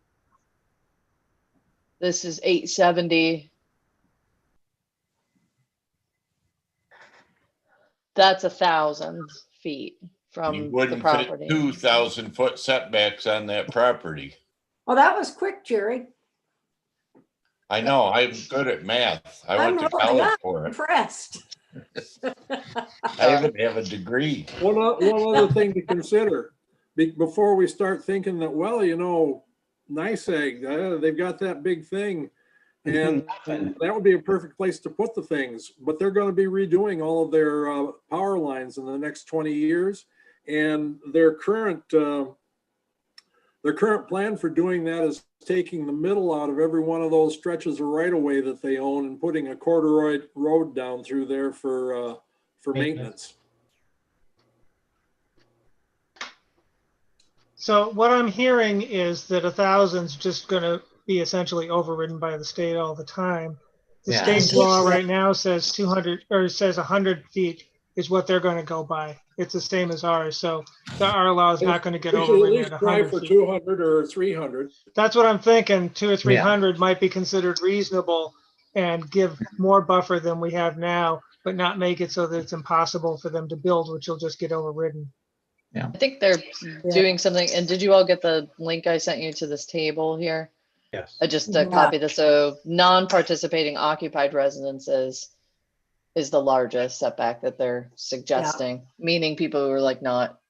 this is 870. That's 1,000 feet You from the wouldn't fit property. 2,000 foot setbacks on that property. Well, that was quick, Jerry. I know, I'm good at math. I went to really college for it. impressed. I even have a degree. One other thing to consider before we start thinking that, well, you know, NYSEG, they've got that big thing, and that would be a perfect place to put the things. But they're going to be redoing all of their power lines in the next 20 years, and their current plan for doing that is taking the middle out of every one of those stretches of right of way that they own and putting a corduroy road down through there for maintenance. So what I'm hearing is that 1,000's just going to be essentially overridden by the state all the time. The Yeah. state's law right now says 200 or says 100 feet is what they're going to go by. It's the same as ours. So our law is not going to get We should at overridden least at try 100 for feet. 200 or 300. That's what I'm thinking. 200 or 300 might be considered reasonable and give more buffer than we have now, but not make it so that it's impossible for them to build, which will just get overridden. I think they're doing something. And did you all get the link I sent you to this table here? Yes. I just Yeah. copied this. So non-participating occupied residences is the largest setback that they're suggesting, meaning people who are like not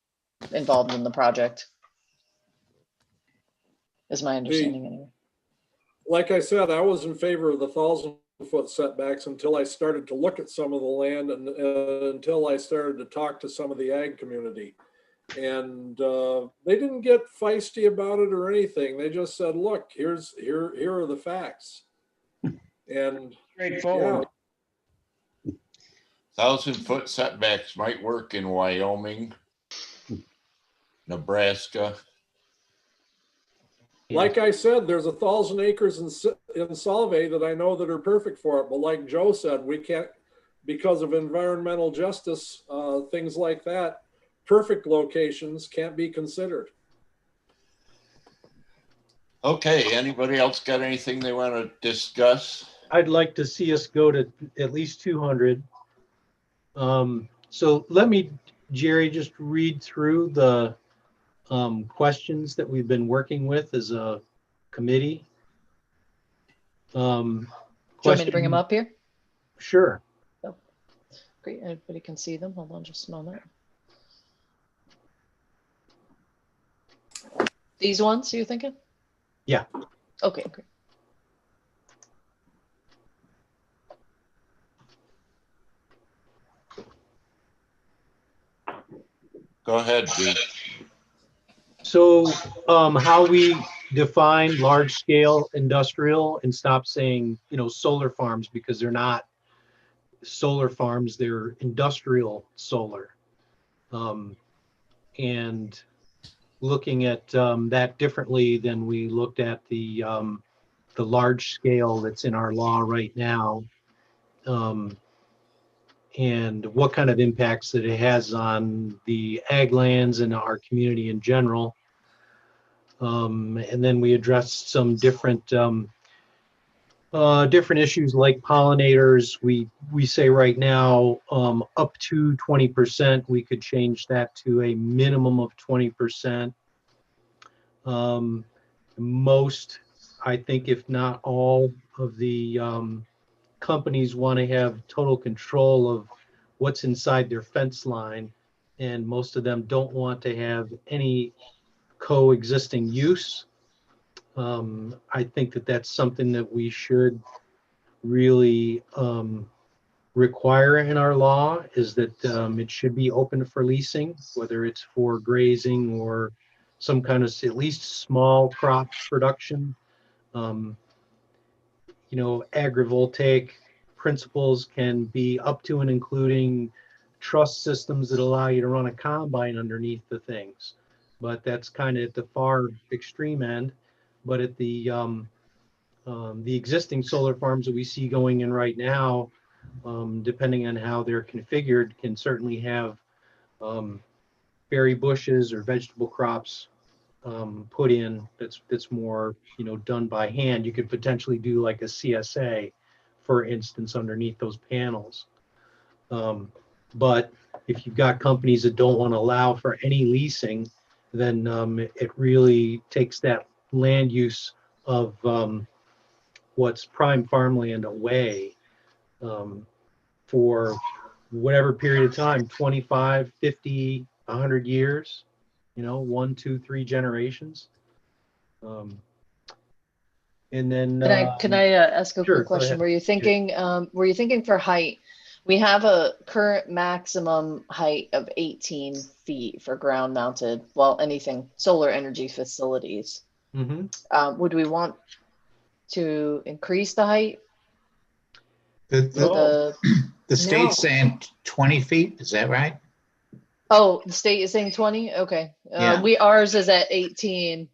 involved in the project. Is my understanding anyway. Like I said, I was in favor of the 1,000-foot setbacks until I started to look at some of the land and until I started to talk to some of the ag community. And they didn't get feisty about it or anything. They just said, look, here are the facts. And Straightforward. 1,000 foot setbacks might work in Wyoming, Nebraska. like I said, there's 1,000 acres in Solvay that I know that are perfect for it. But like Joe said, we can't, because of environmental justice, things like that, perfect locations can't be considered. Okay, Anybody else got anything they want to discuss? I'd like to see us go to at least 200. So let me, Jerry, just read through the questions that we've been working with as a committee. Do you want me to bring them up here? Sure. Oh, great. Everybody can see them. Hold on just a moment. These ones, you thinking? Yeah. Okay, great. Go ahead, Dee. So how we define large scale industrial and stop saying, solar farms, because they're not solar farms, they're industrial solar. And looking at that differently than we looked at the large scale that's in our law right now, and what kind of impacts that it has on the ag lands and our community in general. And then we addressed some different issues like pollinators. We say right now up to 20%. We could change that to a minimum of 20%. Most, I think, if not all of the companies want to have total control of what's inside their fence line, and most of them don't want to have any coexisting use. I think that that's something that we should really require in our law, is that it should be open for leasing, whether it's for grazing or some kind of at least small crop production. You know, agrivoltaic principles can be up to and including truss systems that allow you to run a combine underneath the things, but that's kind of at the far extreme end. But at the existing solar farms that we see going in right now, depending on how they're configured, can certainly have berry bushes or vegetable crops put in. That's more, you know, done by hand. You could potentially do like a CSA, for instance, underneath those panels. But if you've got companies that don't want to allow for any leasing, then it really takes that land use of what's prime farmland away for whatever period of time, 25, 50, 100 years, you know, 1, 2, 3 generations. And then Can I ask a sure, quick go question? ahead. Were you thinking for height? We have a current maximum height of 18 feet for ground mounted, well, anything solar energy facilities. Mm-hmm. Would we want to increase the height? The state's No. saying 20 feet, is that right? Oh, the state is saying 20? Okay. Yeah. Ours is at 18.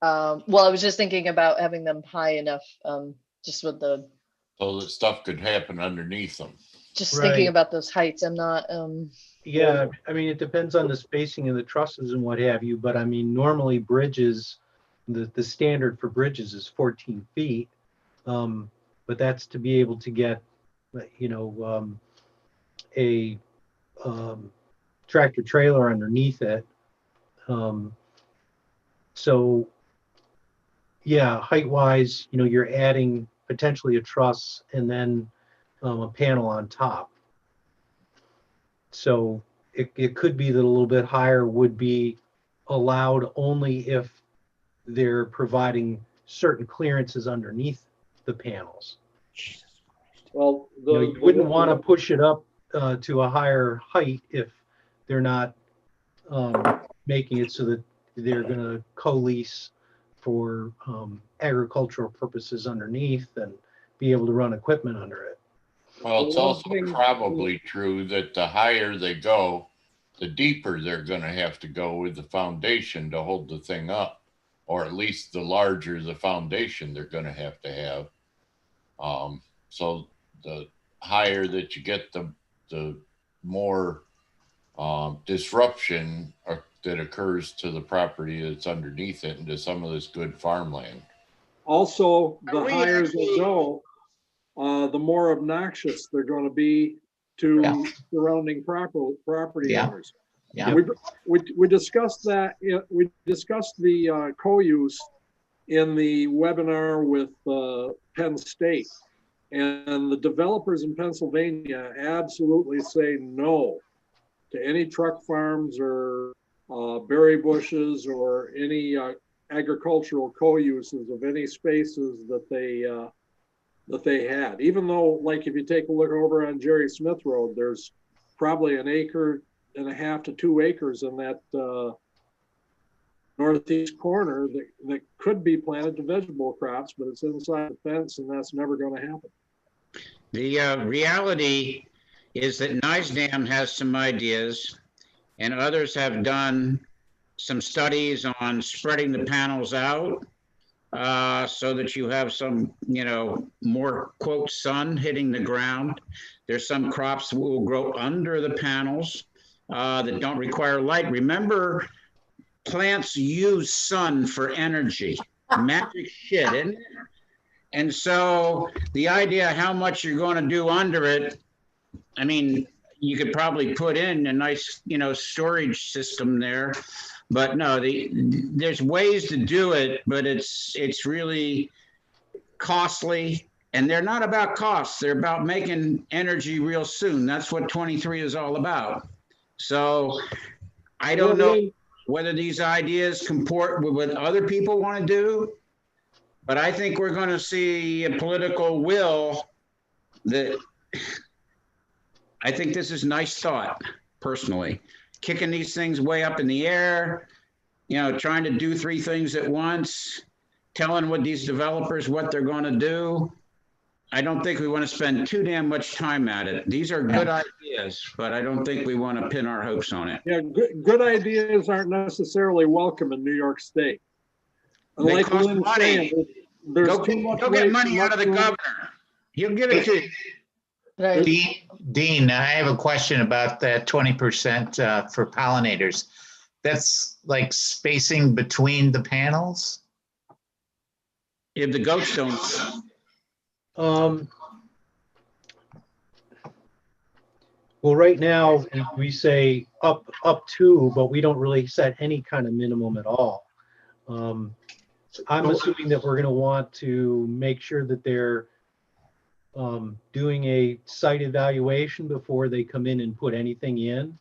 Well, I was just thinking about having them high enough, just with the, So that stuff could happen underneath them. just Right. thinking about those heights. I'm not, Yeah, I mean, it depends on the spacing of the trusses and what have you, but I mean, normally bridges, the standard for bridges is 14 feet. But that's to be able to get, you know, a tractor trailer underneath it. So yeah, height wise, you know, you're adding potentially a truss and then a panel on top. So it could be that a little bit higher would be allowed only if they're providing certain clearances underneath the panels. Well, You know, you wouldn't want to push it up to a higher height if they're not making it so that they're going to co-lease for agricultural purposes underneath and be able to run equipment under it. Well, it's also probably true that the higher they go, the deeper they're going to have to go with the foundation to hold the thing up, or at least the larger the foundation they're going to have. So the higher that you get, the more disruption that occurs to the property that's underneath it and to some of this good farmland. Also, the higher they go, the more obnoxious they're going to be to surrounding property owners. Yeah. We discussed that. We discussed the co-use in the webinar with Penn State, and the developers in Pennsylvania absolutely say no to any truck farms or berry bushes or any agricultural co-uses of any spaces that they had. Even though, like, if you take a look over on Jerry Smith Road, there's probably 1.5 acres to 2 acres in that northeast corner that could be planted to vegetable crops, but it's inside the fence, and that's never going to happen. The reality is that NISDAM has some ideas, and others have done some studies on spreading the panels out so that you have some, more quote sun hitting the ground. There's some crops that will grow under the panels that don't require light. Remember, plants use sun for energy. Magic shit, isn't it? And so the idea how much you're going to do under it, I mean, you could probably put in a nice, storage system there, but no, there's ways to do it, but it's really costly, and they're not about costs. They're about making energy real soon. That's what 23 is all about. So I don't know whether these ideas comport with what other people want to do, but I think we're going to see a political will that I think this is nice thought, personally. Kicking these things way up in the air, trying to do 3 things at once, telling these developers what they're going to do. I don't think we want to spend too damn much time at it. These are good ideas, but I don't think we want to pin our hopes on it. Yeah, good ideas aren't necessarily welcome in New York State. They cost money. Go get money out of the governor. He'll give it to you. Right. Dean, I have a question about that 20% for pollinators. That's like spacing between the panels? If the goats don't. Well, right now we say up to, but we don't really set any kind of minimum at all. I'm assuming that we're going to want to make sure that they're doing a site evaluation before they come in and put anything in,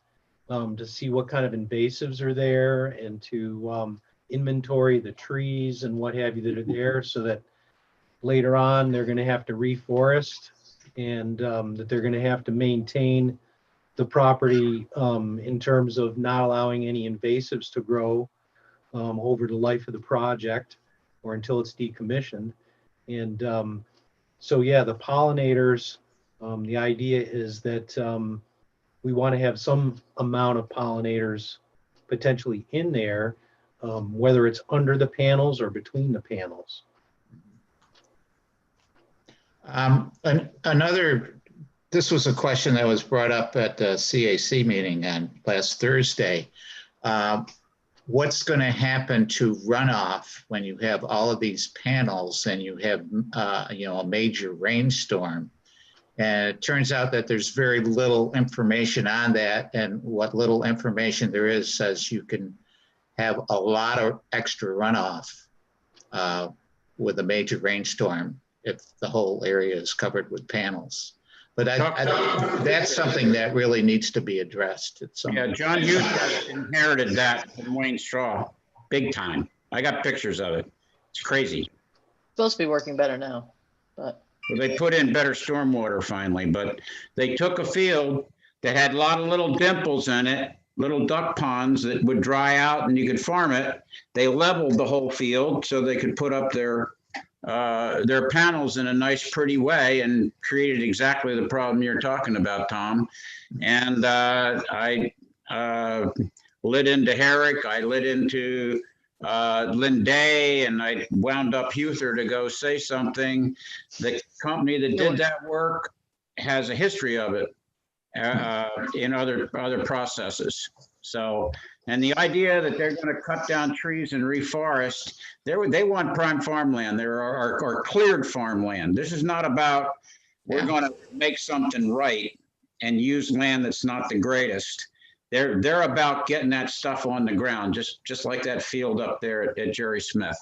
to see what kind of invasives are there, and to inventory the trees and what have you that are there, so that later on they're going to have to reforest, and that they're going to have to maintain the property in terms of not allowing any invasives to grow over the life of the project or until it's decommissioned. And so, yeah, the pollinators, the idea is that we want to have some amount of pollinators potentially in there, whether it's under the panels or between the panels. This was a question that was brought up at the CAC meeting on last Thursday. What's going to happen to runoff when you have all of these panels and you have, a major rainstorm? And it turns out that there's very little information on that. And what little information there is says you can have a lot of extra runoff with a major rainstorm if the whole area is covered with panels. But that's something that really needs to be addressed. Yeah, John Hughes inherited that from Wayne Straw, big time. I got pictures of it. It's crazy. Supposed to be working better now, but. Well, they put in better stormwater finally, but they took a field that had a lot of little dimples in it, little duck ponds that would dry out and you could farm it. They leveled the whole field so they could put up their panels in a nice, pretty way, and created exactly the problem you're talking about, Tom. And I lit into Herrick, I lit into Lynn Day, and I wound up Huther to go say something. The company that did that work has a history of it in other processes. So, and the idea that they're going to cut down trees and reforest, they want prime farmland. There are cleared farmland. This is not about we're going to make something right and use land that's not the greatest. They're about getting that stuff on the ground, just like that field up there at Jerry Smith.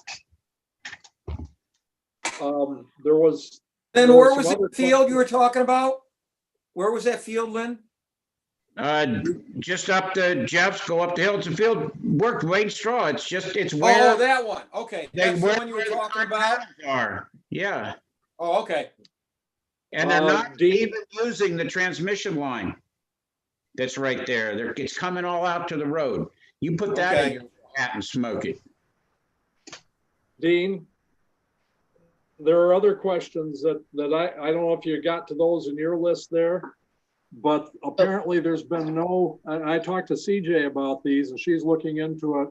There was. Then where was the field you were talking about? Where was that field, Lynn? Just up to Jeff's, go up the hill. It's a field worked Wayne Straw. It's where. Oh, that one. Okay. That's the one you were talking about? Yeah. Oh, okay. And they're not even using the transmission line that's right there. It's coming all out to the road. You put that in your hat and smoke it. Dean, there are other questions that I don't know if you got to those in your list there, but apparently there's been no, and I talked to CJ about these and she's looking into it.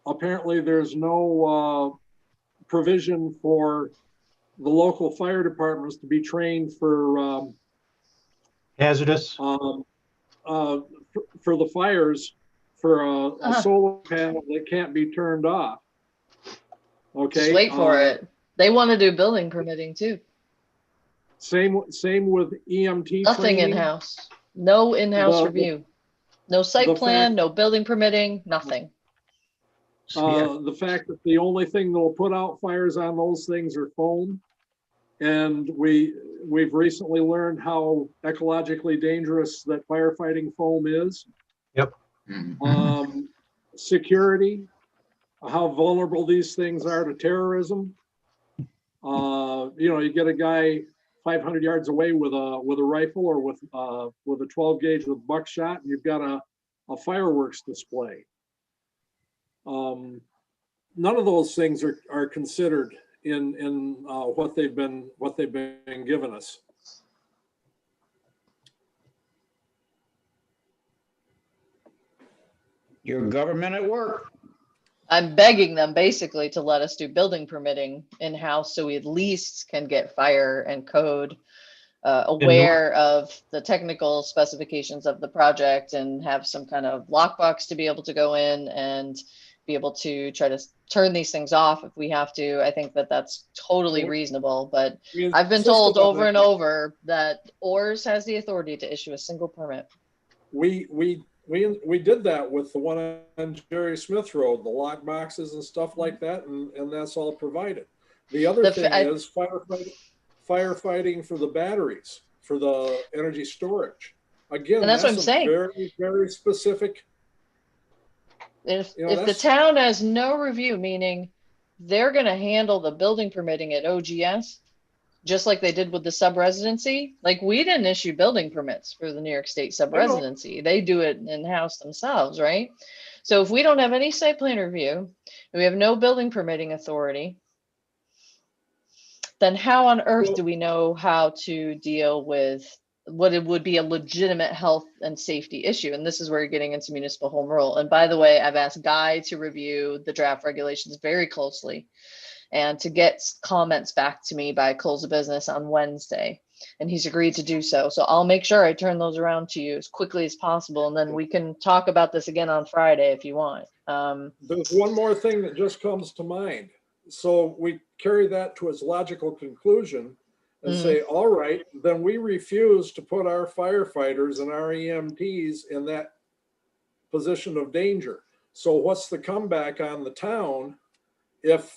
apparently there's no provision for the local fire departments to be trained for Hazardous. for the fires for a solar panel that can't be turned off. Okay. Just wait for it. They want to do building permitting too. Same with EMT Nothing training. in-house. No in-house The- review. No site the plan, fact- no building permitting, nothing. The fact that the only thing that will put out fires on those things are foam. And we've recently learned how ecologically dangerous that firefighting foam is. Yep. Security, how vulnerable these things are to terrorism. You get a guy 500 yards away with a rifle or with a 12 gauge with buckshot, and you've got a fireworks display. None of those things are considered in what they've been given us. Your government at work. I'm begging them basically to let us do building permitting in-house so we at least can get fire and code aware of the technical specifications of the project and have some kind of lockbox to be able to go in and be able to try to turn these things off if we have to. I think that that's totally reasonable, but I've been told over and over that ORS has the authority to issue a single permit. We did that with the one on Jerry Smith Road, the lock boxes and stuff like that, and that's all provided. The other thing is firefighting for the batteries, for the energy storage. Again, and that's what I'm saying. Very, very specific. If the town has no review, meaning they're going to handle the building permitting at OGS, just like they did with the sub-residency. Like, we didn't issue building permits for the New York State sub-residency. They do it in-house themselves, right? So if we don't have any site plan review, we have no building permitting authority, then how on earth do we know how to deal with what it would be a legitimate health and safety issue? And this is where you're getting into municipal home rule. And by the way, I've asked Guy to review the draft regulations very closely and to get comments back to me by close of business on Wednesday. And he's agreed to do so. So I'll make sure I turn those around to you as quickly as possible. And then we can talk about this again on Friday if you want. There's one more thing that just comes to mind. So we carry that to its logical conclusion and say, all right, then we refuse to put our firefighters and our EMTs in that position of danger. So what's the comeback on the town if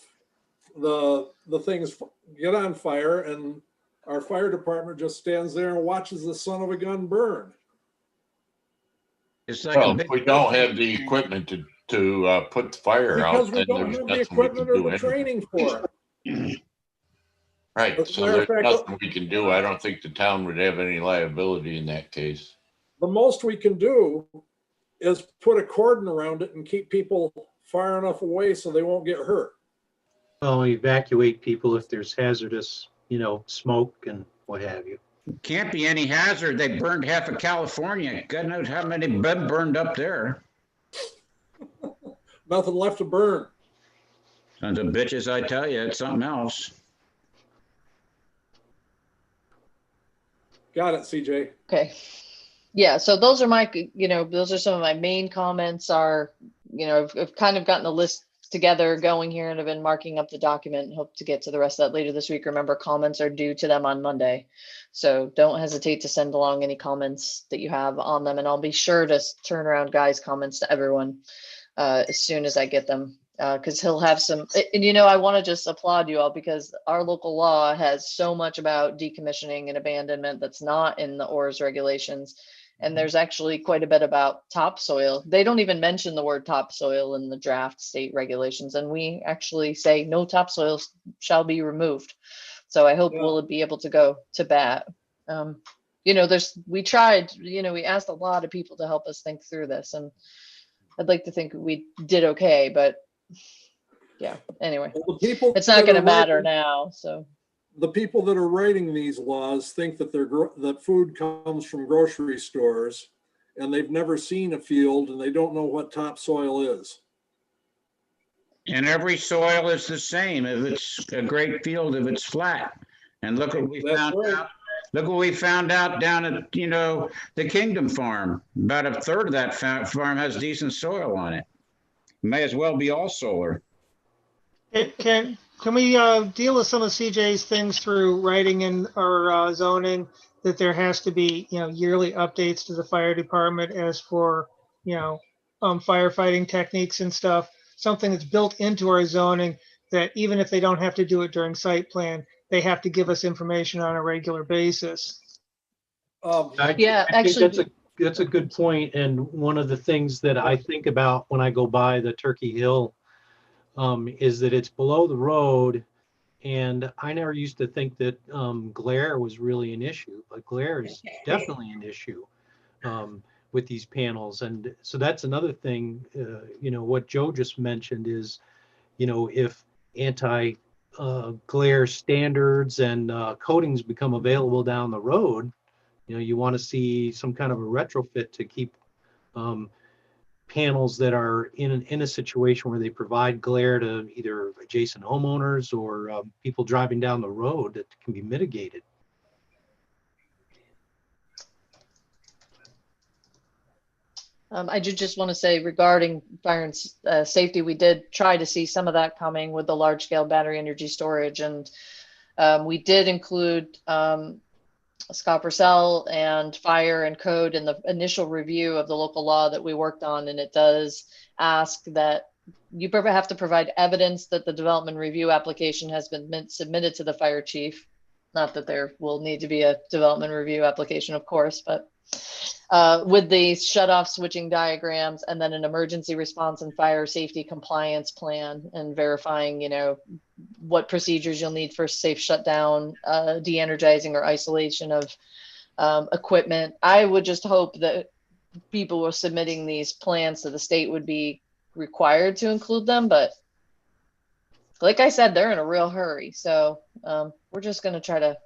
the things get on fire and our fire department just stands there and watches the son of a gun burn? It's like Well, if we don't have the equipment to put the fire out, Because we then don't there's have the nothing we can equipment or do the anyway. training for it. Right, As a so matter there's of fact, nothing we can do. I don't think the town would have any liability in that case. The most we can do is put a cordon around it and keep people far enough away so they won't get hurt. Well, evacuate people if there's hazardous, smoke and what have you. Can't be any hazard. They burned half of California. God knows how many been burned up there. Nothing left to burn. Sons of bitches, I tell you, it's something else. Got it, CJ. Okay. Yeah, so those are my, those are some of my main comments are, I've kind of gotten the list together going here and I've been marking up the document and hope to get to the rest of that later this week. Remember, comments are due to them on Monday. So don't hesitate to send along any comments that you have on them. And I'll be sure to turn around Guy's comments to everyone as soon as I get them. Because he'll have some, and I want to just applaud you all because our local law has so much about decommissioning and abandonment that's not in the ORS regulations. And there's actually quite a bit about topsoil. They don't even mention the word topsoil in the draft state regulations. And we actually say no topsoil shall be removed. So I hope we'll be able to go to bat. We tried, we asked a lot of people to help us think through this. And I'd like to think we did okay, but yeah, anyway, it's not going to matter now. So the people that are writing these laws think that that food comes from grocery stores and they've never seen a field and they don't know what topsoil is. And every soil is the same. If it's a great field, if it's flat. And look what we That's found right. out. Look what we found out down at, the Kingdom Farm. About a third of that farm has decent soil on it. May as well be all solar. Can we deal with some of CJ's things through writing in our zoning that there has to be, yearly updates to the fire department as for, firefighting techniques and stuff, something that's built into our zoning that even if they don't have to do it during site plan, they have to give us information on a regular basis. Yeah, I think actually, that's a good point. And one of the things that I think about when I go by the Turkey Hill is that it's below the road. And I never used to think that glare was really an issue, but glare is definitely an issue with these panels. And so that's another thing, what Joe just mentioned is, if anti glare standards and coatings become available down the road, you want to see some kind of a retrofit to keep panels that are in a situation where they provide glare to either adjacent homeowners or people driving down the road that can be mitigated. I do just want to say regarding fire and safety, we did try to see some of that coming with the large scale battery energy storage. And we did include Scott Purcell and fire and code in the initial review of the local law that we worked on. And it does ask that you have to provide evidence that the development review application has been submitted to the fire chief. Not that there will need to be a development review application, of course, but with the shutoff switching diagrams and then an emergency response and fire safety compliance plan and verifying, what procedures you'll need for safe shutdown, de-energizing or isolation of equipment. I would just hope that people who are submitting these plans to the state would be required to include them. But like I said, they're in a real hurry. So we're just going to try to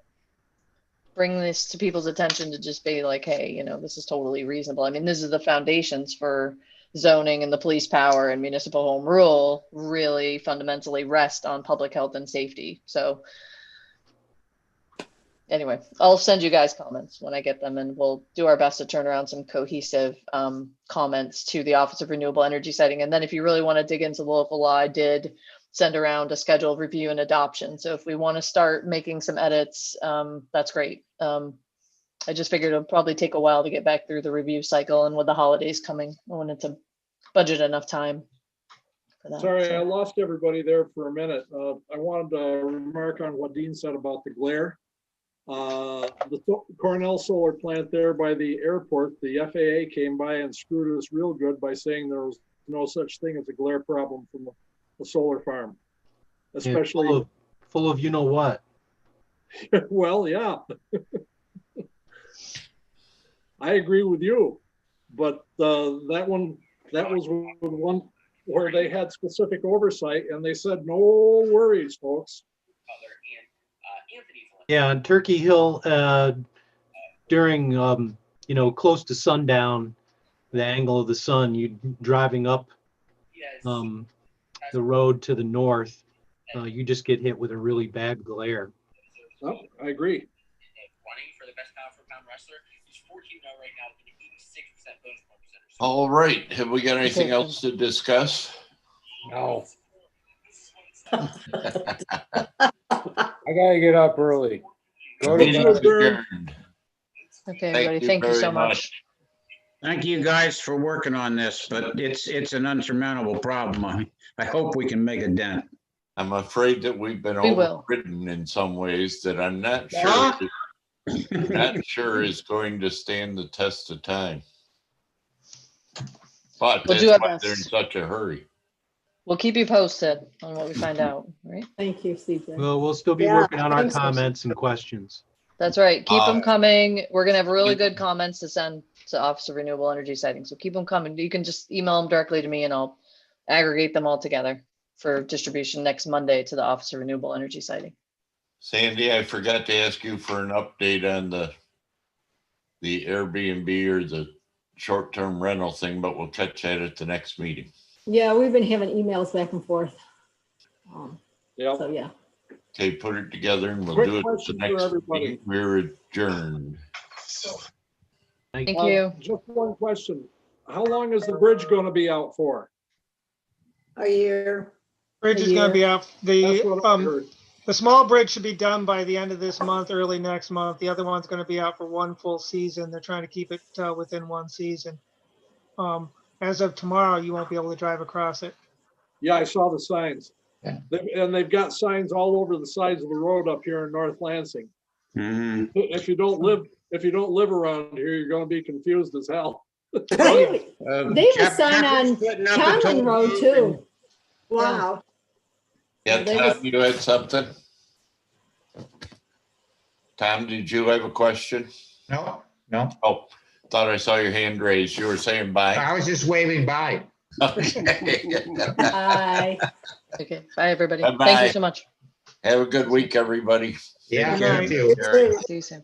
bring this to people's attention to just be like, hey, this is totally reasonable. I mean, this is the foundations for zoning, and the police power and municipal home rule really fundamentally rest on public health and safety. So anyway, I'll send you guys comments when I get them, and we'll do our best to turn around some cohesive comments to the Office of Renewable Energy Siting. And then if you really want to dig into the local law, I did send around a schedule of review and adoption. So if we want to start making some edits, that's great. I just figured it'll probably take a while to get back through the review cycle, and with the holidays coming, I wanted to budget enough time for that. Sorry, So. I lost everybody there for a minute. I wanted to remark on what Dean said about the glare. The Cornell solar plant there by the airport, the FAA came by and screwed us real good by saying there was no such thing as a glare problem from the solar farm, especially full of what. Well, yeah. I agree with you, but that was one where they had specific oversight and they said, no worries, folks. Yeah, on Turkey Hill, during close to sundown, the angle of the sun, you driving up the road to the north, you just get hit with a really bad glare. Oh, I agree. Running for the best pound for pound wrestler. He's 14-0 right now with an 86% bonus point percentage. All right. Have we got anything else to discuss? No. I gotta get up early. Go to Meeting is bed. adjourned. Okay, everybody, thank you so much. Thank you guys for working on this, but it's an unsurmountable problem. I hope we can make a dent. I'm afraid that we've been We will. overridden in some ways that I'm not sure is going to stand the test of time. But We'll that's do our why they're in best. such a hurry. We'll keep you posted on what we find out, right? Thank you, CJ. Well, we'll still be Yeah, working on our thanks. comments and questions. That's right. Keep them Uh, coming. We're gonna have really good comments to send to Office of Renewable Energy Siting. So keep them coming. You can just email them directly to me and I'll aggregate them all together for distribution next Monday to the Office of Renewable Energy Siting. Sandy, I forgot to ask you for an update on the Airbnb or the short-term rental thing, but we'll catch that at the next meeting. Yeah, we've been having emails back and forth. Yeah. So, yeah. Okay, put it together and we'll Quick do it at the question for next everybody. meeting. We're adjourned. Thank you. Just one question. How long is the bridge going to be out for? A year. Bridge is gonna be out, That's what I the heard. small bridge should be done by the end of this month, early next month. The other one's gonna be out for one full season. They're trying to keep it within one season. As of tomorrow, you won't be able to drive across it. Yeah, I saw the signs. Yeah. And they've got signs all over the sides of the road up here in North Lansing. Mhm. If you don't live around here, you're gonna be confused as hell. They have a sign on Putting up a Conlon toll Road booth too. Wow. Yeah, they Tom, was- you had something? Tom, did you have a question? No, no, Oh, thought I saw your hand raised. You were saying bye. I was just waving by. Okay. Bye. Okay, bye, everybody. Bye-bye. Thank you so much. Have a good week, everybody. Yeah, Good night. thank you. See you soon.